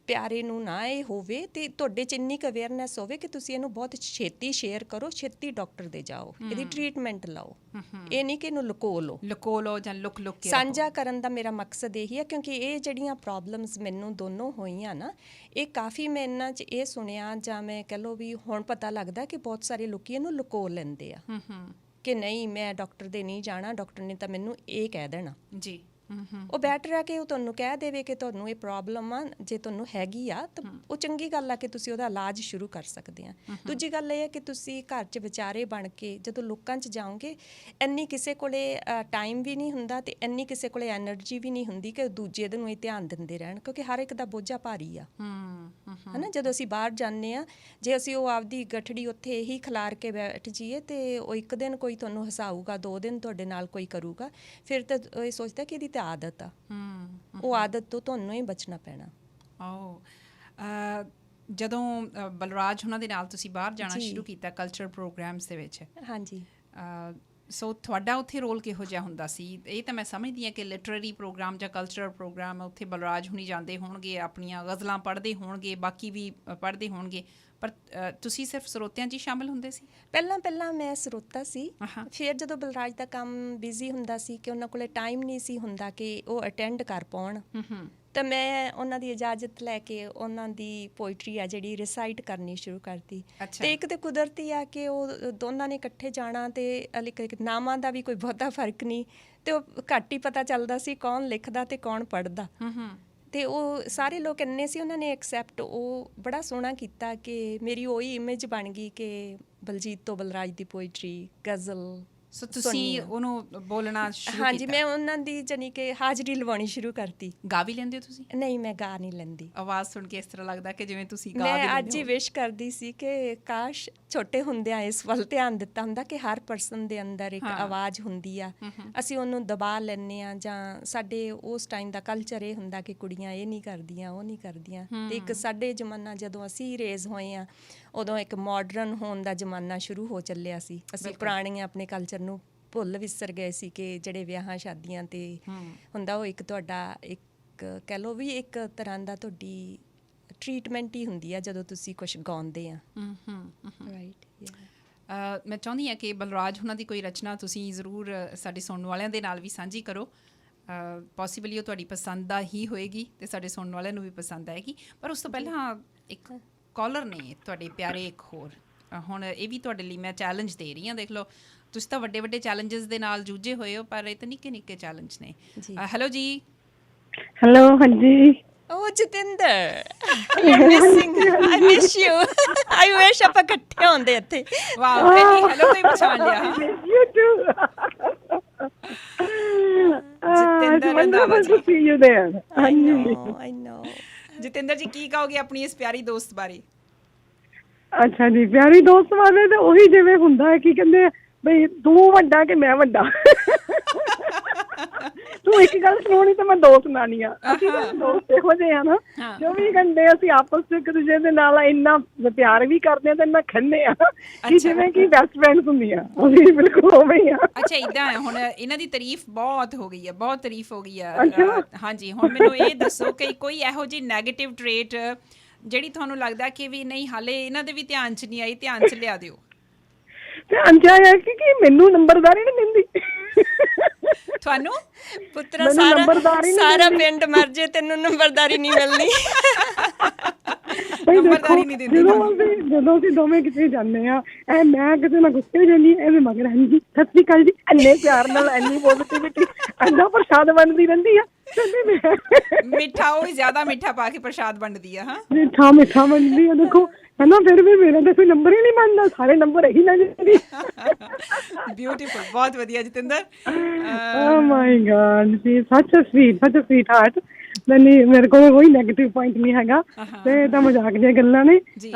ਪਿਆਰੇ ਨੂੰ ਨਾ ਇਹ ਹੋਵੇ, ਅਤੇ ਤੁਹਾਡੇ 'ਚ ਇੰਨੀ ਕੁ ਅਵੇਅਰਨੈਸ ਹੋਵੇ ਕਿ ਤੁਸੀਂ ਇਹਨੂੰ ਬਹੁਤ ਛੇਤੀ ਸ਼ੇਅਰ ਕਰੋ, ਛੇਤੀ ਡਾਕਟਰ ਦੇ ਜਾਓ, ਇਹਦੀ ਟਰੀਟਮੈਂਟ ਲਓ। ਇਹ ਨਹੀਂ ਕਿ ਇਹਨੂੰ ਲੁਕੋ ਲਓ ਜਾਂ ਲੁਕ ਕੇ ਸਾਂਝਾ ਕਰਨ ਦਾ ਮੇਰਾ ਮਕਸਦ ਇਹੀ ਹੈ। ਕਿਉਂਕਿ ਇਹ ਜਿਹੜੀਆਂ ਪ੍ਰੋਬਲਮਸ ਮੈਨੂੰ ਦੋਨੋਂ ਹੋਈਆਂ ਨਾ, ਇਹ ਕਾਫੀ ਮੈਂ ਇਹਨਾਂ 'ਚ ਇਹ ਸੁਣਿਆ, ਜਾਂ ਮੈਂ ਕਹਿ ਲਓ ਵੀ ਹੁਣ ਪਤਾ ਲੱਗਦਾ ਕਿ ਬਹੁਤ ਸਾਰੇ ਲੋਕ ਇਹਨੂੰ ਲੁਕੋ ਲੈਂਦੇ ਆ ਕਿ ਨਹੀਂ ਮੈਂ ਡਾਕਟਰ ਦੇ ਨਹੀਂ ਜਾਣਾ, ਡਾਕਟਰ ਨੇ ਤਾਂ ਮੈਨੂੰ ਇਹ ਕਹਿ ਦੇਣਾ ਜੀ। ਉਹ ਬੈਟਰ ਹੈ ਕਿ ਉਹ ਤੁਹਾਨੂੰ ਕਹਿ ਦੇਵੇ ਕਿ ਤੁਹਾਨੂੰ ਇਹ ਪ੍ਰੋਬਲਮ ਆ, ਜੇ ਤੁਹਾਨੂੰ ਹੈਗੀ ਆ ਤਾਂ ਉਹ ਚੰਗੀ ਗੱਲ ਆ ਕਿ ਤੁਸੀਂ ਉਹਦਾ ਇਲਾਜ ਸ਼ੁਰੂ ਕਰ ਸਕਦੇ ਆ। ਦੂਜੀ ਗੱਲ ਇਹ ਹੈ ਕਿ ਤੁਸੀਂ ਘਰ 'ਚ ਵਿਚਾਰੇ ਬਣ ਕੇ ਜਦੋਂ ਲੋਕਾਂ 'ਚ ਜਾਓਗੇ, ਇੰਨੀ ਕਿਸੇ ਕੋਲੇ ਟਾਈਮ ਵੀ ਨਹੀਂ ਹੁੰਦਾ ਅਤੇ ਇੰਨੀ ਕਿਸੇ ਕੋਲੇ ਐਨਰਜੀ ਵੀ ਨਹੀਂ ਹੁੰਦੀ ਕਿ ਦੂਜੇ ਨੂੰ ਇਹ ਧਿਆਨ ਦਿੰਦੇ ਰਹਿਣ, ਕਿਉਂਕਿ ਹਰ ਇੱਕ ਦਾ ਬੋਝਾ ਭਾਰੀ ਆ, ਹੈ ਨਾ। ਜਦੋਂ ਅਸੀਂ ਬਾਹਰ ਜਾਂਦੇ ਹਾਂ, ਜੇ ਅਸੀਂ ਉਹ ਆਪਦੀ ਗਠੜੀ ਉੱਥੇ ਇਹੀ ਖਿਲਾਰ ਕੇ ਬੈਠ ਜਾਈਏ, ਅਤੇ ਉਹ ਇੱਕ ਦਿਨ ਕੋਈ ਤੁਹਾਨੂੰ ਹਸਾਊਗਾ, 2 ਦਿਨ ਤੁਹਾਡੇ ਨਾਲ ਕੋਈ ਕਰੂਗਾ, ਫਿਰ ਤਾਂ ਇਹ ਸੋਚਦਾ ਕਿ ਇਹਦੀ ਤਾਂ ਆਦਤ ਆ, ਉਹ ਆਦਤ ਤੋਂ ਤੁਹਾਨੂੰ ਹੀ ਬਚਣਾ ਪੈਣਾ। ਜਦੋਂ ਬਲਰਾਜ ਉਹਨਾਂ ਦੇ ਨਾਲ ਤੁਸੀਂ ਬਾਹਰ ਜਾਣਾ ਸ਼ੁਰੂ ਕੀਤਾ ਕਲਚਰ ਪ੍ਰੋਗਰਾਮਸ ਦੇ ਵਿੱਚ, ਹਾਂਜੀ, ਸੋ ਤੁਹਾਡਾ ਉੱਥੇ ਰੋਲ ਕਿਹੋ ਜਿਹਾ ਹੁੰਦਾ ਸੀ? ਇਹ ਤਾਂ ਮੈਂ ਸਮਝਦੀ ਹਾਂ ਕਿ ਲਿਟਰੇਰੀ ਪ੍ਰੋਗਰਾਮ ਜਾਂ ਕਲਚਰਲ ਪ੍ਰੋਗਰਾਮ, ਉੱਥੇ ਬਲਰਾਜ ਹੁਣੀ ਜਾਂਦੇ ਹੋਣਗੇ, ਆਪਣੀਆਂ ਗਜ਼ਲਾਂ ਪੜ੍ਹਦੇ ਹੋਣਗੇ, ਬਾਕੀ ਵੀ ਪੜ੍ਹਦੇ ਹੋਣਗੇ, ਪਰ ਤੁਸੀਂ ਸਿਰਫ ਸਰੋਤਿਆਂ 'ਚ ਹੀ ਸ਼ਾਮਿਲ ਹੁੰਦੇ ਸੀ? ਪਹਿਲਾਂ ਮੈਂ ਸਰੋਤਾ ਸੀ। ਫਿਰ ਜਦੋਂ ਬਲਰਾਜ ਦਾ ਕੰਮ ਬਿਜ਼ੀ ਹੁੰਦਾ ਸੀ ਕਿ ਉਹਨਾਂ ਕੋਲੇ ਟਾਈਮ ਨਹੀਂ ਸੀ ਹੁੰਦਾ ਕਿ ਉਹ ਅਟੈਂਡ ਕਰ ਪਾਉਣ, ਤਾਂ ਮੈਂ ਉਹਨਾਂ ਦੀ ਇਜਾਜ਼ਤ ਲੈ ਕੇ ਉਹਨਾਂ ਦੀ ਪੋਇਟਰੀ ਆ ਜਿਹੜੀ ਰਿਸਾਈਟ ਕਰਨੀ ਸ਼ੁਰੂ ਕਰਤੀ। ਅਤੇ ਇੱਕ ਤਾਂ ਕੁਦਰਤੀ ਆ ਕਿ ਉਹ ਦੋਨਾਂ ਨੇ ਇਕੱਠੇ ਜਾਣਾ, ਅਤੇ ਨਾਮਾਂ ਦਾ ਵੀ ਕੋਈ ਬਹੁਤਾ ਫਰਕ ਨਹੀਂ, ਅਤੇ ਉਹ ਘੱਟ ਹੀ ਪਤਾ ਚੱਲਦਾ ਸੀ ਕੌਣ ਲਿਖਦਾ ਅਤੇ ਕੌਣ ਪੜ੍ਹਦਾ। ਅਤੇ ਉਹ ਸਾਰੇ ਲੋਕ ਇੰਨੇ ਸੀ, ਉਹਨਾਂ ਨੇ ਐਕਸੈਪਟ ਉਹ ਬੜਾ ਸੋਹਣਾ ਕੀਤਾ ਕਿ ਮੇਰੀ ਉਹੀ ਇਮੇਜ ਬਣ ਗਈ ਕਿ ਬਲਜੀਤ ਤੋਂ ਬਲਰਾਜ ਦੀ ਪੋਇਟਰੀ, ਗਜ਼ਲ। ਸੋ ਤੁਸੀਂ ਉਹਨੂੰ ਬੋਲਣਾ ਸ਼ੁਰੂ ਕੀਤਾ? ਹਾਂਜੀ, ਮੈਂ ਉਹਨਾਂ ਦੀ ਜਾਣੀ ਕਿ ਹਾਜ਼ਰੀ ਲਵਾਉਣੀ ਸ਼ੁਰੂ ਕਰਤੀ। ਗਾ ਵੀ ਲੈਂਦੇ ਹੋ ਤੁਸੀਂ? ਨਹੀਂ, ਮੈਂ ਗਾ ਨਹੀਂ ਲੈਂਦੀ। ਆਵਾਜ਼ ਸੁਣ ਕੇ ਇਸ ਤਰ੍ਹਾਂ ਲੱਗਦਾ ਕਿ ਜਿਵੇਂ ਤੁਸੀਂ ਗਾ ਮੈਂ ਅੱਜ ਹੀ ਵਿਸ਼ ਕਰਦੀ ਸੀ ਕਿ ਕਾਸ਼ ਛੋਟੇ ਹੁੰਦਿਆਂ ਇਸ ਵੱਲ ਧਿਆਨ ਦਿੱਤਾ ਹੁੰਦਾ ਕਿ ਹਰ ਪਰਸਨ ਦੇ ਅੰਦਰ ਇੱਕ ਆਵਾਜ਼ ਹੁੰਦੀ ਆ, ਅਸੀਂ ਉਹਨੂੰ ਦਬਾ ਲੈਂਦੇ ਹਾਂ, ਜਾਂ ਸਾਡੇ ਉਸ ਟਾਈਮ ਦਾ ਕਲਚਰ ਇਹ ਹੁੰਦਾ ਕਿ ਕੁੜੀਆਂ ਇਹ ਨਹੀਂ ਕਰਦੀਆਂ, ਉਹ ਨਹੀਂ ਕਰਦੀਆਂ। ਅਤੇ ਇੱਕ ਸਾਡੇ ਜ਼ਮਾਨਾ ਜਦੋਂ ਅਸੀਂ ਰੇਜ਼ ਹੋਏ ਹਾਂ, ਉਦੋਂ ਇੱਕ ਮਾਡਰਨ ਹੋਣ ਦਾ ਜ਼ਮਾਨਾ ਸ਼ੁਰੂ ਹੋ ਚੱਲਿਆ ਸੀ। ਅਸੀਂ ਪੁਰਾਣੀਆਂ ਆਪਣੇ ਕਲਚਰ ਨੂੰ ਭੁੱਲ ਵਿਸਰ ਗਏ ਸੀ ਕਿ ਜਿਹੜੇ ਵਿਆਹਾਂ ਸ਼ਾਦੀਆਂ 'ਤੇ ਹੁੰਦਾ, ਉਹ ਇੱਕ ਤੁਹਾਡਾ ਇੱਕ ਕਹਿ ਲਓ ਵੀ ਇੱਕ ਤਰ੍ਹਾਂ ਦਾ ਤੁਹਾਡੀ ਟਰੀਟਮੈਂਟ ਹੀ ਹੁੰਦੀ ਆ ਜਦੋਂ ਤੁਸੀਂ ਕੁਛ ਗਾਉਂਦੇ ਆ। ਰਾਈਟ। ਮੈਂ ਚਾਹੁੰਦੀ ਹਾਂ ਕਿ ਬਲਰਾਜ ਉਹਨਾਂ ਦੀ ਕੋਈ ਰਚਨਾ ਤੁਸੀਂ ਜ਼ਰੂਰ ਸਾਡੇ ਸੁਣਨ ਵਾਲਿਆਂ ਦੇ ਨਾਲ ਵੀ ਸਾਂਝੀ ਕਰੋ। ਪੋਸੀਬਲੀ ਉਹ ਤੁਹਾਡੀ ਪਸੰਦ ਦਾ ਹੀ ਹੋਏਗੀ ਅਤੇ ਸਾਡੇ ਸੁਣਨ ਵਾਲਿਆਂ ਨੂੰ ਵੀ ਪਸੰਦ ਆਏਗੀ। ਪਰ ਉਸ ਤੋਂ ਪਹਿਲਾਂ ਇੱਕ ਕਾਲਰ ਨੇ ਤੁਹਾਡੇ ਪਿਆਰੇ, ਇੱਕ ਹੋਰ, ਹੁਣ ਇਹ ਵੀ ਤੁਹਾਡੇ ਲਈ ਮੈਂ ਚੈਲੰਜ ਦੇ ਰਹੀ ਹਾਂ। ਦੇਖ ਲਓ, ਤੁਸੀਂ ਤਾਂ ਵੱਡੇ ਵੱਡੇ ਚੈਲੰਜਸ ਦੇ ਨਾਲ ਜੂਝੇ ਹੋਏ ਹੋ, ਪਰ ਇਹ ਤਾਂ ਨਿੱਕੇ ਨਿੱਕੇ ਚੈਲੰਜ ਨੇ। ਹੈਲੋ ਜੀ। ਹੈਲੋ, ਹਾਂਜੀ। Oh, Jitinder, you're missing. I miss you. I wish ਆਪਾਂ ਇਕੱਠੇ ਹੁੰਦੇ ਇੱਥੇ। ਵਾਓ, ਹੈਲੋ ਕੋਈ ਪਛਾਣ ਲਿਆ? You too. Jatinder Randhawa ji. See you there. I know. Jatinder ਜੀ, ਕੀ ਕਹੋਗੇ ਆਪਣੀ ਇਸ ਪਿਆਰੀ ਦੋਸਤ ਬਾਰੇ? ਅੱਛਾ ਜੀ, ਪਿਆਰੀ ਦੋਸਤ ਬਾਰੇ ਤਾਂ ਉਹੀ ਜਿਵੇਂ ਹੁੰਦਾ ਹੈ, ਕੀ ਕਹਿੰਦੇ ਬਈ ਤੂੰ ਵੱਡਾ ਕਿ ਮੈਂ ਵੱਡਾ। ਤੂੰ ਇੱਕ ਗੱਲ ਸੁਣਾਉਣੀ ਤੇ ਮੈਂ ਦੋ ਸੁਣਾਉਣੀ ਆ। ਅਸੀਂ ਦੋਸਤ ਇਹੋ ਜਿਹੇ ਆ ਨਾ, 24 ਘੰਟੇ ਅਸੀਂ ਆਪਸ ਚ ਇੱਕ ਦੂਜੇ ਦੇ ਨਾਲ ਇੰਨਾ ਪਿਆਰ ਵੀ ਕਰਦੇ ਆ ਤੇ ਇੰਨਾ ਖੰਨੇ ਆ ਕਿ ਜਿਵੇਂ ਕਿ ਬੈਸਟ ਫਰੈਂਡਸ ਹੁੰਦੀਆਂ। ਅਸੀਂ ਬਿਲਕੁਲ ਉਵੇਂ ਹੀ ਆ। ਅੱਛਾ, ਏਦਾਂ ਹੈ। ਹੁਣ ਇਹਨਾਂ ਦੀ ਤਾਰੀਫ ਬਹੁਤ ਹੋ ਗਈ ਹੈ, ਬਹੁਤ ਤਾਰੀਫ ਹੋ ਗਈ ਹੈ। ਹਾਂਜੀ, ਹੁਣ ਮੈਨੂੰ ਇਹ ਦੱਸੋ ਕਿ ਕੋਈ ਇਹੋ ਜਿਹੀ ਨੈਗੇਟਿਵ ਟ੍ਰੇਟ ਜਿਹੜੀ ਤੁਹਾਨੂੰ ਲੱਗਦਾ ਕਿ ਵੀ ਨਹੀਂ ਹਾਲੇ ਇਹਨਾਂ ਦੇ ਵੀ ਧਿਆਨ 'ਚ ਨਹੀਂ ਆਈ, ਧਿਆਨ 'ਚ ਲਿਆ ਦਿਓ। ਤੇ ਅੰਜਾ ਹੈ ਕਿ ਮੈਨੂੰ ਨੰਬਰਦਾਰੀ ਨਹੀਂ ਦਿੰਦੀ। ਤੁਹਾਨੂੰ ਪੁੱਤਰਾ ਮੈਨੂੰ ਸਾਰਾ ਨੰਬਰਦਾਰੀ ਨਹੀਂ ਸਾਰਾ ਮਿਲਦੀ। ਪਿੰਡ ਮਰ ਜੇ ਤੈਨੂੰ ਨੰਬਰਦਾਰੀ ਨਹੀਂ ਮਿਲਣੀ। ਬਈ ਨੰਬਰਦਾਰੀ ਦੇਖੋ, ਨਹੀਂ ਦਿੰਦੀ ਜਦੋਂ ਅਸੀਂ ਦੋਵੇਂ ਕਿਤੇ ਜਾਂਦੇ ਆ, ਇਹ ਮੈਂ ਕਿਤੇ ਨਾ ਗੁੱਸੇ ਹੋ ਜਾਂਦੀ, ਇਹ ਵੀ ਮਗਰ ਹਾਂਜੀ ਸਤਿ ਸ਼੍ਰੀ ਅਕਾਲ ਜੀ, ਇੰਨੇ ਪਿਆਰ ਨਾਲ ਇੰਨੀ ਪੋਜ਼ਿਟਿਵਿਟੀ, ਇੰਨਾ ਪ੍ਰਸ਼ਾਦ ਬਣਦੀ ਰਹਿੰਦੀ ਆ। ਮਿੱਠਾ ਉਹ ਵੀ ਜ਼ਿਆਦਾ ਮਿੱਠਾ ਪਾ ਕੇ ਪ੍ਰਸ਼ਾਦ ਵੰਡਦੀ ਆ। ਹਾਂ, ਮਿੱਠਾ ਬਣਦੀ ਆ। ਦੇਖੋ ਹੈ ਨਾ, ਫਿਰ ਵੀ ਮੇਰਾ ਤਾਂ ਕੋਈ ਨੰਬਰ ਹੀ ਨਹੀਂ ਬਣਦਾ, ਸਾਰੇ ਨੰਬਰ ਇਹੀ ਲੈ ਜਾਂਦੀ। ਬਿਊਟੀਫੁਲ, ਬਹੁਤ ਵਧੀਆ Jatinder. Oh my God, she is such a sweetheart. ਮੇਰੇ ਕੋਲ ਕੋਈ ਨੈਗੇਟਿਵ ਪੁਆਇੰਟ ਨਹੀਂ ਹੈਗਾ, ਤੇ ਤਾਂ ਮਜ਼ਾਕ ਦੀਆਂ ਗੱਲਾਂ ਨੇ।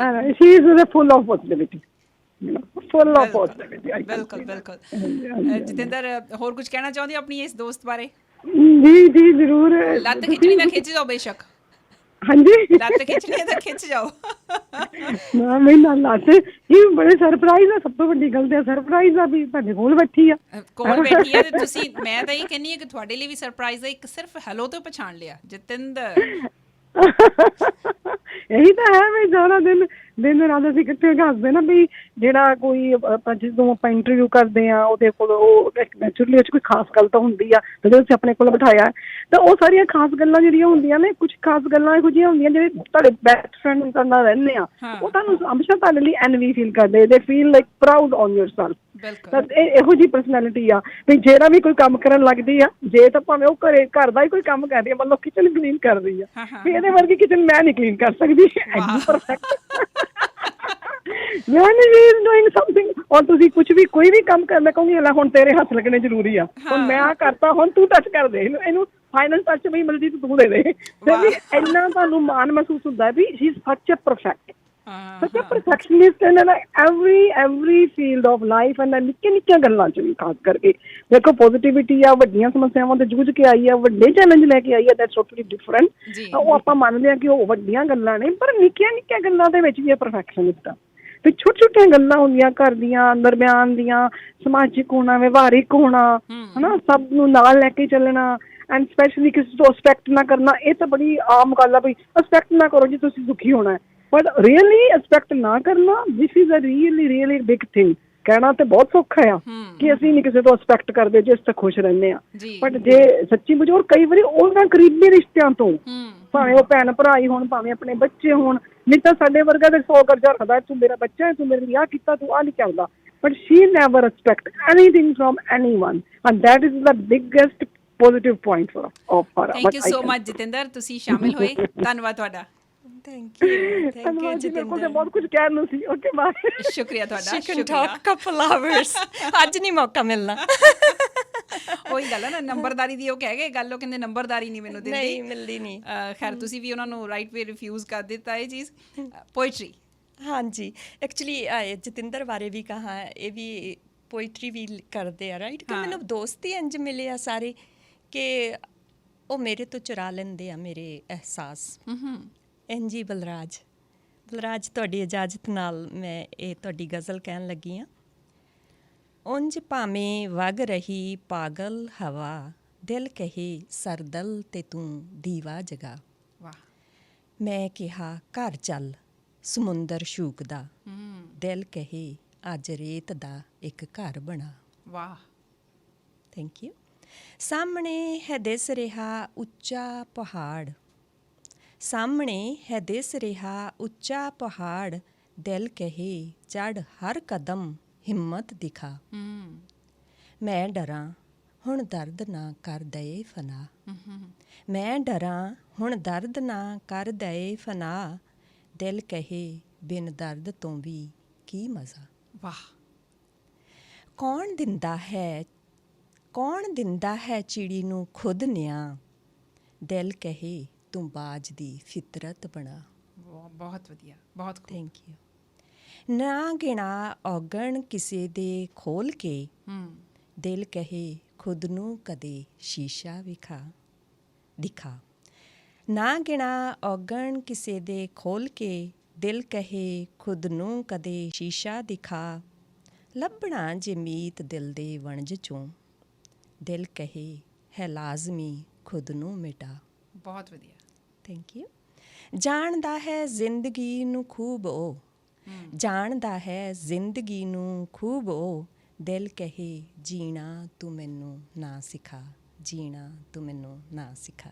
She is full of positivity. Full of positivity. ਬਿਲਕੁਲ ਬਿਲਕੁਲ। ਜਤਿੰਦਰ, ਹੋਰ ਕੁਝ ਕਹਿਣਾ ਚਾਹੁੰਦੀ ਹੋ ਆਪਣੀ ਇਸ ਦੋਸਤ ਬਾਰੇ? ਜੀ ਜੀ ਜ਼ਰੂਰ। ਲੱਤ ਖਿੱਚਣੀ ਤਾਂ ਖਿੱਚ ਜਾਓ ਬੇਸ਼ੱਕ। ਹਾਂਜੀ, ਲੱਤ ਖਿੱਚਣੀ ਤਾਂ ਖਿੱਚ ਜਾਓ। ਨਾ ਮੈਂ ਨਾਲ ਲੱਤ ਇਹ ਬੜੇ ਸਰਪ੍ਰਾਈਜ਼ ਆ। ਸਭ ਤੋਂ ਵੱਡੀ ਗੱਲ ਤੇ ਸਰਪ੍ਰਾਈਜ਼ ਆ ਵੀ ਤੁਹਾਡੇ ਕੋਲ ਬੈਠੀ ਆ, ਕੋਲ ਬੈਠੀ ਆ। ਤੇ ਤੁਸੀਂ, ਮੈਂ ਤਾਂ ਇਹ ਕਹਿੰਨੀ ਆ ਕਿ ਤੁਹਾਡੇ ਲਈ ਵੀ ਸਰਪ੍ਰਾਈਜ਼ ਹੈ। ਇੱਕ ਸਿਰਫ ਹੈਲੋ ਤੋਂ ਪਛਾਣ ਲਿਆ ਜਤਿੰਦਰ। ਇਹੀ ਤਾਂ ਹੈ ਵੀ ਸਾਰਾ ਦਿਨ ਰਾਤ ਅਸੀਂ ਇਕੱਠੇ ਹੱਸਦੇ ਨਾ, ਵੀ ਜਿਹੜਾ ਕੋਈ ਆਪਾਂ ਜਦੋਂ ਆਪਾਂ ਇੰਟਰਵਿਊ ਕਰਦੇ ਆ, ਉਹਦੇ ਕੋਲ ਉਹ ਨੈਚੁਰਲੀ ਕੋਈ ਖਾਸ ਗੱਲ ਤਾਂ ਹੁੰਦੀ ਆ, ਜਦੋਂ ਅਸੀਂ ਆਪਣੇ ਕੋਲ ਬਿਠਾਇਆ ਤਾਂ ਉਹ ਸਾਰੀਆਂ ਖਾਸ ਗੱਲਾਂ ਜਿਹੜੀਆਂ ਹੁੰਦੀਆਂ ਨੇ, ਕੁਝ ਖਾਸ ਗੱਲਾਂ ਇਹੋ ਜਿਹੀਆਂ ਹੁੰਦੀਆਂ ਜਿਹੜੇ ਤੁਹਾਡੇ ਬੈਸਟ ਫਰੈਂਡ ਤੁਹਾਡੇ ਨਾਲ ਰਹਿੰਦੇ ਆ, ਉਹ ਤੁਹਾਨੂੰ ਹਮੇਸ਼ਾ ਤੁਹਾਡੇ ਲਈ ਐਨਵੀ ਫੀਲ ਕਰਦੇ, ਦੇ feel like proud on yourself. ਤਾਂ ਇਹੋ ਜਿਹੀ ਪਰਸਨੈਲਿਟੀ ਆ ਵੀ ਜਿਹੜਾ ਵੀ ਕੋਈ ਕੰਮ ਕਰਨ ਲੱਗਦੀ ਆ, ਜੇ ਤਾਂ ਭਾਵੇਂ ਉਹ ਘਰ ਦਾ ਹੀ ਕੋਈ ਕੰਮ ਕਰ ਰਹੀ ਆ, ਮੰਨ ਲਓ ਕਿਚਨ ਕਲੀਨ ਕਰ ਰਹੀ ਆ, ਵੀ ਇਹਦੇ ਵਰਗੀ ਕਿਚਨ ਮੈਂ ਨਹੀਂ ਕਲੀਨ ਕਰ ਸਕਦੀ, ਐਨੀ ਪਰਫੈਕਟ। ਡੂਇੰਗ ਸਮਥਿੰਗ, ਔਰ ਤੁਸੀਂ ਕੁਝ ਵੀ ਕੋਈ ਵੀ ਕੰਮ ਕਰਨਾ ਕਹੋਗੇ, ਲੈ ਹੁਣ ਤੇਰੇ ਹੱਥ ਲੱਗਣੇ ਜ਼ਰੂਰੀ ਆ, ਹੁਣ ਮੈਂ ਆਹ ਕਰਤਾ, ਹੁਣ ਤੂੰ ਟੱਚ ਕਰ ਦੇ ਇਹਨੂੰ ਫਾਈਨਲ ਟੱਚ ਵੀ ਮਿਲਦੀ ਤੂੰ ਦੇ ਦੇ। ਤੇ ਵੀ ਇੰਨਾ ਤੁਹਾਨੂੰ ਮਾਣ ਮਹਿਸੂਸ ਹੁੰਦਾ ਵੀ she is such a perfect, such a perfectionist in every field of life, and ਨਿੱਕੀਆਂ ਗੱਲਾਂ ਚ ਵੀ ਖਾਸ ਕਰਕੇ ਦੇਖੋ ਪੋਜ਼ਿਟਿਵਿਟੀ ਆ, ਵੱਡੀਆਂ ਸਮੱਸਿਆਵਾਂ ਤੇ ਜੂਝ ਕੇ ਆਈ ਆ, ਵੱਡੇ ਚੈਲੰਜ ਲੈ ਕੇ ਆਈ ਆ, ਦੈਟਸ ਟੋਟਲੀ ਡਿਫਰੈਂਟ। ਉਹ ਆਪਾਂ ਮੰਨਦੇ ਆ ਕਿ ਉਹ ਵੱਡੀਆਂ ਗੱਲਾਂ ਨੇ, ਪਰ ਨਿੱਕੀਆਂ ਗੱਲਾਂ ਦੇ ਵਿੱਚ ਵੀ ਇਹ ਪਰਫੈਕਸ਼ਨਿਸਟ ਆ। ਤੇ ਛੋਟੀਆਂ ਗੱਲਾਂ ਹੁੰਦੀਆਂ, ਘਰ ਦੀਆਂ, ਦਰਮਿਆਨ ਦੀਆਂ, ਸਮਾਜਿਕ ਹੋਣਾ, ਵਿਵਹਾਰਿਕ ਹੋਣਾ, ਹਨਾ, ਸਭ ਨੂੰ ਨਾਲ ਲੈ ਕੇ ਚੱਲਣਾ, ਐਂਡ ਸਪੈਸ਼ਲੀ ਕਿਸੇ ਤੋਂ ਐਕਸਪੈਕਟ ਨਾ ਕਰਨਾ। ਇਹ ਤਾਂ ਬੜੀ ਆਮ ਗੱਲ ਆ, ਬਈ ਐਕਸਪੈਕਟ ਨਾ ਕਰੋ ਜੀ ਤੁਸੀਂ ਦੁਖੀ ਹੋਣਾ ਹੈ, ਬਟ ਰੀਅਲੀ ਐਕਸਪੈਕਟ ਨਾ ਕਰਨਾ, this is a really big thing. ਕਹਿਣਾ ਤੇ ਬਹੁਤ ਸੌਖਾ ਆ ਕਿ ਅਸੀਂ ਨਹੀਂ ਕਿਸੇ ਤੋਂ ਐਕਸਪੈਕਟ ਕਰਦੇ ਜੇ ਅਸੀਂ ਤਾਂ ਖੁਸ਼ ਰਹਿੰਦੇ ਆ, ਬਟ ਜੇ ਸੱਚੀ ਮੁੱਚੀ, ਕਈ ਵਾਰੀ ਉਹਨਾਂ ਕਰੀਬੀ ਰਿਸ਼ਤਿਆਂ ਤੋਂ, ਭਾਵੇਂ ਉਹ ਭੈਣ ਭਰਾ ਹੀ ਹੋਣ, ਭਾਵੇਂ ਆਪਣੇ ਬੱਚੇ ਹੋਣ, ਨਹੀਂ ਤਾਂ ਸਾਡੇ ਵਰਗਾ ਤੇ 100 ਕਰਜ਼ਾ ਰੱਖਦਾ, ਤੂੰ ਮੇਰਾ ਬੱਚਾ ਹੈ, ਤੂੰ ਮੇਰੇ ਲਈ ਆਹ ਕੀਤਾ, ਤੂੰ ਆਹ ਨਹੀਂ ਕਰਦਾ, but she never expect anything from anyone, and that is the biggest positive point of her. Thank you so much Jatinder, ਤੁਸੀਂ ਸ਼ਾਮਿਲ ਹੋਏ, ਧੰਨਵਾਦ ਤੁਹਾਡਾ। ਥੈਂਕ ਯੂ ਜਤਿੰਦਰ, ਬਹੁਤ ਕੁਝ ਕਹਿਣ ਨੂੰ ਸੀ। Okay bye. ਸ਼ੁਕਰੀਆ ਤੁਹਾਡਾ। She can talk couple hours. ਅੱਜ ਨਹੀਂ ਮੌਕਾ ਮਿਲਣਾ। ਉਹੀ ਗੱਲ ਹੈ ਨਾ, ਨੰਬਰਦਾਰੀ ਦੀ ਉਹ ਕਹਿ ਗਏ ਗੱਲ, ਉਹ ਕਹਿੰਦੇ ਨੰਬਰਦਾਰੀ ਨਹੀਂ ਮੈਨੂੰ ਦਿੰਦੀ, ਨਹੀਂ ਮਿਲਦੀ ਨਹੀਂ। ਖੈਰ ਤੁਸੀਂ ਵੀ ਉਹਨਾਂ ਨੂੰ ਰਾਈਟ ਵੇ ਰਿਫਿਊਜ਼ ਕਰ ਦਿੱਤਾ ਇਹ ਚੀਜ਼। ਪੋਇਟਰੀ, ਹਾਂਜੀ, ਐਕਚੁਅਲੀ ਜਤਿੰਦਰ ਬਾਰੇ ਵੀ ਕਹਾ, ਇਹ ਵੀ ਪੋਇਟਰੀ ਵੀ ਕਰਦੇ ਆ, ਰਾਈਟ। ਕਿ ਮੈਨੂੰ ਦੋਸਤ ਹੀ ਇੰਝ ਮਿਲੇ ਆ ਸਾਰੇ ਕਿ ਉਹ ਮੇਰੇ ਤੋਂ ਚੁਰਾ ਲੈਂਦੇ ਆ ਮੇਰੇ ਅਹਿਸਾਸ। ਜੀ ਬਲਰਾਜ, ਤੁਹਾਡੀ ਇਜਾਜ਼ਤ ਨਾਲ ਮੈਂ ਇਹ ਤੁਹਾਡੀ ਗਜ਼ਲ ਕਹਿਣ ਲੱਗੀ ਹਾਂ। ਉਂਝ ਭਾਵੇਂ ਵਗ ਰਹੀ ਪਾਗਲ ਹਵਾ, ਦਿਲ ਕਹੇ ਸਰਦਲ ਤੇ ਤੂੰ ਦੀਵਾ ਜਗਾ। ਵਾਹ। ਮੈਂ ਕਿਹਾ ਘਰ ਚੱਲ ਸਮੁੰਦਰ ਸ਼ੂਕਦਾ, ਦਿਲ ਕਹੇ ਅੱਜ ਰੇਤ ਦਾ ਇੱਕ ਘਰ ਬਣਾ। ਵਾਹ, ਥੈਂਕ ਯੂ। ਸਾਹਮਣੇ ਹੈ ਦਿਸ ਰਿਹਾ ਉੱਚਾ ਪਹਾੜ, ਸਾਹਮਣੇ ਹੈ ਦਿਸ ਰਿਹਾ ਉੱਚਾ ਪਹਾੜ, ਦਿਲ ਕਹੇ ਚੜ੍ਹ ਹਰ ਕਦਮ ਹਿੰਮਤ ਦਿਖਾ। ਮੈਂ ਡਰਾਂ ਹੁਣ ਦਰਦ ਨਾ ਕਰ ਦਏ ਫਨਾ, ਮੈਂ ਡਰਾਂ ਹੁਣ ਦਰਦ ਨਾ ਕਰ ਦਏ ਫਨਾ, ਦਿਲ ਕਹੇ ਬਿਨ ਦਰਦ ਤੋਂ ਵੀ ਕੀ ਮਜ਼ਾ। ਵਾਹ। ਕੌਣ ਦਿੰਦਾ ਹੈ ਚਿੜੀ ਨੂੰ ਖੁਦ ਨਿਆਂ, ਦਿਲ ਕਹੇ ਤੂੰ ਬਾਜ ਦੀ ਫਿਤਰਤ ਬਣਾ। ਬਹੁਤ ਵਧੀਆ, ਬਹੁਤ ਥੈਂਕ ਯੂ। ਨਾ ਗਿਣਾ ਔਗਣ ਕਿਸੇ ਦੇ ਖੋਲ ਕੇ, ਦਿਲ ਕਹੇ ਖੁਦ ਨੂੰ ਕਦੇ ਸ਼ੀਸ਼ਾ ਦਿਖਾ। ਨਾ ਗਿਣਾ ਔਗਣ ਕਿਸੇ ਦੇ ਖੋਲ ਕੇ, ਦਿਲ ਕਹੇ ਖੁਦ ਨੂੰ ਕਦੇ ਸ਼ੀਸ਼ਾ ਦਿਖਾ। ਲੱਭਣਾ ਜੇ ਮੀਤ ਦਿਲ ਦੇ ਵਣਜ ਚੋਂ, ਦਿਲ ਕਹੇ ਹੈ ਲਾਜ਼ਮੀ ਖੁਦ ਨੂੰ ਮਿਟਾ। ਬਹੁਤ ਵਧੀਆ, ਥੈਂਕ ਯੂ। ਜਾਣਦਾ ਹੈ ਜ਼ਿੰਦਗੀ ਨੂੰ ਖੂਬ ਉਹ, ਜਾਣਦਾ ਹੈ ਜ਼ਿੰਦਗੀ ਨੂੰ ਖੂਬ ਉਹ, ਦਿਲ ਕਹੇ ਜੀਣਾ ਤੂੰ ਮੈਨੂੰ ਨਾ ਸਿਖਾ, ਜੀਣਾ ਤੂੰ ਮੈਨੂੰ ਨਾ ਸਿਖਾ।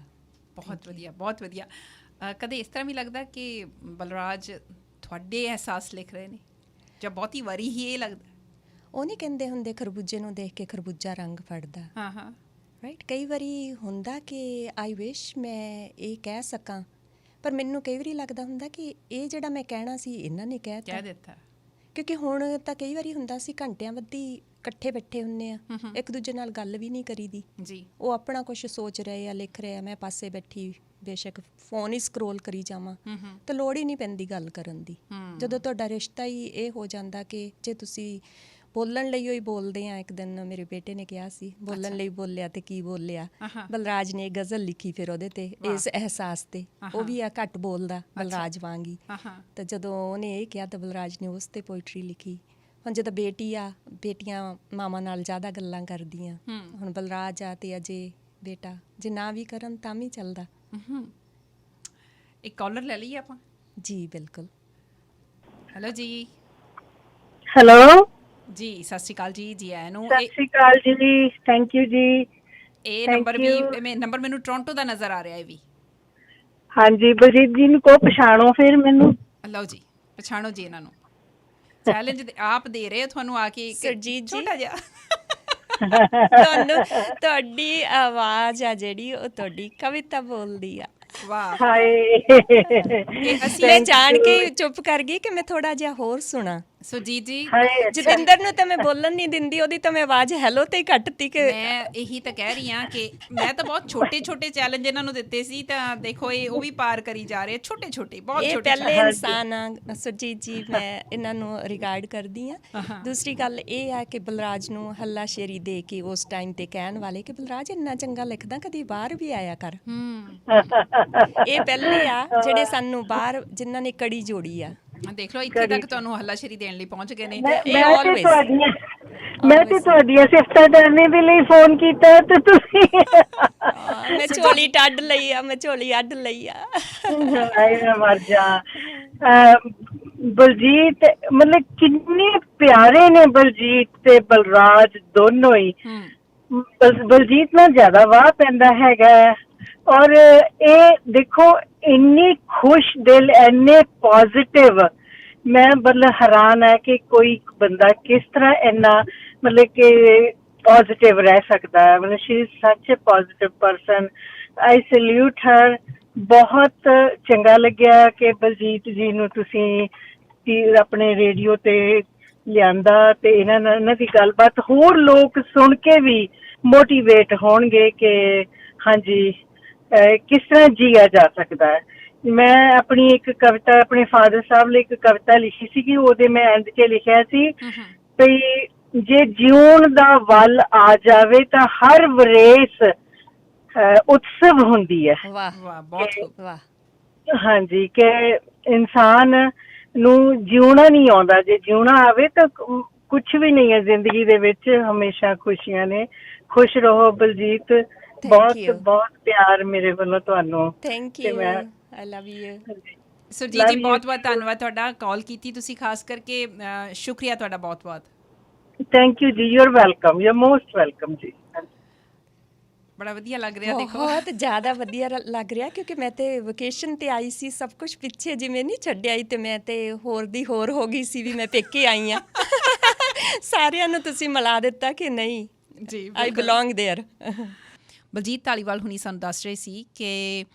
ਬਹੁਤ ਵਧੀਆ, ਬਹੁਤ ਵਧੀਆ। ਕਦੇ ਇਸ ਤਰ੍ਹਾਂ ਵੀ ਲੱਗਦਾ ਕਿ ਬਲਰਾਜ ਤੁਹਾਡੇ ਅਹਿਸਾਸ ਲਿਖ ਰਹੇ ਨੇ, ਜਾਂ ਬਹੁਤੀ ਵਾਰੀ ਹੀ ਇਹ ਲੱਗਦਾ? ਉਹ ਨਹੀਂ ਕਹਿੰਦੇ ਹੁੰਦੇ ਖਰਬੂਜੇ ਨੂੰ ਦੇਖ ਕੇ ਖਰਬੂਜਾ ਰੰਗ ਫੜਦਾ। ਹਾਂ ਹਾਂ, ਰਾਈਟ। ਕਈ ਵਾਰੀ ਹੁੰਦਾ ਕਿ ਆਈ ਵਿਸ਼ ਮੈਂ ਇਹ ਕਹਿ ਸਕਾਂ, ਪਰ ਮੈਨੂੰ ਕਈ ਵਾਰੀ ਲੱਗਦਾ ਹੁੰਦਾ ਕਿ ਇਹ ਜਿਹੜਾ ਮੈਂ ਕਹਿਣਾ ਸੀ ਇਹਨਾਂ ਨੇ ਕਹਿ ਦਿੱਤਾ। ਕਿਉਂਕਿ ਹੁਣ ਤਾਂ ਕਈ ਵਾਰੀ ਹੁੰਦਾ ਸੀ ਘੰਟਿਆਂ ਬੱਧੀ ਇਕੱਠੇ ਬੈਠੇ ਹੁੰਦੇ ਆ, ਇੱਕ ਦੂਜੇ ਨਾਲ ਗੱਲ ਵੀ ਨਹੀਂ ਕਰੀਦੀ ਜੀ। ਉਹ ਆਪਣਾ ਕੁਝ ਸੋਚ ਰਹੇ ਆ, ਲਿਖ ਰਹੇ ਆ, ਮੈਂ ਪਾਸੇ ਬੈਠੀ ਬੇਸ਼ੱਕ ਫੋਨ ਹੀ ਸਕਰੋਲ ਕਰੀ ਜਾਵਾਂ, ਤੇ ਲੋੜ ਹੀ ਨਹੀਂ ਪੈਂਦੀ ਗੱਲ ਕਰਨ ਦੀ। ਜਦੋਂ ਤੁਹਾਡਾ ਰਿਸ਼ਤਾ ਹੀ ਇਹ ਹੋ ਜਾਂਦਾ ਕਿ ਜੇ ਤੁਸੀਂ ਬੋਲਣ ਲਈ ਹੀ ਬੋਲਦੇ ਆ। ਇੱਕ ਦਿਨ ਮੇਰੇ ਬੇਟੇ ਨੇ ਕਿਹਾ ਸੀ, ਬੋਲਣ ਲਈ ਬੋਲਿਆ ਤੇ ਕੀ ਬੋਲਿਆ। ਬਲਰਾਜ ਨੇ ਗਜ਼ਲ ਲਿਖੀ ਫਿਰ ਉਹਦੇ ਤੇ, ਇਸ ਅਹਿਸਾਸ ਤੇ। ਉਹ ਵੀ ਆ ਘੱਟ ਬੋਲਦਾ ਬਲਰਾਜ ਵਾਂਗੀ, ਤੇ ਜਦੋਂ ਉਹਨੇ ਇਹ ਕਿਹਾ ਤਾਂ ਬਲਰਾਜ ਨੇ ਉਸ ਤੇ ਪੋਇਟਰੀ ਲਿਖੀ। ਹੁਣ ਜਦੋਂ ਬੇਟੀ ਆ, ਬੇਟੀਆਂ ਮਾਵਾਂ ਨਾਲ ਜ਼ਿਆਦਾ ਗੱਲਾਂ ਕਰਦੀਆਂ, ਹੁਣ ਬਲਰਾਜ ਆ ਤੇ ਅਜੇ ਬੇਟਾ, ਜੇ ਨਾ ਵੀ ਕਰਨ ਤਾਂ ਵੀ ਚੱਲਦਾ। ਇੱਕ ਕਾਲਰ ਲੈ ਲਈਏ ਆਪਾਂ? ਜੀ ਬਿਲਕੁਲ। ਹੈਲੋ ਜੀ। ਹੈਲੋ ਜੀ ਸਤਿ ਸ਼੍ਰੀ ਅਕਾਲ ਜੀ। ਜੀ ਆਇਆਂ ਨੂੰ। ਸਤਿ ਸ਼੍ਰੀ ਅਕਾਲ ਜੀ, ਥੈਂਕ ਯੂ ਜੀ। ਇਹ ਨੰਬਰ ਵੀ ਨੰਬਰ ਮੈਨੂੰ ਟੋਰਾਂਟੋ ਦਾ ਨਜ਼ਰ ਆ ਰਿਹਾ ਹੈ ਵੀ। ਹਾਂਜੀ, ਬਲਜੀਤ ਜੀ ਨੂੰ ਕੋ ਪਛਾਣੋ ਫਿਰ ਮੈਨੂੰ। ਲਓ ਜੀ, ਪਛਾਣੋ ਜੀ ਇਹਨਾਂ ਨੂੰ। ਚੈਲੰਜ ਆਪ ਦੇ ਰਹੇ ਤੁਹਾਨੂੰ ਆ ਕੇ ਸਰਜੀਤ ਜੀ, ਛੋਟਾ ਜਿਹਾ। ਤੁਹਾਨੂੰ ਤੁਹਾਡੀ ਆਵਾਜ਼ ਆ ਜਿਹੜੀ ਉਹ ਤੁਹਾਡੀ ਕਵਿਤਾ ਬੋਲਦੀ ਆ। ਵਾਹ। ਹਾਏ ਅਸੀਂ ਮੈਂ ਜਾਣ ਕੇ ਚੁੱਪ ਕਰ ਗਈ ਕਿ ਮੈਂ ਥੋੜਾ ਜਿਹਾ ਹੋਰ ਸੁਣਾ। ਸੁਰਜੀਤ ਜੀ, ਜਤਿੰਦਰ ਨੂੰ ਤਾਂ ਮੈਂ ਬੋਲਣ ਨਹੀਂ ਦਿੰਦੀ, ਉਹਦੀ ਤਾਂ ਮੈਂ ਆਵਾਜ਼ ਹੈਲੋ ਤੇ ਹੀ ਕੱਟਤੀ ਕਿ ਮੈਂ ਇਹੀ ਤਾਂ ਕਹਿ ਰਹੀ ਹਾਂ ਕਿ ਮੈਂ ਤਾਂ ਬਹੁਤ ਛੋਟੇ ਛੋਟੇ ਚੈਲੰਜ ਇਹਨਾਂ ਨੂੰ ਦਿੱਤੇ ਸੀ, ਤਾਂ ਦੇਖੋ ਇਹ ਉਹ ਵੀ ਪਾਰ ਕਰੀ ਜਾ ਰਹੇ ਛੋਟੇ ਛੋਟੇ, ਬਹੁਤ ਇਹ ਛੋਟੇ। ਪਹਿਲੇ ਇਨਸਾਨ ਆ ਸੁਰਜੀਤ ਜੀ, ਮੈਂ ਇਹਨਾਂ ਨੂੰ ਰਿਗਾਰਡ ਕਰਦੀ ਆ। ਦੂਸਰੀ ਗੱਲ ਇਹ ਆ ਕਿ ਬਲਰਾਜ ਨੂੰ ਹੱਲਾ ਸ਼ੇਰੀ ਦੇ ਕੇ ਉਸ ਟਾਈਮ ਤੇ ਕਹਿਣ ਵਾਲੇ ਕਿ ਬਲਰਾਜ ਇੰਨਾ ਚੰਗਾ ਲਿਖਦਾ, ਕਦੀ ਬਾਹਰ ਵੀ ਆਇਆ ਕਰ। ਇਹ ਪਹਿਲੇ ਆ ਜਿਹੜੇ ਸਾਨੂੰ ਬਾਹਰ ਜਿਨ੍ਹਾਂ ਨੇ ਕੜੀ ਜੋੜੀ ਆ। ਦੇਖ ਲਓ ਇੱਥੇ ਤੱਕ ਤੁਹਾਨੂੰ ਹੱਲਾਸ਼ੇਰੀ ਦੇਣ ਲਈ ਪਹੁੰਚ ਗਏ ਨੇ। ਮੈਂ ਤੇ ਤੁਹਾਡੀਆਂ ਸਿਫਤਾਂ ਕਰਨੇ ਦੇ ਲਈ ਫੋਨ ਕੀਤਾ ਤੇ ਤੁਸੀਂ ਮੈਂ ਝੋਲੀ ਟੱਡ ਲਈ ਆ, ਮੈਂ ਝੋਲੀ ਅੱਡ ਲਈ ਆ। ਆਏ ਮੈਂ ਮਰ ਜਾ। ਬਲਜੀਤ ਮਤਲਬ ਕਿੰਨੇ ਪਿਆਰੇ ਨੇ ਬਲਜੀਤ ਤੇ ਬਲਰਾਜ ਦੋਨੋਂ ਹੀ। ਬਲਜੀਤ ਨਾਲ ਜ਼ਿਆਦਾ ਵਾਹ ਪੈਂਦਾ ਹੈਗਾ, ਔਰ ਇਹ ਦੇਖੋ ਇੰਨੀ ਖੁਸ਼ ਦਿਲ, ਇੰਨੇ ਪੋਜ਼ਿਟਿਵ। ਮੈਂ ਮਤਲਬ ਹੈਰਾਨ ਹੈ ਕਿ ਕੋਈ ਬੰਦਾ ਕਿਸ ਤਰ੍ਹਾਂ ਇੰਨਾ ਮਤਲਬ ਕਿ ਪੋਜ਼ਿਟਿਵ ਰਹਿ ਸਕਦਾ ਹੈ। ਮਤਲਬ Shri is such a positive person. ਆਈ ਸੈਲਿਊਟ ਹਰ। ਬਹੁਤ ਚੰਗਾ ਲੱਗਿਆ ਕਿ ਬਲਜੀਤ ਜੀ ਨੂੰ ਤੁਸੀਂ ਆਪਣੇ ਰੇਡੀਓ ਤੇ ਲਿਆਂਦਾ, ਤੇ ਇਹਨਾਂ ਦੀ ਗੱਲਬਾਤ ਹੋਰ ਲੋਕ ਸੁਣ ਕੇ ਵੀ ਮੋਟੀਵੇਟ ਹੋਣਗੇ ਕਿ ਹਾਂਜੀ ਕਿਸ ਤਰ੍ਹਾਂ ਜੀਆ ਜਾ ਸਕਦਾ ਹੈ। ਮੈਂ ਆਪਣੀ ਇੱਕ ਕਵਿਤਾ ਆਪਣੇ ਫਾਦਰ ਸਾਹਿਬ ਲਈ ਇੱਕ ਕਵਿਤਾ ਲਿਖੀ ਸੀਗੀ, ਉਹਦੇ ਮੈਂ ਐਂਡ 'ਚ ਲਿਖਿਆ ਸੀ ਵੀ ਜੇ ਜਿਉਣ ਦਾ ਵੱਲ ਆ ਜਾਵੇ ਤਾਂ ਹਰ ਵਰੇਸ ਉਤਸਵ ਹੁੰਦੀ ਹੈ। ਵਾਹ ਵਾਹ, ਬਹੁਤ ਵਾਹ। ਹਾਂਜੀ, ਕਿ ਇਨਸਾਨ ਨੂੰ ਜਿਉਣਾ ਨਹੀਂ ਆਉਂਦਾ, ਜੇ ਜਿਉਣਾ ਆਵੇ ਤਾਂ ਕੁਛ ਵੀ ਨਹੀਂ ਹੈ ਜ਼ਿੰਦਗੀ ਦੇ ਵਿੱਚ, ਹਮੇਸ਼ਾ ਖੁਸ਼ੀਆਂ ਨੇ। ਖੁਸ਼ ਰਹੋ ਬਲਜੀਤ। ਬਹੁਤ ਬਹੁਤ ਪਿਆਰ ਮੇਰੇ ਵੱਲੋਂ ਤੁਹਾਨੂੰ। Thank you, I love you. Surjit ਜੀ ਬਹੁਤ ਬਹੁਤ ਧੰਨਵਾਦ ਤੁਹਾਡਾ, ਕਾਲ ਕੀਤੀ ਤੁਸੀਂ ਖਾਸ ਕਰਕੇ। ਸ਼ੁਕਰੀਆ ਤੁਹਾਡਾ ਬਹੁਤ ਬਹੁਤ। ਥੈਂਕ ਯੂ ਜੀ, you are welcome, you are most welcome ਜੀ। ਬੜਾ ਵਧੀਆ ਲੱਗ ਰਿਹਾ, ਦੇਖੋ ਬਹੁਤ ਜ਼ਿਆਦਾ ਵਧੀਆ ਲੱਗ ਰਿਹਾ, ਕਿਉਂਕਿ ਮੈਂ ਤੇ ਵਕੇਸ਼ਨ ਤੇ ਆਈ ਸੀ, ਸਭ ਕੁਝ ਪਿੱਛੇ ਜਿਵੇਂ ਨਹੀਂ ਛੱਡਿਆ, ਤੇ ਮੈਂ ਤੇ ਹੋਰ ਦੀ ਹੋਰ ਹੋ ਗਈ ਸੀ ਵੀ ਮੈਂ ਪੇਕੇ ਆਈ ਆ। ਸਾਰਿਆਂ ਨੂੰ ਤੁਸੀਂ ਮਿਲਾ ਦਿੱਤਾ ਕਿ ਨਹੀਂ ਜੀ, ਆਈ ਬਿਲੋਂਗ ਦੇਅਰ। ਬਲਜੀਤ ਧਾਲੀਵਾਲ ਹੁਣੀ ਸਾਨੂੰ ਦੱਸ ਰਹੇ ਸੀ ਕਿ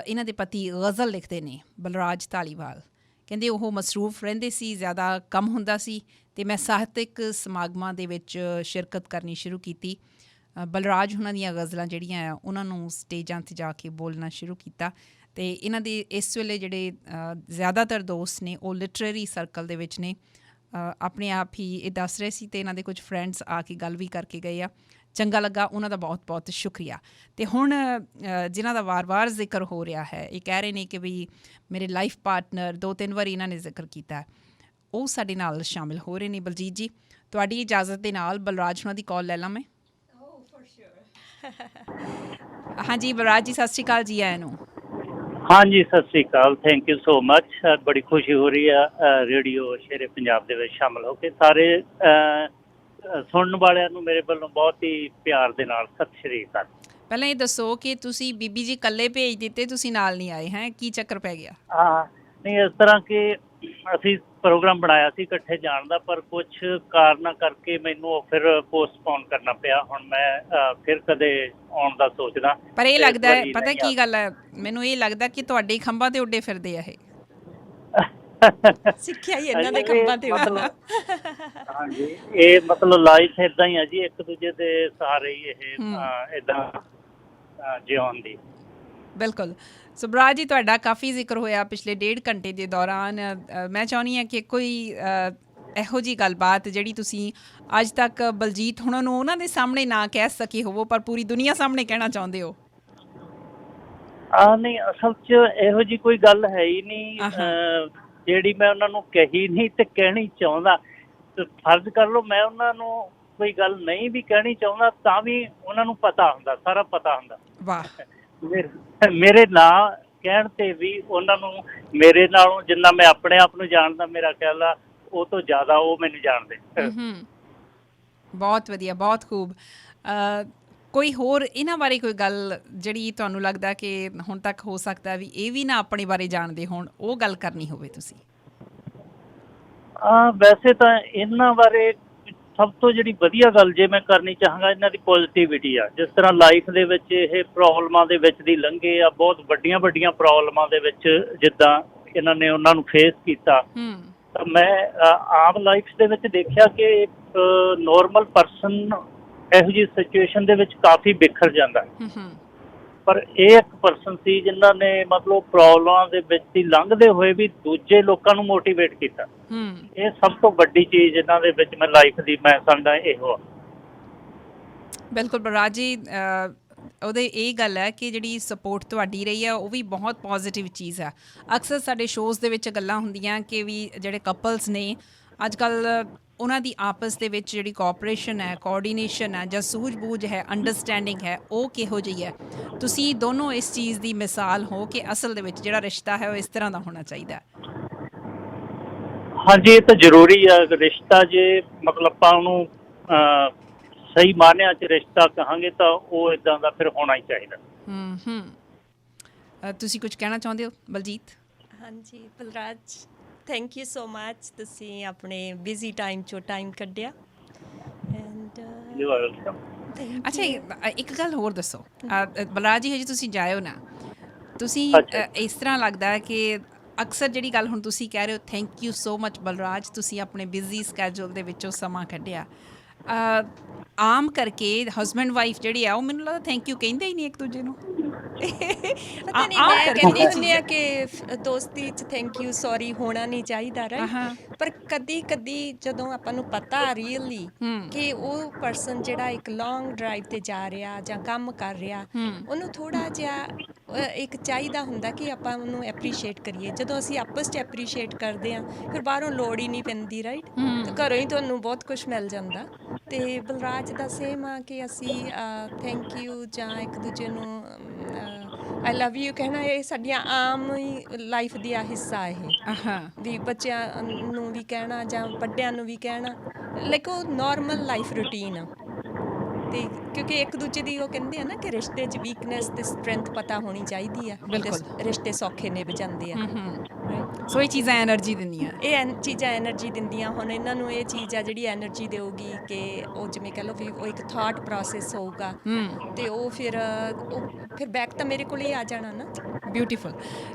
ਇਹਨਾਂ ਦੇ ਪਤੀ ਗਜ਼ਲ ਲਿਖਦੇ ਨੇ, ਬਲਰਾਜ ਧਾਲੀਵਾਲ। ਕਹਿੰਦੇ ਉਹ ਮਸਰੂਫ ਰਹਿੰਦੇ ਸੀ, ਜ਼ਿਆਦਾ ਕੰਮ ਹੁੰਦਾ ਸੀ, ਅਤੇ ਮੈਂ ਸਾਹਿਤਕ ਸਮਾਗਮਾਂ ਦੇ ਵਿੱਚ ਸ਼ਿਰਕਤ ਕਰਨੀ ਸ਼ੁਰੂ ਕੀਤੀ। ਬਲਰਾਜ ਉਹਨਾਂ ਦੀਆਂ ਗਜ਼ਲਾਂ ਜਿਹੜੀਆਂ ਆ ਉਹਨਾਂ ਨੂੰ ਸਟੇਜਾਂ 'ਤੇ ਜਾ ਕੇ ਬੋਲਣਾ ਸ਼ੁਰੂ ਕੀਤਾ। ਅਤੇ ਇਹਨਾਂ ਦੇ ਇਸ ਵੇਲੇ ਜਿਹੜੇ ਜ਼ਿਆਦਾਤਰ ਦੋਸਤ ਨੇ ਉਹ ਲਿਟਰੇਰੀ ਸਰਕਲ ਦੇ ਵਿੱਚ ਨੇ। ਆਪਣੇ ਆਪ ਹੀ ਇਹ ਦੱਸ ਰਹੇ ਸੀ, ਅਤੇ ਇਹਨਾਂ ਦੇ ਕੁਝ ਫਰੈਂਡਸ ਆ ਕੇ ਗੱਲ ਵੀ ਕਰਕੇ ਗਏ ਆ। ਚੰਗਾ ਲੱਗਾ, ਉਹਨਾਂ ਦਾ ਬਹੁਤ ਬਹੁਤ ਸ਼ੁਕਰੀਆ। ਅਤੇ ਹੁਣ ਜਿਨ੍ਹਾਂ ਦਾ ਵਾਰ-ਵਾਰ ਜ਼ਿਕਰ ਹੋ ਰਿਹਾ ਹੈ, ਇਹ ਕਹਿ ਰਹੇ ਨੇ ਕਿ ਵੀ ਮੇਰੇ ਲਾਈਫ ਪਾਰਟਨਰ 2-3 ਵਾਰੀ ਇਹਨਾਂ ਨੇ ਜ਼ਿਕਰ ਕੀਤਾ, ਉਹ ਸਾਡੇ ਨਾਲ ਸ਼ਾਮਿਲ ਹੋ ਰਹੇ ਨੇ। ਬਲਜੀਤ ਜੀ, ਤੁਹਾਡੀ ਇਜਾਜ਼ਤ ਦੇ ਨਾਲ ਬਲਰਾਜ ਉਹਨਾਂ ਦੀ ਕਾਲ ਲੈ ਲਾਂ ਮੈਂ? ਹਾਂਜੀ ਬਲਰਾਜ ਜੀ, ਸਤਿ ਸ਼੍ਰੀ ਅਕਾਲ ਜੀ। ਆਇਆਂ ਨੂੰ। हाँ जी, सत श्री अकाल, थैंक यू सो मच। बड़ी खुशी हो रही है ਰੇਡੀਓ ਸ਼ੇਰੇ ਪੰਜਾਬ ਦੇ ਵਿੱਚ ਸ਼ਾਮਲ ਹੋ ਕੇ। ਸਾਰੇ ਸੁਣਨ ਵਾਲਿਆਂ ਨੂੰ ਮੇਰੇ ਵੱਲੋਂ ਬਹੁਤ ਹੀ ਪਿਆਰ ਦੇ ਨਾਲ ਸਤਿ ਸ਼੍ਰੀ ਅਕਾਲ। ਪਹਿਲਾਂ ਇਹ ਦੱਸੋ ਕਿ ਤੁਸੀਂ ਬੀਬੀ ਜੀ ਇਕੱਲੇ ਭੇਜ ਦਿੱਤੇ, ਤੁਸੀਂ ਨਾਲ ਨਹੀਂ ਆਏ ਹੈ, ਕੀ ਚੱਕਰ ਪੈ ਗਿਆ? ਹਾਂ, ਨਹੀਂ ਇਸ ਤਰ੍ਹਾਂ ਕਿ ਅਸੀਂ ਪ੍ਰੋਗਰਾਮ ਬਣਾਇਆ ਸੀ ਇਕੱਠੇ ਜਾਣ ਦਾ, ਪਰ ਕੁਝ ਕਾਰਨਾਂ ਕਰਕੇ ਮੈਨੂੰ ਉਹ ਫਿਰ ਪੋਸਟਪੋਨ ਕਰਨਾ ਪਿਆ। ਹੁਣ ਮੈਂ ਫਿਰ ਕਦੇ ਆਉਣ ਦਾ ਸੋਚਦਾ। ਪਰ ਇਹ ਤੇ ਲੱਗਦਾ ਹੈ, ਇਸ ਪਤਾ ਵਾਰੀ ਕੀ ਗੱਲ ਹੈ, ਮੈਨੂੰ ਇਹ ਲੱਗਦਾ ਕਿ ਤੁਹਾਡੇ ਹੀ ਖੰਭਾਂ ਤੇ ਉੱਡੇ ਫਿਰਦੇ ਆ ਇਹ। ਸਿੱਖਿਆ ਹੀ ਇਹਨਾਂ ਦੇ ਖੰਭਾਂ ਤੇ ਉੱਡਣਾ। ਹਾਂਜੀ, ਇਹ ਮਤਲਬ ਲਾਈਫ ਇਦਾਂ ਹੀ ਆ ਜੀ, ਇੱਕ ਦੂਜੇ ਦੇ ਸਹਾਰੇ ਹੀ ਇਹ ਇਦਾਂ ਜਿਉਣ ਦੀ। ਬਿਲਕੁਲ। ਸੁਭਰਾਜ ਜੀ, ਤੁਹਾਡਾ ਕਾਫੀ ਜ਼ਿਕਰ ਹੋਇਆ ਪਿਛਲੇ 1.5 ਘੰਟੇ ਦੇ ਦੌਰਾਨ। ਮੈਂ ਚਾਹੁੰਦੀ ਹਾਂ ਕਿ ਕੋਈ ਇਹੋ ਜਿਹੀ ਗੱਲਬਾਤ ਜਿਹੜੀ ਤੁਸੀਂ ਅੱਜ ਤੱਕ ਬਲਜੀਤ ਹੁਣਾਂ ਨੂੰ ਉਹਨਾਂ ਦੇ ਸਾਹਮਣੇ ਨਾ ਕਹਿ ਸਕੇ ਹੋਵੋ, ਪਰ ਪੂਰੀ ਦੁਨੀਆ ਸਾਹਮਣੇ ਕਹਿਣਾ ਚਾਹੁੰਦੇ ਹੋ। ਨਹੀਂ, ਅਸਲ 'ਚ ਇਹੋ ਜਿਹੀ ਕੋਈ ਗੱਲ ਹੈ ਹੀ ਨਹੀਂ ਜਿਹੜੀ ਮੈਂ ਉਹਨਾਂ ਨੂੰ ਕਹੀ ਨਹੀਂ ਤੇ ਕਹਿਣੀ ਚਾਹੁੰਦਾ। ਫਰਜ਼ ਕਰ ਲਓ ਮੈਂ ਉਹਨਾਂ ਨੂੰ ਕੋਈ ਗੱਲ ਨਹੀਂ ਵੀ ਕਹਿਣੀ ਚਾਹੁੰਦਾ, ਤਾਂ ਵੀ ਉਹਨਾਂ ਨੂੰ ਪਤਾ ਹੁੰਦਾ, ਸਾਰਾ ਪਤਾ ਹੁੰਦਾ। ਵਾਹ। ਮੇਰੇ ਨਾਂ ਕਹਿਣ 'ਤੇ ਵੀ ਉਹਨਾਂ ਨੂੰ ਮੇਰੇ ਨਾਲੋਂ ਜਿੰਨਾ ਮੈਂ ਆਪਣੇ ਆਪ ਨੂੰ ਜਾਣਦਾ, ਮੇਰਾ ਖਿਆਲ ਆ ਉਹ ਤੋਂ ਜ਼ਿਆਦਾ ਉਹ ਮੈਨੂੰ ਜਾਣਦੇ। ਬਹੁਤ ਵਧੀਆ, ਬਹੁਤ ਖੂਬ। ਕੋਈ ਹੋਰ ਇਹਨਾਂ ਬਾਰੇ ਕੋਈ ਗੱਲ ਜਿਹੜੀ ਤੁਹਾਨੂੰ ਲੱਗਦਾ ਕਿ ਹੁਣ ਤੱਕ ਹੋ ਸਕਦਾ ਵੀ ਇਹ ਵੀ ਨਾ ਆਪਣੇ ਬਾਰੇ ਜਾਣਦੇ ਹੋਣ, ਉਹ ਗੱਲ ਕਰਨੀ ਹੋਵੇ ਤੁਸੀਂ? ਵੈਸੇ ਤਾਂ ਇਹਨਾਂ ਬਾਰੇ ਸਭ ਤੋਂ ਜਿਹੜੀ ਵਧੀਆ ਗੱਲ ਜੇ ਮੈਂ ਕਰਨੀ ਚਾਹਾਂਗਾ, ਇਹਨਾਂ ਦੀ ਪੋਜ਼ੀਟਿਵਿਟੀ ਆ। ਜਿਸ ਤਰ੍ਹਾਂ ਲਾਈਫ ਦੇ ਵਿੱਚ ਇਹ ਪ੍ਰੋਬਲਮਾਂ ਦੇ ਵਿੱਚ ਦੀ ਲੰਘੇ ਆ, ਬਹੁਤ ਵੱਡੀਆਂ ਵੱਡੀਆਂ ਪ੍ਰੋਬਲਮਾਂ ਦੇ ਵਿੱਚ ਜਿੱਦਾਂ ਇਹਨਾਂ ਨੇ ਉਹਨਾਂ ਨੂੰ ਫੇਸ ਕੀਤਾ, ਤਾਂ ਮੈਂ ਆਮ ਲਾਈਫ ਦੇ ਵਿੱਚ ਦੇਖਿਆ ਕਿ ਨੋਰਮਲ ਪਰਸਨ ਇਹੋ ਜਿਹੀ ਸਿਚੁਏਸ਼ਨ ਦੇ ਵਿੱਚ ਕਾਫੀ ਬਿਖਰ ਜਾਂਦਾ। ਪਰ ਇਹ ਇੱਕ ਪਰਸਨ ਸੀ ਜਿਨ੍ਹਾਂ ਨੇ ਮਤਲਬ ਪ੍ਰੋਬਲਮਾਂ ਦੇ ਵਿੱਚ ਹੀ ਲੰਘਦੇ ਹੋਏ ਵੀ ਦੂਜੇ ਲੋਕਾਂ ਨੂੰ ਮੋਟੀਵੇਟ ਕੀਤਾ। ਇਹ ਸਭ ਤੋਂ ਵੱਡੀ ਚੀਜ਼ ਇਹਨਾਂ ਦੇ ਵਿੱਚ ਮੈਂ ਲਾਈਫ ਦੀ ਮੈਂ ਸਮਝਦਾ ਇਹੋ ਆ। ਬਿਲਕੁਲ ਬਲਰਾਜ ਜੀ, ਉਹਦੇ ਇਹ ਗੱਲ ਹੈ ਕਿ ਜਿਹੜੀ ਸਪੋਰਟ ਤੁਹਾਡੀ ਰਹੀ ਹੈ ਉਹ ਵੀ ਬਹੁਤ ਪੋਜ਼ੀਟਿਵ ਚੀਜ਼ ਆ। ਅਕਸਰ ਸਾਡੇ ਸ਼ੋਅਜ਼ ਦੇ ਵਿੱਚ ਗੱਲਾਂ ਹੁੰਦੀਆਂ ਕਿ ਵੀ ਜਿਹੜੇ ਕਪਲਸ ਨੇ ਅੱਜ ਕੱਲ੍ਹ ਉਹਨਾਂ ਦੀ ਆਪਸ ਦੇ ਵਿੱਚ ਜਿਹੜੀ ਕੋਆਪਰੇਸ਼ਨ ਹੈ, ਕੋਆਰਡੀਨੇਸ਼ਨ ਹੈ ਜਾਂ ਸੂਝ-ਬੂਝ ਹੈ, ਅੰਡਰਸਟੈਂਡਿੰਗ ਹੈ, ਉਹ ਕਿਹੋ ਜਿਹੀ ਹੈ। ਤੁਸੀਂ ਦੋਨੋਂ ਇਸ ਚੀਜ਼ ਦੀ ਮਿਸਾਲ ਹੋ ਕਿ ਅਸਲ ਦੇ ਵਿੱਚ ਜਿਹੜਾ ਰਿਸ਼ਤਾ ਹੈ ਉਹ ਇਸ ਤਰ੍ਹਾਂ ਦਾ ਹੋਣਾ ਚਾਹੀਦਾ। ਹਾਂਜੀ, ਇਹ ਤਾਂ ਜ਼ਰੂਰੀ ਆ। ਰਿਸ਼ਤਾ ਜੇ ਮਤਲਬ ਆਪਾਂ ਉਹਨੂੰ ਸਹੀ ਮਾਅਨਿਆਂ 'ਚ ਰਿਸ਼ਤਾ ਕਹਾਂਗੇ ਤਾਂ ਉਹ ਇੱਦਾਂ ਦਾ ਫਿਰ ਹੋਣਾ ਹੀ ਚਾਹੀਦਾ। ਤੁਸੀਂ ਕੁਝ ਕਹਿਣਾ ਚਾਹੁੰਦੇ ਹੋ ਬਲਜੀਤ? ਹਾਂਜੀ Balraj, thank you so much, ਤੁਸੀਂ ਆਪਣੇ ਬਿਜ਼ੀ ਟਾਈਮ 'ਚੋਂ ਟਾਈਮ ਕੱਢਿਆ। ਐਂਡ ਅੱਛਾ, ਇੱਕ ਗੱਲ ਹੋਰ ਦੱਸੋ ਬਲਰਾਜ ਜੀ, ਹਜੇ ਤੁਸੀਂ ਜਾਇਓ ਨਾ, ਤੁਸੀਂ ਇਸ ਤਰ੍ਹਾਂ ਲੱਗਦਾ ਹੈ ਕਿ ਅਕਸਰ ਜਿਹੜੀ ਗੱਲ ਹੁਣ ਤੁਸੀਂ ਕਹਿ ਰਹੇ ਹੋ, thank you so much Balraj, ਤੁਸੀਂ ਆਪਣੇ ਬਿਜ਼ੀ ਸਕੈਜੂਲ ਦੇ ਵਿੱਚੋਂ ਸਮਾਂ ਕੱਢਿਆ। ਆਮ ਕਰਕੇ ਹਸਬੈਂਡ ਵਾਈਫ ਜਿਹੜੀ ਆ ਉਹ ਮੈਨੂੰ ਲੱਗਦਾ ਥੈਂਕ ਯੂ ਕਹਿੰਦੇ ਹੀ ਨਹੀਂ ਇੱਕ ਦੂਜੇ ਨੂੰ। ਪਤਾ ਨਹੀਂ, ਮੈਂ ਕਹਿੰਦੀ ਹੁੰਦੀ ਆ ਕਿ ਦੋਸਤੀ 'ਚ ਥੈਂਕ ਯੂ ਸੌਰੀ ਹੋਣਾ ਨਹੀਂ ਚਾਹੀਦਾ, ਰਾਈਟ? ਪਰ ਕਦੀ ਕਦੀ ਜਦੋਂ ਆਪਾਂ ਨੂੰ ਪਤਾ ਰੀਅਲੀ ਕਿ ਉਹ ਪਰਸਨ ਜਿਹੜਾ ਇੱਕ ਲੌਂਗ ਡਰਾਈਵ 'ਤੇ ਜਾ ਰਿਹਾ ਜਾਂ ਕੰਮ ਕਰ ਰਿਹਾ, ਉਹਨੂੰ ਥੋੜ੍ਹਾ ਜਿਹਾ ਇੱਕ ਚਾਹੀਦਾ ਹੁੰਦਾ ਕਿ ਆਪਾਂ ਉਹਨੂੰ ਐਪਰੀਸ਼ੀਏਟ ਕਰੀਏ। ਜਦੋਂ ਅਸੀਂ ਆਪਸ 'ਚ ਐਪਰੀਸ਼ੀਏਟ ਕਰਦੇ ਹਾਂ ਫਿਰ ਬਾਹਰੋਂ ਲੋੜ ਹੀ ਨਹੀਂ ਪੈਂਦੀ, ਰਾਈਟ? ਘਰੋਂ ਹੀ ਤੁਹਾਨੂੰ ਬਹੁਤ ਕੁਛ ਮਿਲ ਜਾਂਦਾ। ਅਤੇ ਬਲਰਾਜ ਦਾ ਸੇਮ ਆ ਕਿ ਅਸੀਂ ਥੈਂਕ ਯੂ ਜਾਂ ਇੱਕ ਦੂਜੇ ਨੂੰ ਆਈ ਲਵ ਯੂ ਕਹਿਣਾ, ਇਹ ਸਾਡੀਆਂ ਆਮ ਹੀ ਲਾਈਫ ਦਾ ਹਿੱਸਾ। ਇਹ ਵੀ ਬੱਚਿਆਂ ਨੂੰ ਵੀ ਕਹਿਣਾ ਜਾਂ ਵੱਡਿਆਂ ਨੂੰ ਵੀ ਕਹਿਣਾ, ਲਾਈਕ ਉਹ ਨੋਰਮਲ ਲਾਈਫ ਰੂਟੀਨ ਆ। ਅਤੇ ਕਿਉਂਕਿ ਇੱਕ ਦੂਜੇ ਦੀ ਉਹ ਕਹਿੰਦੇ ਆ ਨਾ ਕਿ ਰਿਸ਼ਤੇ 'ਚ ਵੀਕਨੈਸ ਅਤੇ ਸਟਰੈਂਥ ਪਤਾ ਹੋਣੀ ਚਾਹੀਦੀ ਆ। ਰਿਸ਼ਤੇ ਸੌਖੇ ਨਿਭ ਜਾਂਦੇ ਆ। ਸੋ ਇਹ ਚੀਜ਼ਾਂ ਐਨਰਜੀ ਦਿੰਦੀਆਂ, ਇਹ ਚੀਜ਼ਾਂ ਐਨਰਜੀ ਦਿੰਦੀਆਂ। ਹੁਣ ਇਹਨਾਂ ਨੂੰ ਇਹ ਚੀਜ਼ ਆ ਜਿਹੜੀ ਐਨਰਜੀ ਦੇਊਗੀ ਕਿ ਉਹ ਜਿਵੇਂ ਕਹਿ ਲਓ ਵੀ ਉਹ ਇੱਕ ਥਾਟ ਪ੍ਰੋਸੈਸ ਹੋਊਗਾ ਅਤੇ ਉਹ ਫਿਰ ਬੈਕ ਤਾਂ ਮੇਰੇ ਕੋਲ ਹੀ ਆ ਜਾਣਾ ਨਾ। ਬਿਊਟੀਫੁਲ।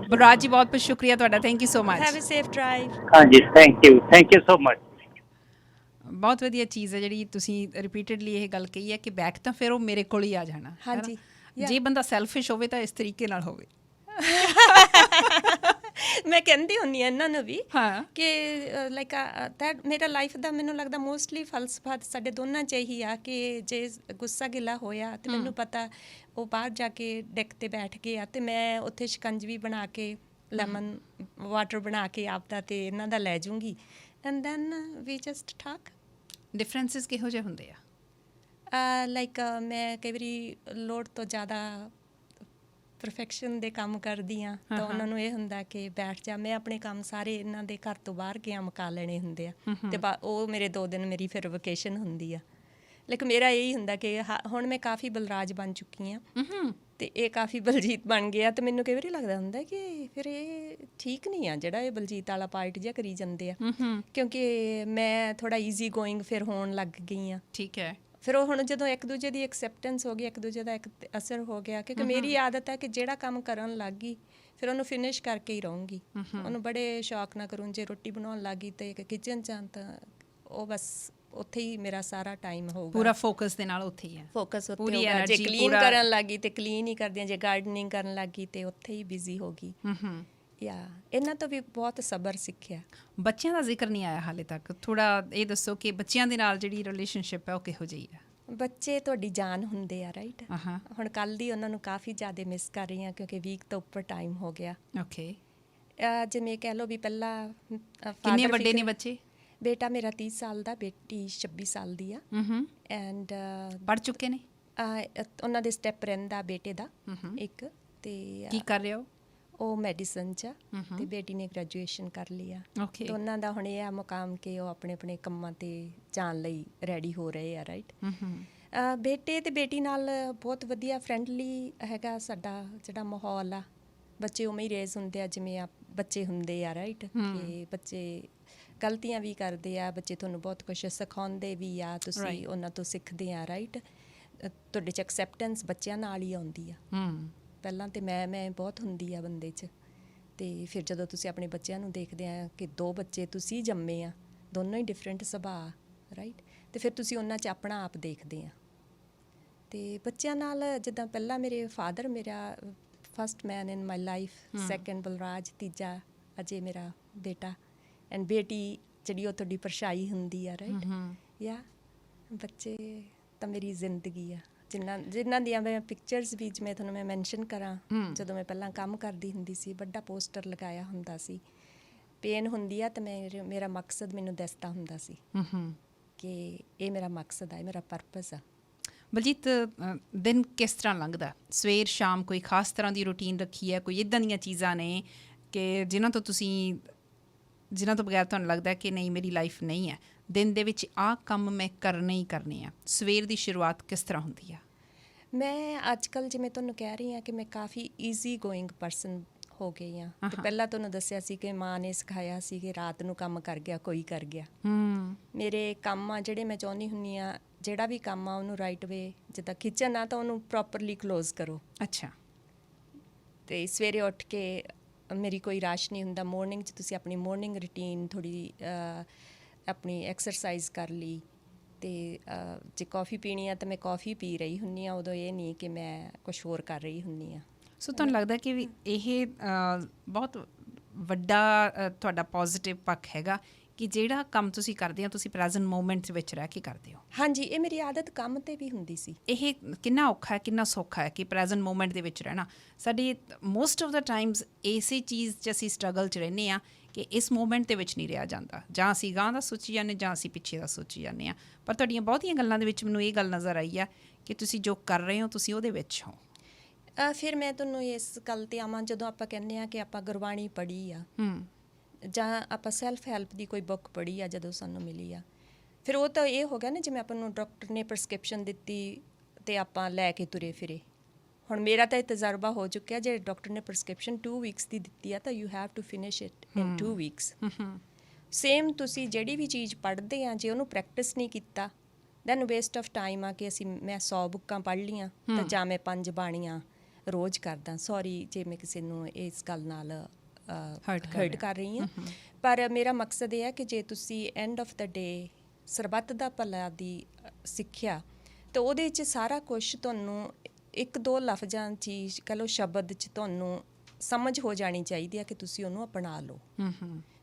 ਬਲਰਾਜ ਜੀ, ਬਹੁਤ ਬਹੁਤ ਸ਼ੁਕਰੀਆ ਤੁਹਾਡਾ, thank you so much. Have a safe drive. ਹਾਂਜੀ, ਥੈਂਕ ਯੂ ਸੋ ਮਚ। ਬਹੁਤ ਵਧੀਆ ਚੀਜ਼ ਹੈ ਜਿਹੜੀ ਤੁਸੀਂ ਰਿਪੀਟਡਲੀ ਇਹ ਗੱਲ ਕਹੀ ਹੈ ਕਿ ਬੈਕ ਤਾਂ ਫਿਰ ਉਹ ਮੇਰੇ ਕੋਲ ਹੀ ਆ ਜਾਣਾ। ਹਾਂਜੀ, ਜੇ ਬੰਦਾ ਸੈਲਫਿਸ਼ ਹੋਵੇ ਤਾਂ ਇਸ ਤਰੀਕੇ ਨਾਲ ਹੋਵੇ। ਮੈਂ ਕਹਿੰਦੀ ਹੁੰਦੀ ਹਾਂ ਇਹਨਾਂ ਨੂੰ ਵੀ ਕਿ ਲਾਈਕ ਮੇਰਾ ਲਾਈਫ ਦਾ ਮੈਨੂੰ ਲੱਗਦਾ ਮੋਸਟਲੀ ਫਲਸਫਾ ਸਾਡੇ ਦੋਨਾਂ 'ਚ ਇਹੀ ਆ ਕਿ ਜੇ ਗੁੱਸਾ ਗਿਲਾ ਹੋਇਆ ਅਤੇ ਮੈਨੂੰ ਪਤਾ ਉਹ ਬਾਹਰ ਜਾ ਕੇ ਡੈਕ 'ਤੇ ਬੈਠ ਗਏ ਆ ਅਤੇ ਮੈਂ ਉੱਥੇ ਸ਼ਿਕੰਜਵੀ ਬਣਾ ਕੇ ਲੈਮਨ ਵਾਟਰ ਬਣਾ ਕੇ ਆਪਦਾ ਅਤੇ ਇਹਨਾਂ ਦਾ ਲੈ ਜੂੰਗੀ and then we just talk. Differences ਕਿਹੋ ਜਿਹੇ ਹੁੰਦੇ ਆ? ਲਾਈਕ ਮੈਂ ਕਈ ਵਾਰੀ ਲੋੜ ਤੋਂ ਜ਼ਿਆਦਾ ਪਰਫੈਕਸ਼ਨ ਦੇ ਕੰਮ ਕਰਦੀ ਆ ਤਾਂ ਉਹਨਾਂ ਨੂੰ ਇਹ ਹੁੰਦਾ ਕਿ ਬੈਠ ਜਾ, ਮੈਂ ਆਪਣੇ ਕੰਮ ਸਾਰੇ ਇਹਨਾਂ ਦੇ ਘਰ ਤੋਂ ਬਾਹਰ ਗਿਆ ਮੁਕਾ ਲੈਣੇ ਹੁੰਦੇ ਆ ਤੇ ਉਹ ਮੇਰੇ 2 ਦਿਨ ਮੇਰੀ ਫਿਰ ਵਕੇਸ਼ਨ ਹੁੰਦੀ ਆ। ਲੇਕਿਨ ਮੇਰਾ ਇਹੀ ਹੁੰਦਾ ਕਿ ਹੁਣ ਮੈਂ ਕਾਫੀ ਬਲਰਾਜ ਬਣ ਚੁੱਕੀ ਆ ਤੇ ਇਹ ਕਾਫੀ ਬਲਜੀਤ ਬਣ ਗਿਆ ਤੇ ਮੈਨੂੰ ਕਈ ਵਾਰੀ ਲੱਗਦਾ ਹੁੰਦਾ ਕਿ ਫਿਰ ਇਹ ਠੀਕ ਨਹੀਂ ਆ ਜਿਹੜਾ ਇਹ ਬਲਜੀਤ ਵਾਲਾ ਪਾਰਟ ਜਿਹਾ ਕਰੀ ਜਾਂਦੇ ਆ, ਕਿਉਂਕਿ ਮੈਂ ਥੋੜਾ ਈਜ਼ੀ ਗੋਇੰਗ ਫਿਰ ਹੋਣ ਲੱਗ ਗਈ ਆ। ਠੀਕ ਹੈ। ਫਿਰ ਉਹ ਹੁਣ ਜਦੋਂ ਇੱਕ ਦੂਜੇ ਦੀ ਐਕਸੈਪਟੈਂਸ ਹੋ ਗਈ, ਇੱਕ ਦੂਜੇ ਦਾ ਇੱਕ ਅਸਰ ਹੋ ਗਿਆ, ਕਿਉਂਕਿ ਮੇਰੀ ਆਦਤ ਹੈ ਕਿ ਜਿਹੜਾ ਕੰਮ ਕਰਨ ਲੱਗ ਗਈ ਫਿਰ ਉਹਨੂੰ ਫਿਨਿਸ਼ ਕਰਕੇ ਹੀ ਰਹੂੰਗੀ। ਉਹਨੂੰ ਬੜੇ ਸ਼ੌਕ ਨਾਲ ਕਰੂੰ। ਜੇ ਰੋਟੀ ਬਣਾਉਣ ਲੱਗ ਗਈ ਤੇ ਕਿਚਨ 'ਚ ਆਂ ਤਾਂ ਉਹ ਬਸ ਉੱਥੇ ਹੀ ਮੇਰਾ ਸਾਰਾ ਟਾਈਮ ਹੋਊਗਾ, ਪੂਰਾ ਫੋਕਸ ਦੇ ਨਾਲ ਉੱਥੇ ਹੀ ਹੈ, ਫੋਕਸ ਉੱਥੇ ਪੂਰੀ ਹੋਊਗਾ। ਜੇ energy, ਕਲੀਨ ਪੂਰਾ- ਕਰਨ ਲੱਗੀ ਤੇ ਕਲੀਨ ਹੀ ਕਰਦੀ ਹਾਂ, ਜੇ ਗਾਰਡਨਿੰਗ ਕਰਨ ਲੱਗੀ ਤੇ ਉੱਥੇ ਹੀ ਬਿਜ਼ੀ ਹੋ ਗਈ। ਯਾ ਇਹਨਾਂ ਤੋਂ ਵੀ ਬਹੁਤ ਸਬਰ ਸਿੱਖਿਆ। ਬੱਚਿਆਂ ਦਾ ਜ਼ਿਕਰ ਨਹੀਂ ਆਇਆ ਹਾਲੇ ਤੱਕ, ਥੋੜਾ ਇਹ ਦੱਸੋ ਕਿ ਬੱਚਿਆਂ ਦੇ ਨਾਲ ਜਿਹੜੀ ਰਿਲੇਸ਼ਨਸ਼ਿਪ ਹੈ ਉਹ ਕਿਹੋ ਜਿਹੀ ਹੈ? ਬੱਚੇ ਤੁਹਾਡੀ ਜਾਨ ਹੁੰਦੇ ਆ, ਰਾਈਟ। ਹਾਂ। ਹੁਣ ਕੱਲ੍ਹ ਦੀ ਉਹਨਾਂ ਨੂੰ ਕਾਫੀ ਜ਼ਿਆਦਾ ਮਿਸ ਕਰ ਰਹੀ ਹਾਂ ਕਿਉਂਕਿ ਵੀਕ ਤੋਂ ਉੱਪਰ ਟਾਈਮ ਹੋ ਗਿਆ। ਓਕੇ। ਜਿਵੇਂ ਕਹਿ ਲਓ ਵੀ ਪਹਿਲਾਂ ਕਿੰਨੇ ਵੱਡੇ ਨੇ ਬੱਚੇ? ਬੇਟਾ ਮੇਰਾ 30 ਸਾਲ ਦਾ, ਬੇਟੀ 26 ਸਾਲ ਦੀ ਆ। ਐਂਡ ਪੜ੍ਹ ਚੁੱਕੇ ਨੇ? ਉਹਨਾਂ ਦੇ ਸਟੈਪ ਰਹਿੰਦਾ ਬੇਟੇ ਦਾ ਇੱਕ, ਤੇ ਕੀ ਕਰ ਰਹੇ ਹੋ? ਉਹ ਮੈਡੀਸਨ 'ਚ ਤੇ ਬੇਟੀ ਨੇ ਗ੍ਰੈਜੂਏਸ਼ਨ ਕਰ ਲਈ ਆ। ਓਕੇ। ਦੋਨਾਂ ਦਾ ਹੁਣ ਇਹ ਆ ਮੁਕਾਮ ਕਿ ਉਹ ਆਪਣੇ ਆਪਣੇ ਕੰਮਾਂ ਤੇ ਜਾਣ ਲਈ ਰੈਡੀ ਹੋ ਰਹੇ ਆ, ਰਾਈਟ। ਬੇਟੇ ਤੇ ਬੇਟੀ ਨਾਲ ਬਹੁਤ ਵਧੀਆ ਫਰੈਂਡਲੀ ਹੈਗਾ ਸਾਡਾ ਜਿਹੜਾ ਮਾਹੌਲ ਆ। ਬੱਚੇ ਉਵੇਂ ਹੀ ਰੇਜ਼ ਹੁੰਦੇ ਆ ਜਿਵੇਂ ਬੱਚੇ ਹੁੰਦੇ ਆ, ਰਾਈਟ। ਕਿ ਬੱਚੇ ਗਲਤੀਆਂ ਵੀ ਕਰਦੇ ਆ, ਬੱਚੇ ਤੁਹਾਨੂੰ ਬਹੁਤ ਕੁਛ ਸਿਖਾਉਂਦੇ ਵੀ ਆ, ਤੁਸੀਂ ਉਹਨਾਂ ਤੋਂ ਸਿੱਖਦੇ ਆ, ਰਾਈਟ। ਤੁਹਾਡੇ 'ਚ ਐਕਸੈਪਟੈਂਸ ਬੱਚਿਆਂ ਨਾਲ ਹੀ ਆਉਂਦੀ ਆ। ਪਹਿਲਾਂ ਤੇ ਮੈਂ ਬਹੁਤ ਹੁੰਦੀ ਆ ਬੰਦੇ 'ਚ, ਤੇ ਫਿਰ ਜਦੋਂ ਤੁਸੀਂ ਆਪਣੇ ਬੱਚਿਆਂ ਨੂੰ ਦੇਖਦੇ ਆ ਕਿ 2 ਬੱਚੇ ਤੁਸੀਂ ਜੰਮੇ ਆ, ਦੋਨੋਂ ਹੀ ਡਿਫਰੈਂਟ ਸੁਭਾਅ, ਰਾਈਟ, ਤੇ ਫਿਰ ਤੁਸੀਂ ਉਹਨਾਂ 'ਚ ਆਪਣਾ ਆਪ ਦੇਖਦੇ ਆ। ਤੇ ਬੱਚਿਆਂ ਨਾਲ ਜਿੱਦਾਂ ਪਹਿਲਾਂ ਮੇਰੇ ਫਾਦਰ ਮੇਰਾ first man in my life, second Balraj, ਤੀਜਾ ਅਜੇ ਮੇਰਾ ਬੇਟਾ, ਐਂਡ ਬੇਟੀ ਜਿਹੜੀ ਉਹ ਤੁਹਾਡੀ ਪਰਛਾਈ ਹੁੰਦੀ ਆ, ਰਾਈਟ। ਯਾ ਬੱਚੇ ਤਾਂ ਮੇਰੀ ਜ਼ਿੰਦਗੀ ਆ। ਜਿਨ੍ਹਾਂ ਦੀਆਂ ਮੈਂ ਪਿਕਚਰਸ ਵੀ ਜਿਵੇਂ ਤੁਹਾਨੂੰ ਮੈਂ ਮੈਂਸ਼ਨ ਕਰਾਂ, ਜਦੋਂ ਮੈਂ ਪਹਿਲਾਂ ਕੰਮ ਕਰਦੀ ਹੁੰਦੀ ਸੀ ਵੱਡਾ ਪੋਸਟਰ ਲਗਾਇਆ ਹੁੰਦਾ ਸੀ। ਪੇਨ ਹੁੰਦੀ ਆ ਤਾਂ ਮੇਰਾ ਮਕਸਦ ਮੈਨੂੰ ਦੱਸਦਾ ਹੁੰਦਾ ਸੀ ਕਿ ਇਹ ਮੇਰਾ ਮਕਸਦ ਆ, ਇਹ ਮੇਰਾ ਪਰਪਸ ਆ। ਬਲਜੀਤ, ਦਿਨ ਕਿਸ ਤਰ੍ਹਾਂ ਲੰਘਦਾ? ਸਵੇਰ ਸ਼ਾਮ ਕੋਈ ਖਾਸ ਤਰ੍ਹਾਂ ਦੀ ਰੂਟੀਨ ਰੱਖੀ ਹੈ? ਕੋਈ ਇੱਦਾਂ ਦੀਆਂ ਚੀਜ਼ਾਂ ਨੇ ਕਿ ਜਿਨ੍ਹਾਂ ਤੋਂ ਬਗੈਰ ਤੁਹਾਨੂੰ ਲੱਗਦਾ ਕਿ ਨਹੀਂ ਮੇਰੀ ਲਾਈਫ ਨਹੀਂ ਹੈ, ਦਿਨ ਦੇ ਵਿੱਚ ਆਹ ਕੰਮ ਮੈਂ ਕਰਨੇ ਹੀ ਕਰਨੇ ਆ? ਸਵੇਰ ਦੀ ਸ਼ੁਰੂਆਤ ਕਿਸ ਤਰ੍ਹਾਂ ਹੁੰਦੀ ਆ? ਮੈਂ ਅੱਜ ਕੱਲ੍ਹ ਜਿਵੇਂ ਤੁਹਾਨੂੰ ਕਹਿ ਰਹੀ ਹਾਂ ਕਿ ਮੈਂ ਕਾਫੀ ਈਜ਼ੀ ਗੋਇੰਗ ਪਰਸਨ ਹੋ ਗਈ ਹਾਂ। ਤੇ ਪਹਿਲਾਂ ਤੁਹਾਨੂੰ ਦੱਸਿਆ ਸੀ ਕਿ ਮਾਂ ਨੇ ਸਿਖਾਇਆ ਸੀ ਕਿ ਰਾਤ ਨੂੰ ਕੰਮ ਕਰ ਗਿਆ ਕੋਈ ਕਰ ਗਿਆ। ਮੇਰੇ ਕੰਮ ਆ ਜਿਹੜੇ ਮੈਂ ਚਾਹੁੰਦੀ ਹੁੰਦੀ ਆ, ਜਿਹੜਾ ਵੀ ਕੰਮ ਆ ਉਹਨੂੰ ਰਾਈਟ ਵੇ, ਜਿੱਦਾਂ ਕਿਚਨ ਆ ਤਾਂ ਉਹਨੂੰ ਪ੍ਰੋਪਰਲੀ ਕਲੋਜ਼ ਕਰੋ। ਅੱਛਾ। ਤੇ ਸਵੇਰੇ ਉੱਠ ਕੇ ਮੇਰੀ ਕੋਈ ਰਸ਼ ਨਹੀਂ ਹੁੰਦਾ। ਮੋਰਨਿੰਗ 'ਚ ਤੁਸੀਂ ਆਪਣੀ ਮੋਰਨਿੰਗ ਰੂਟੀਨ ਥੋੜ੍ਹੀ ਆਪਣੀ ਐਕਸਰਸਾਈਜ਼ ਕਰ ਲਈ, ਅਤੇ ਜੇ ਕੌਫੀ ਪੀਣੀ ਆ ਤਾਂ ਮੈਂ ਕੌਫੀ ਪੀ ਰਹੀ ਹੁੰਦੀ ਹਾਂ। ਉਦੋਂ ਇਹ ਨਹੀਂ ਕਿ ਮੈਂ ਕੁਛ ਹੋਰ ਕਰ ਰਹੀ ਹੁੰਦੀ ਹਾਂ। ਸੋ ਤੁਹਾਨੂੰ ਲੱਗਦਾ ਕਿ ਵੀ ਇਹ ਬਹੁਤ ਵੱਡਾ ਤੁਹਾਡਾ ਪੋਜ਼ੀਟਿਵ ਪੱਖ ਹੈਗਾ ਕਿ ਜਿਹੜਾ ਕੰਮ ਤੁਸੀਂ ਕਰਦੇ ਹੋ ਤੁਸੀਂ ਪ੍ਰੈਜ਼ੈਂਟ ਮੂਮੈਂਟ ਵਿੱਚ ਰਹਿ ਕੇ ਕਰਦੇ ਹੋ? ਹਾਂਜੀ, ਇਹ ਮੇਰੀ ਆਦਤ ਕੰਮ ਤੇ ਵੀ ਹੁੰਦੀ ਸੀ। ਇਹ ਕਿੰਨਾ ਔਖਾ ਹੈ, ਕਿੰਨਾ ਸੌਖਾ ਹੈ ਕਿ ਪ੍ਰੈਜ਼ੈਂਟ ਮੂਮੈਂਟ ਦੇ ਵਿੱਚ ਰਹਿਣਾ? ਸਾਡੀ ਮੋਸਟ ਆਫ ਦਾ ਟਾਈਮਸ ਇਸੇ ਚੀਜ਼ 'ਚ ਅਸੀਂ ਸਟਰਗਲ 'ਚ ਰਹਿੰਦੇ ਹਾਂ ਕਿ ਇਸ ਮੂਮੈਂਟ ਦੇ ਵਿੱਚ ਨਹੀਂ ਰਿਹਾ ਜਾਂਦਾ। ਜਾਂ ਅਸੀਂ ਗਾਂ ਦਾ ਸੋਚੀ ਜਾਂਦੇ, ਜਾਂ ਅਸੀਂ ਪਿੱਛੇ ਦਾ ਸੋਚੀ ਜਾਂਦੇ ਹਾਂ। ਪਰ ਤੁਹਾਡੀਆਂ ਬਹੁਤੀਆਂ ਗੱਲਾਂ ਦੇ ਵਿੱਚ ਮੈਨੂੰ ਇਹ ਗੱਲ ਨਜ਼ਰ ਆਈ ਆ ਕਿ ਤੁਸੀਂ ਜੋ ਕਰ ਰਹੇ ਹੋ ਤੁਸੀਂ ਉਹਦੇ ਵਿੱਚ ਹੋ। ਫਿਰ ਮੈਂ ਤੁਹਾਨੂੰ ਇਸ ਗੱਲ 'ਤੇ ਆਵਾਂ, ਜਦੋਂ ਆਪਾਂ ਕਹਿੰਦੇ ਹਾਂ ਕਿ ਆਪਾਂ ਗੁਰਬਾਣੀ ਪੜ੍ਹੀ ਆ ਜਾਂ ਆਪਾਂ ਸੈਲਫ ਹੈਲਪ ਦੀ ਕੋਈ ਬੁੱਕ ਪੜ੍ਹੀ ਆ ਜਦੋਂ ਸਾਨੂੰ ਮਿਲੀ ਆ, ਫਿਰ ਉਹ ਤਾਂ ਇਹ ਹੋ ਗਿਆ ਨਾ ਜਿਵੇਂ ਆਪਾਂ ਨੂੰ ਡਾਕਟਰ ਨੇ ਪ੍ਰਸਕ੍ਰਿਪਸ਼ਨ ਦਿੱਤੀ ਅਤੇ ਆਪਾਂ ਲੈ ਕੇ ਤੁਰੇ ਫਿਰੇ। ਹੁਣ ਮੇਰਾ ਤਾਂ ਇਹ ਤਜਰਬਾ ਹੋ ਚੁੱਕਿਆ, ਜੇ ਡਾਕਟਰ ਨੇ ਪ੍ਰਸਕ੍ਰਿਪਸ਼ਨ 2 ਵੀਕਸ ਦੀ ਦਿੱਤੀ ਆ ਤਾਂ you have to finish it in 2 weeks. Same ਤੁਸੀਂ ਜਿਹੜੀ ਵੀ ਚੀਜ਼ ਪੜ੍ਹਦੇ ਆ, ਜੇ ਉਹਨੂੰ ਪ੍ਰੈਕਟਿਸ ਨਹੀਂ ਕੀਤਾ ਦੈਨ ਵੇਸਟ ਆਫ ਟਾਈਮ ਆ ਕਿ ਮੈਂ 100 ਬੁੱਕਾਂ ਪੜ੍ਹ ਲਈਆਂ ਤਾਂ ਜਾਂ ਮੈਂ 5 ਬਾਣੀਆਂ ਰੋਜ਼ ਕਰਦਾ। ਸੌਰੀ ਜੇ ਮੈਂ ਕਿਸੇ ਨੂੰ ਇਸ ਗੱਲ ਨਾਲ ਹਰਟ ਕਰ ਰਹੀ ਹਾਂ, ਪਰ ਮੇਰਾ ਮਕਸਦ ਇਹ ਹੈ ਕਿ ਜੇ ਤੁਸੀਂ ਐਂਡ ਆਫ ਦਾ ਡੇ ਸਰਬੱਤ ਦਾ ਭਲਾ ਦੀ ਸਿੱਖਿਆ ਤਾਂ ਉਹਦੇ 'ਚ ਸਾਰਾ ਕੁਛ ਤੁਹਾਨੂੰ 1-2 ਲਫ਼ਜ਼ਾਂ ਚੀਜ਼ ਕਹਿ ਲਓ ਸ਼ਬਦ 'ਚ ਤੁਹਾਨੂੰ ਸਮਝ ਹੋ ਜਾਣੀ ਚਾਹੀਦੀ ਹੈ ਕਿ ਤੁਸੀਂ ਉਹਨੂੰ ਅਪਣਾ ਲਓ।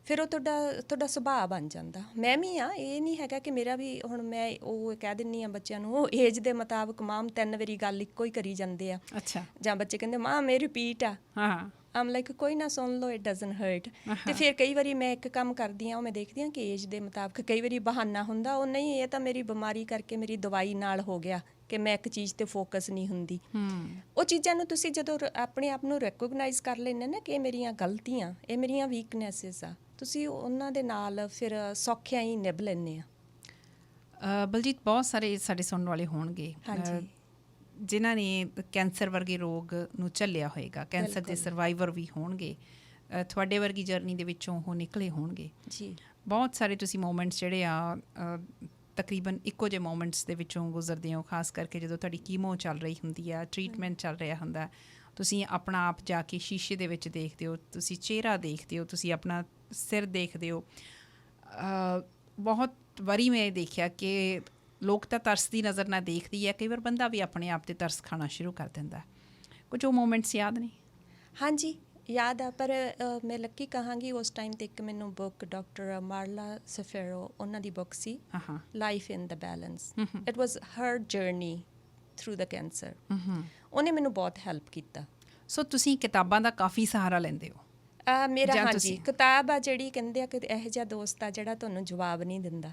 ਫਿਰ ਉਹ ਤੁਹਾਡਾ ਸੁਭਾਅ ਬਣ ਜਾਂਦਾ। ਮੈਂ ਵੀ ਆ, ਇਹ ਨਹੀਂ ਹੈਗਾ ਕਿ ਮੇਰਾ ਵੀ ਹੁਣ ਮੈਂ ਉਹ ਕਹਿ ਦਿੰਦੀ ਹਾਂ ਬੱਚਿਆਂ ਨੂੰ, ਉਹ ਏਜ ਦੇ ਮੁਤਾਬਕ ਮਾਮ 3 ਵਾਰੀ ਗੱਲ ਇੱਕੋ ਹੀ ਕਰੀ ਜਾਂਦੇ ਆ। ਅੱਛਾ। ਜਾਂ ਬੱਚੇ ਕਹਿੰਦੇ ਮਾਂ ਮੈਂ ਰਿਪੀਟ ਆ। ਆਮ ਲਾਈਕ ਕੋਈ ਨਾ ਸੁਣ ਲਓ, ਇਟ ਡਜ਼ਨਟ ਹਰਟ। ਅਤੇ ਫਿਰ ਕਈ ਵਾਰੀ ਮੈਂ ਇੱਕ ਕੰਮ ਕਰਦੀ ਹਾਂ, ਉਹ ਮੈਂ ਦੇਖਦੀ ਹਾਂ ਕਿ ਏਜ ਦੇ ਮੁਤਾਬਕ ਕਈ ਵਾਰੀ ਬਹਾਨਾ ਹੁੰਦਾ, ਉਹ ਨਹੀਂ ਇਹ ਤਾਂ ਮੇਰੀ ਬਿਮਾਰੀ ਕਰਕੇ ਮੇਰੀ ਦਵਾਈ ਨਾਲ ਹੋ ਗਿਆ ਕਿ ਮੈਂ ਇੱਕ ਚੀਜ਼ ਤੇ ਫੋਕਸ ਨਹੀਂ ਹੁੰਦੀ। ਉਹ ਚੀਜ਼ਾਂ ਨੂੰ ਤੁਸੀਂ ਜਦੋਂ ਆਪਣੇ ਆਪ ਨੂੰ ਰੈਕੋਗਨਾਈਜ਼ ਕਰ ਲੈਂਦੇ ਨਾ ਕਿ ਇਹ ਮੇਰੀਆਂ ਗਲਤੀਆਂ, ਇਹ ਮੇਰੀਆਂ ਵੀਕਨੈਸਸ ਆ, ਤੁਸੀਂ ਉਹਨਾਂ ਦੇ ਨਾਲ ਫਿਰ ਸੌਖਿਆਂ ਹੀ ਨਿਭ ਲੈਂਦੇ ਆ। ਬਲਜੀਤ, ਬਹੁਤ ਸਾਰੇ ਸਾਡੇ ਸੁਣਨ ਵਾਲੇ ਹੋਣਗੇ ਜਿਨ੍ਹਾਂ ਨੇ ਕੈਂਸਰ ਵਰਗੇ ਰੋਗ ਨੂੰ ਝੱਲਿਆ ਹੋਏਗਾ, ਕੈਂਸਰ ਦੇ ਸਰਵਾਈਵਰ ਵੀ ਹੋਣਗੇ, ਤੁਹਾਡੇ ਵਰਗੀ ਜਰਨੀ ਦੇ ਵਿੱਚੋਂ ਉਹ ਨਿਕਲੇ ਹੋਣਗੇ ਜੀ। ਬਹੁਤ ਸਾਰੇ ਤੁਸੀਂ ਮੂਮੈਂਟਸ ਜਿਹੜੇ ਆ ਤਕਰੀਬਨ ਇੱਕੋ ਜਿਹੇ ਮੂਮੈਂਟਸ ਦੇ ਵਿੱਚੋਂ ਗੁਜ਼ਰਦੇ ਹੋ, ਖਾਸ ਕਰਕੇ ਜਦੋਂ ਤੁਹਾਡੀ ਕੀਮੋ ਚੱਲ ਰਹੀ ਹੁੰਦੀ ਆ, ਟਰੀਟਮੈਂਟ ਚੱਲ ਰਿਹਾ ਹੁੰਦਾ, ਤੁਸੀਂ ਆਪਣਾ ਆਪ ਜਾ ਕੇ ਸ਼ੀਸ਼ੇ ਦੇ ਵਿੱਚ ਦੇਖਦੇ ਹੋ, ਤੁਸੀਂ ਚਿਹਰਾ ਦੇਖਦੇ ਹੋ, ਤੁਸੀਂ ਆਪਣਾ ਸਿਰ ਦੇਖਦੇ ਹੋ। ਬਹੁਤ ਵਾਰੀ ਮੈਂ ਦੇਖਿਆ ਕਿ ਲੋਕ ਤਾਂ ਤਰਸ ਦੀ ਨਜ਼ਰ ਨਾਲ ਦੇਖਦੀ ਹੈ, ਕਈ ਵਾਰ ਬੰਦਾ ਵੀ ਆਪਣੇ ਆਪ 'ਤੇ ਤਰਸ ਖਾਣਾ ਸ਼ੁਰੂ ਕਰ ਦਿੰਦਾ। ਕੁਝ ਉਹ ਮੂਮੈਂਟਸ ਯਾਦ ਨੇ? ਹਾਂਜੀ ਯਾਦ ਆ, ਪਰ ਮੈਂ ਲੱਕੀ ਕਹਾਂਗੀ ਉਸ ਟਾਈਮ 'ਤੇ ਇੱਕ ਮੈਨੂੰ ਬੁੱਕ ਡਾਕਟਰ ਮਾਰਲਾ ਸਫੇਰੋ, ਉਹਨਾਂ ਦੀ ਬੁੱਕ ਸੀ life in the balance. It was her journey through the cancer. ਉਹਨੇ ਮੈਨੂੰ ਬਹੁਤ ਹੈਲਪ ਕੀਤਾ। ਸੋ ਤੁਸੀਂ ਕਿਤਾਬਾਂ ਦਾ ਕਾਫੀ ਸਹਾਰਾ ਲੈਂਦੇ ਹੋ? ਮੇਰਾ ਹਾਂਜੀ ਕਿਤਾਬ ਆ ਜਿਹੜੀ ਕਹਿੰਦੇ ਆ ਕਿ ਇਹੋ ਜਿਹਾ ਦੋਸਤ ਆ ਜਿਹੜਾ ਤੁਹਾਨੂੰ ਜਵਾਬ ਨਹੀਂ ਦਿੰਦਾ,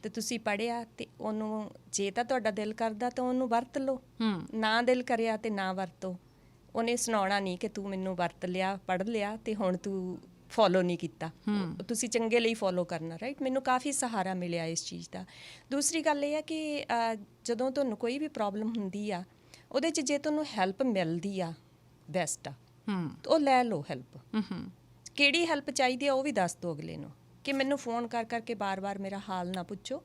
ਤੇ ਤੁਸੀਂ ਪੜ੍ਹਿਆ ਤੇ ਉਹਨੂੰ ਜੇ ਤਾਂ ਤੁਹਾਡਾ ਦਿਲ ਕਰਦਾ ਤਾਂ ਉਹਨੂੰ ਵਰਤ ਲਓ, ਨਾ ਦਿਲ ਕਰਿਆ ਤੇ ਨਾ ਵਰਤੋ। ਉਹਨੇ ਸੁਣਾਉਣਾ ਨਹੀਂ ਕਿ ਤੂੰ ਮੈਨੂੰ ਵਰਤ ਲਿਆ, ਪੜ੍ਹ ਲਿਆ ਤੇ ਹੁਣ ਤੂੰ ਫੋਲੋ ਨਹੀਂ ਕੀਤਾ। ਤੁਸੀਂ ਚੰਗੇ ਲਈ ਫੋਲੋ ਕਰਨਾ, ਰਾਈਟ। ਮੈਨੂੰ ਕਾਫੀ ਸਹਾਰਾ ਮਿਲਿਆ ਇਸ ਚੀਜ਼ ਦਾ। ਦੂਸਰੀ ਗੱਲ ਇਹ ਹੈ ਕਿ ਜਦੋਂ ਤੁਹਾਨੂੰ ਕੋਈ ਵੀ ਪ੍ਰੋਬਲਮ ਹੁੰਦੀ ਆ, ਉਹਦੇ 'ਚ ਜੇ ਤੁਹਾਨੂੰ ਹੈਲਪ ਮਿਲਦੀ ਆ ਬੈਸਟ ਆ, ਉਹ ਲੈ ਲਓ ਹੈਲਪ। ਕਿਹੜੀ ਹੈਲਪ ਚਾਹੀਦੀ ਆ ਉਹ ਵੀ ਦੱਸ ਦਿਓ ਅਗਲੇ ਨੂੰ, ਕਿ ਮੈਨੂੰ ਫੋਨ ਕਰ ਕਰਕੇ ਬਾਰ-ਬਾਰ ਮੇਰਾ ਹਾਲ ਨਾ ਪੁੱਛੋ।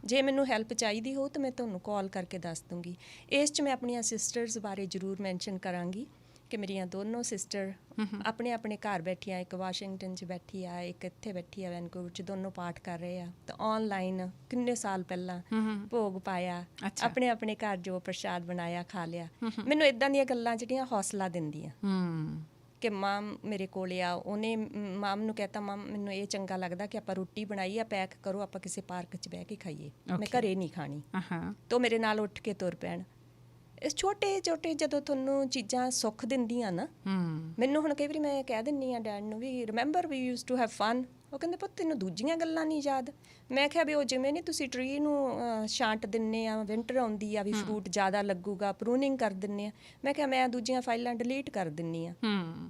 ਜੇ ਮੈਨੂੰ ਹੈਲਪ ਚਾਹੀਦੀ ਹੋ ਤਾਂ ਮੈਂ ਤੁਹਾਨੂੰ ਕਾਲ ਕਰਕੇ ਦੱਸ ਦੂੰਗੀ। ਇਸ 'ਚ ਮੈਂ ਆਪਣੀਆਂ ਸਿਸਟਰਸ ਬਾਰੇ ਜ਼ਰੂਰ ਮੈਂਸ਼ਨ ਕਰਾਂਗੀ ਕਿ ਮੇਰੀਆਂ ਦੋਨੋਂ ਸਿਸਟਰ ਆਪਣੇ ਆਪਣੇ ਘਰ ਬੈਠੀਆਂ, ਇੱਕ ਵਾਸ਼ਿੰਗਟਨ 'ਚ ਬੈਠੀ ਆ, ਇੱਕ ਇੱਥੇ ਬੈਠੀ ਆ ਵੈਨਕੂਵਰ 'ਚ, ਦੋਨੋਂ ਪਾਠ ਕਰ ਰਹੇ ਆ। ਤਾਂ ਆਨਲਾਈਨ ਕਿੰਨੇ ਸਾਲ ਪਹਿਲਾਂ ਭੋਗ ਪਾਇਆ, ਆਪਣੇ ਆਪਣੇ ਘਰ ਜੋ ਪ੍ਰਸ਼ਾਦ ਬਣਾਇਆ ਖਾ ਲਿਆ। ਮੈਨੂੰ ਇਦਾਂ ਦੀਆਂ ਗੱਲਾਂ ਜਿਹੜੀਆਂ ਹੌਸਲਾ ਦਿੰਦੀਆਂ ਕਿ ਮਾਮ ਮੇਰੇ ਕੋਲ ਆ। ਉਹਨੇ ਮਾਮ ਨੂੰ ਕਹਿਤਾ, ਮਾਮ ਮੈਨੂੰ ਇਹ ਚੰਗਾ ਲੱਗਦਾ ਕਿ ਆਪਾਂ ਰੋਟੀ ਬਣਾਈ ਆ, ਪੈਕ ਕਰੋ, ਆਪਾਂ ਕਿਸੇ ਪਾਰਕ 'ਚ ਬਹਿ ਕੇ ਖਾਈਏ, ਮੈਂ ਘਰੇ ਨਹੀਂ ਖਾਣੀ। ਤਾਂ ਮੇਰੇ ਨਾਲ ਉੱਠ ਕੇ ਤੁਰ ਪੈਣ। ਇਸ ਛੋਟੇ ਜਦੋਂ ਤੁਹਾਨੂੰ ਚੀਜ਼ਾਂ ਸੁੱਖ ਦਿੰਦੀਆਂ ਨਾ, ਮੈਨੂੰ ਹੁਣ ਕਈ ਵਾਰੀ ਮੈਂ ਕਹਿ ਦਿੰਦੀ ਆ ਡੈਡ ਨੂੰ ਵੀ, remember we used to have fun. ਉਹ ਕਹਿੰਦੇ ਪੁੱਤ ਤੈਨੂੰ ਦੂਜੀਆਂ ਗੱਲਾਂ ਨਹੀਂ ਯਾਦ? ਮੈਂ ਕਿਹਾ ਵੀ ਉਹ ਜਿਵੇਂ ਨਹੀਂ ਤੁਸੀਂ ਟਰੀ ਨੂੰ ਛਾਂਟ ਦਿੰਦੇ ਆ, ਵਿੰਟਰ ਆਉਂਦੀ ਆ ਵੀ ਫਰੂਟ ਜ਼ਿਆਦਾ ਲੱਗੂਗਾ, ਪ੍ਰੂਨਿੰਗ ਕਰ ਦਿੰਦੇ ਆ। ਮੈਂ ਕਿਹਾ ਮੈਂ ਦੂਜੀਆਂ ਫਾਈਲਾਂ ਡਿਲੀਟ ਕਰ ਦਿੰਦੀ ਆ,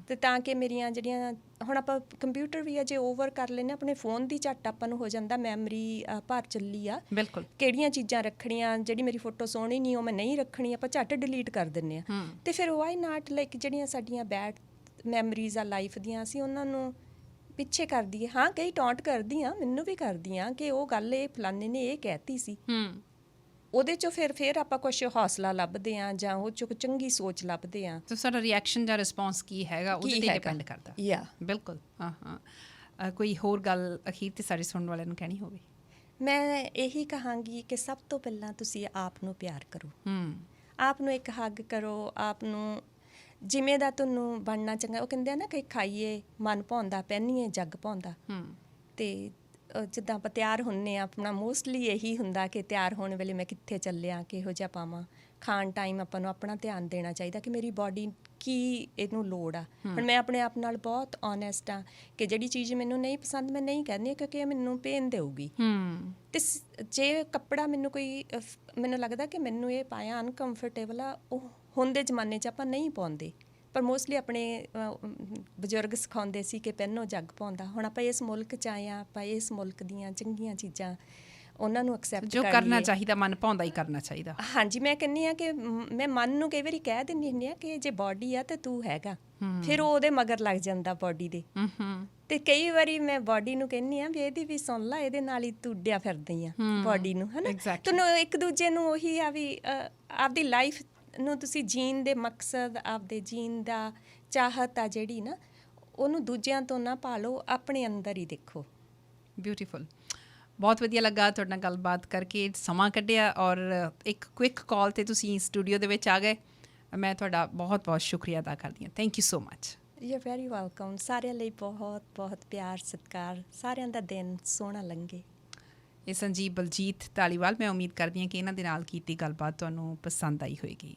ਤੇ ਤਾਂ ਕਿ ਮੇਰੀਆਂ ਜਿਹੜੀਆਂ ਹੁਣ ਆਪਾਂ ਕੰਪਿਊਟਰ ਵੀ ਆ ਜੇ ਓਵਰ ਕਰ ਲੈਂਦੇ, ਆਪਣੇ ਫੋਨ ਦੀ ਝੱਟ ਆਪਾਂ ਨੂੰ ਹੋ ਜਾਂਦਾ, ਮੈਮਰੀ ਭਰ ਚੱਲੀ ਆ। ਬਿਲਕੁਲ। ਕਿਹੜੀਆਂ ਚੀਜ਼ਾਂ ਰੱਖਣੀਆਂ, ਜਿਹੜੀ ਮੇਰੀ ਫੋਟੋ ਸੋਹਣੀ ਨਹੀਂ ਉਹ ਮੈਂ ਨਹੀਂ ਰੱਖਣੀ, ਆਪਾਂ ਝੱਟ ਡਿਲੀਟ ਕਰ ਦਿੰਦੇ ਆ। ਤੇ ਫਿਰ ਵਾਈ ਨਾਟ ਲਾਈਕ ਜਿਹੜੀਆਂ ਸਾਡੀਆਂ ਬੈਡ ਮੈਮਰੀਜ਼ ਆ ਲਾਈਫ ਦੀਆਂ, ਅਸੀਂ ਉਹਨਾਂ ਨੂੰ ਪਿੱਛੇ ਕਰਦੀ ਹੈ। ਹਾਂ ਕਈ ਟੌਂਟ ਕਰਦੀ ਆ, ਮੈਨੂੰ ਵੀ ਕਰਦੀ ਆ ਕਿ ਉਹ ਗੱਲ ਇਹ ਫਲਾਣੇ ਨੇ ਇਹ ਕਹਿਤੀ ਸੀ। ਉਹਦੇ 'ਚੋਂ ਫਿਰ ਆਪਾਂ ਕੁਛ ਹੌਸਲਾ ਲੱਭਦੇ ਆ ਜਾਂ ਉਹ 'ਚੋਂ ਚੰਗੀ ਸੋਚ ਲੱਭਦੇ ਆ। ਤਾਂ ਸਾਡਾ ਰਿਐਕਸ਼ਨ ਜਾਂ ਰਿਸਪੌਂਸ ਕੀ ਹੈਗਾ ਉਹਦੇ 'ਤੇ ਡਿਪੈਂਡ ਕਰਦਾ। ਬਿਲਕੁਲ। ਕੋਈ ਹੋਰ ਗੱਲ ਅਖੀਰ 'ਤੇ ਸਾਡੇ ਸੁਣਨ ਵਾਲਿਆਂ ਨੂੰ ਕਹਿਣੀ ਹੋਵੇ? ਮੈਂ ਇਹੀ ਕਹਾਂਗੀ ਕਿ ਸਭ ਤੋਂ ਪਹਿਲਾਂ ਤੁਸੀਂ ਆਪ ਨੂੰ ਪਿਆਰ ਕਰੋ, ਆਪ ਨੂੰ ਇੱਕ ਹੱਗ ਕਰੋ, ਆਪ ਨੂੰ ਜਿਵੇਂ ਦਾ ਤੁਹਾਨੂੰ ਬਣਨਾ ਚੰਗਾ। ਉਹ ਕਹਿੰਦੇ ਆ ਨਾ ਕਿ ਖਾਈਏ ਮਨ ਭਾਉਂਦਾ, ਪਹਿਨੀਏ ਜੱਗ ਭਾਉਂਦਾ। ਤੇ ਜਿੱਦਾਂ ਆਪਾਂ ਤਿਆਰ ਹੁੰਦੇ ਆ, ਆਪਣਾ ਮੋਸਟਲੀ ਇਹੀ ਹੁੰਦਾ ਕਿ ਤਿਆਰ ਹੋਣ ਵੇਲੇ ਮੈਂ ਕਿੱਥੇ ਚੱਲਿਆ, ਕਿਹੋ ਜਿਹਾ ਪਾਵਾਂ। ਖਾਣ ਟਾਈਮ ਆਪਾਂ ਨੂੰ ਆਪਣਾ ਧਿਆਨ ਦੇਣਾ ਚਾਹੀਦਾ ਕਿ ਮੇਰੀ ਬਾਡੀ ਕੀ ਇਹਨੂੰ ਲੋੜ ਆ। ਹੁਣ ਮੈਂ ਆਪਣੇ ਆਪ ਨਾਲ ਬਹੁਤ ਓਨੈਸਟ ਆ ਕਿ ਜਿਹੜੀ ਚੀਜ਼ ਮੈਨੂੰ ਨਹੀਂ ਪਸੰਦ ਮੈਂ ਨਹੀਂ ਕਹਿੰਦੀ, ਕਿਉਂਕਿ ਇਹ ਮੈਨੂੰ ਪੇਨ ਦੇਊਗੀ। ਤੇ ਜੇ ਕੱਪੜਾ ਮੈਨੂੰ ਲੱਗਦਾ ਕਿ ਮੈਨੂੰ ਇਹ ਪਾਇਆ ਅਨਕੰਫਰਟੇਬਲ ਆ, ਉਹ ਹੁਣ ਦੇ ਜ਼ਮਾਨੇ 'ਚ ਆਪਾਂ ਨਹੀਂ ਪਾਉਂਦੇ, ਪਰ ਮੋਸਟਲੀ ਆਪਣੇ ਬਜ਼ੁਰਗ ਸਿਖਾਉਂਦੇ ਸੀ ਕਿ ਪਹਿਨੋ ਜੱਗ ਪਾਉਂਦਾ। ਹੁਣ ਆਪਾਂ ਇਸ ਮੁਲਕ 'ਚ ਆਏ ਆ, ਆਪਾਂ ਇਸ ਮੁਲਕ ਦੀਆਂ ਚੰਗੀਆਂ ਚੀਜ਼ਾਂ ਉਹਨਾਂ ਨੂੰ ਐਕਸੈਪਟ ਜੋ ਕਰਨਾ ਚਾਹੀਦਾ, ਮਨ ਭਾਉਂਦਾ ਹੀ ਕਰਨਾ ਚਾਹੀਦਾ। ਹਾਂਜੀ, ਮੈਂ ਕਹਿੰਦੀ ਆ ਕਿ ਮੈਂ ਮਨ ਨੂੰ ਕਈ ਵਾਰੀ ਕਹਿ ਦਿੰਦੀ ਹੁੰਦੀ ਆ ਕਿ ਜੇ ਬਾਡੀ ਆ ਤੇ ਤੂੰ ਹੈਗਾ, ਫਿਰ ਉਹ ਉਹਦੇ ਮਗਰ ਲੱਗ ਜਾਂਦਾ ਬਾਡੀ ਦੇ। ਤੇ ਕਈ ਵਾਰੀ ਮੈਂ ਬਾਡੀ ਨੂੰ ਕਹਿੰਦੀ ਆ ਵੀ ਇਹਦੀ ਵੀ ਸੁਣ ਲਾ, ਇਹਦੇ ਨਾਲ ਹੀ ਤੂੰ ਉੱਡਿਆ ਫਿਰਦੀ ਆ ਬਾਡੀ ਨੂੰ, ਹਨਾ। ਤੁਹਾਨੂੰ ਇੱਕ ਦੂਜੇ ਨੂੰ ਉਹੀ ਆ ਵੀ ਆਪਦੀ ਲਾਈਫ ਨੂੰ ਤੁਸੀਂ ਜੀਣ ਦੇ ਮਕਸਦ, ਆਪਦੇ ਜੀਣ ਦਾ ਚਾਹਤ ਆ ਜਿਹੜੀ ਨਾ, ਉਹਨੂੰ ਦੂਜਿਆਂ ਤੋਂ ਨਾ ਭਾਲੋ, ਆਪਣੇ ਅੰਦਰ ਹੀ ਦੇਖੋ। ਬਿਊਟੀਫੁਲ। ਬਹੁਤ ਵਧੀਆ ਲੱਗਾ ਤੁਹਾਡੇ ਨਾਲ ਗੱਲਬਾਤ ਕਰਕੇ, ਸਮਾਂ ਕੱਢਿਆ ਔਰ ਇੱਕ ਕੁਇਕ ਕਾਲ 'ਤੇ ਤੁਸੀਂ ਸਟੂਡੀਓ ਦੇ ਵਿੱਚ ਆ ਗਏ। ਮੈਂ ਤੁਹਾਡਾ ਬਹੁਤ ਬਹੁਤ ਸ਼ੁਕਰੀਆ ਅਦਾ ਕਰਦੀ ਹਾਂ। Thank you so much. You are very welcome. ਸਾਰਿਆਂ ਲਈ ਬਹੁਤ ਬਹੁਤ ਪਿਆਰ ਸਤਿਕਾਰ। ਸਾਰਿਆਂ ਦਾ ਦਿਨ ਸੋਹਣਾ ਲੰਘੇ। ਇਹ ਸੰਜੀਵ ਬਲਜੀਤ ਧਾਲੀਵਾਲ। ਮੈਂ ਉਮੀਦ ਕਰਦੀ ਹਾਂ ਕਿ ਇਹਨਾਂ ਦੇ ਨਾਲ ਕੀਤੀ ਗੱਲਬਾਤ ਤੁਹਾਨੂੰ ਪਸੰਦ ਆਈ ਹੋਏਗੀ।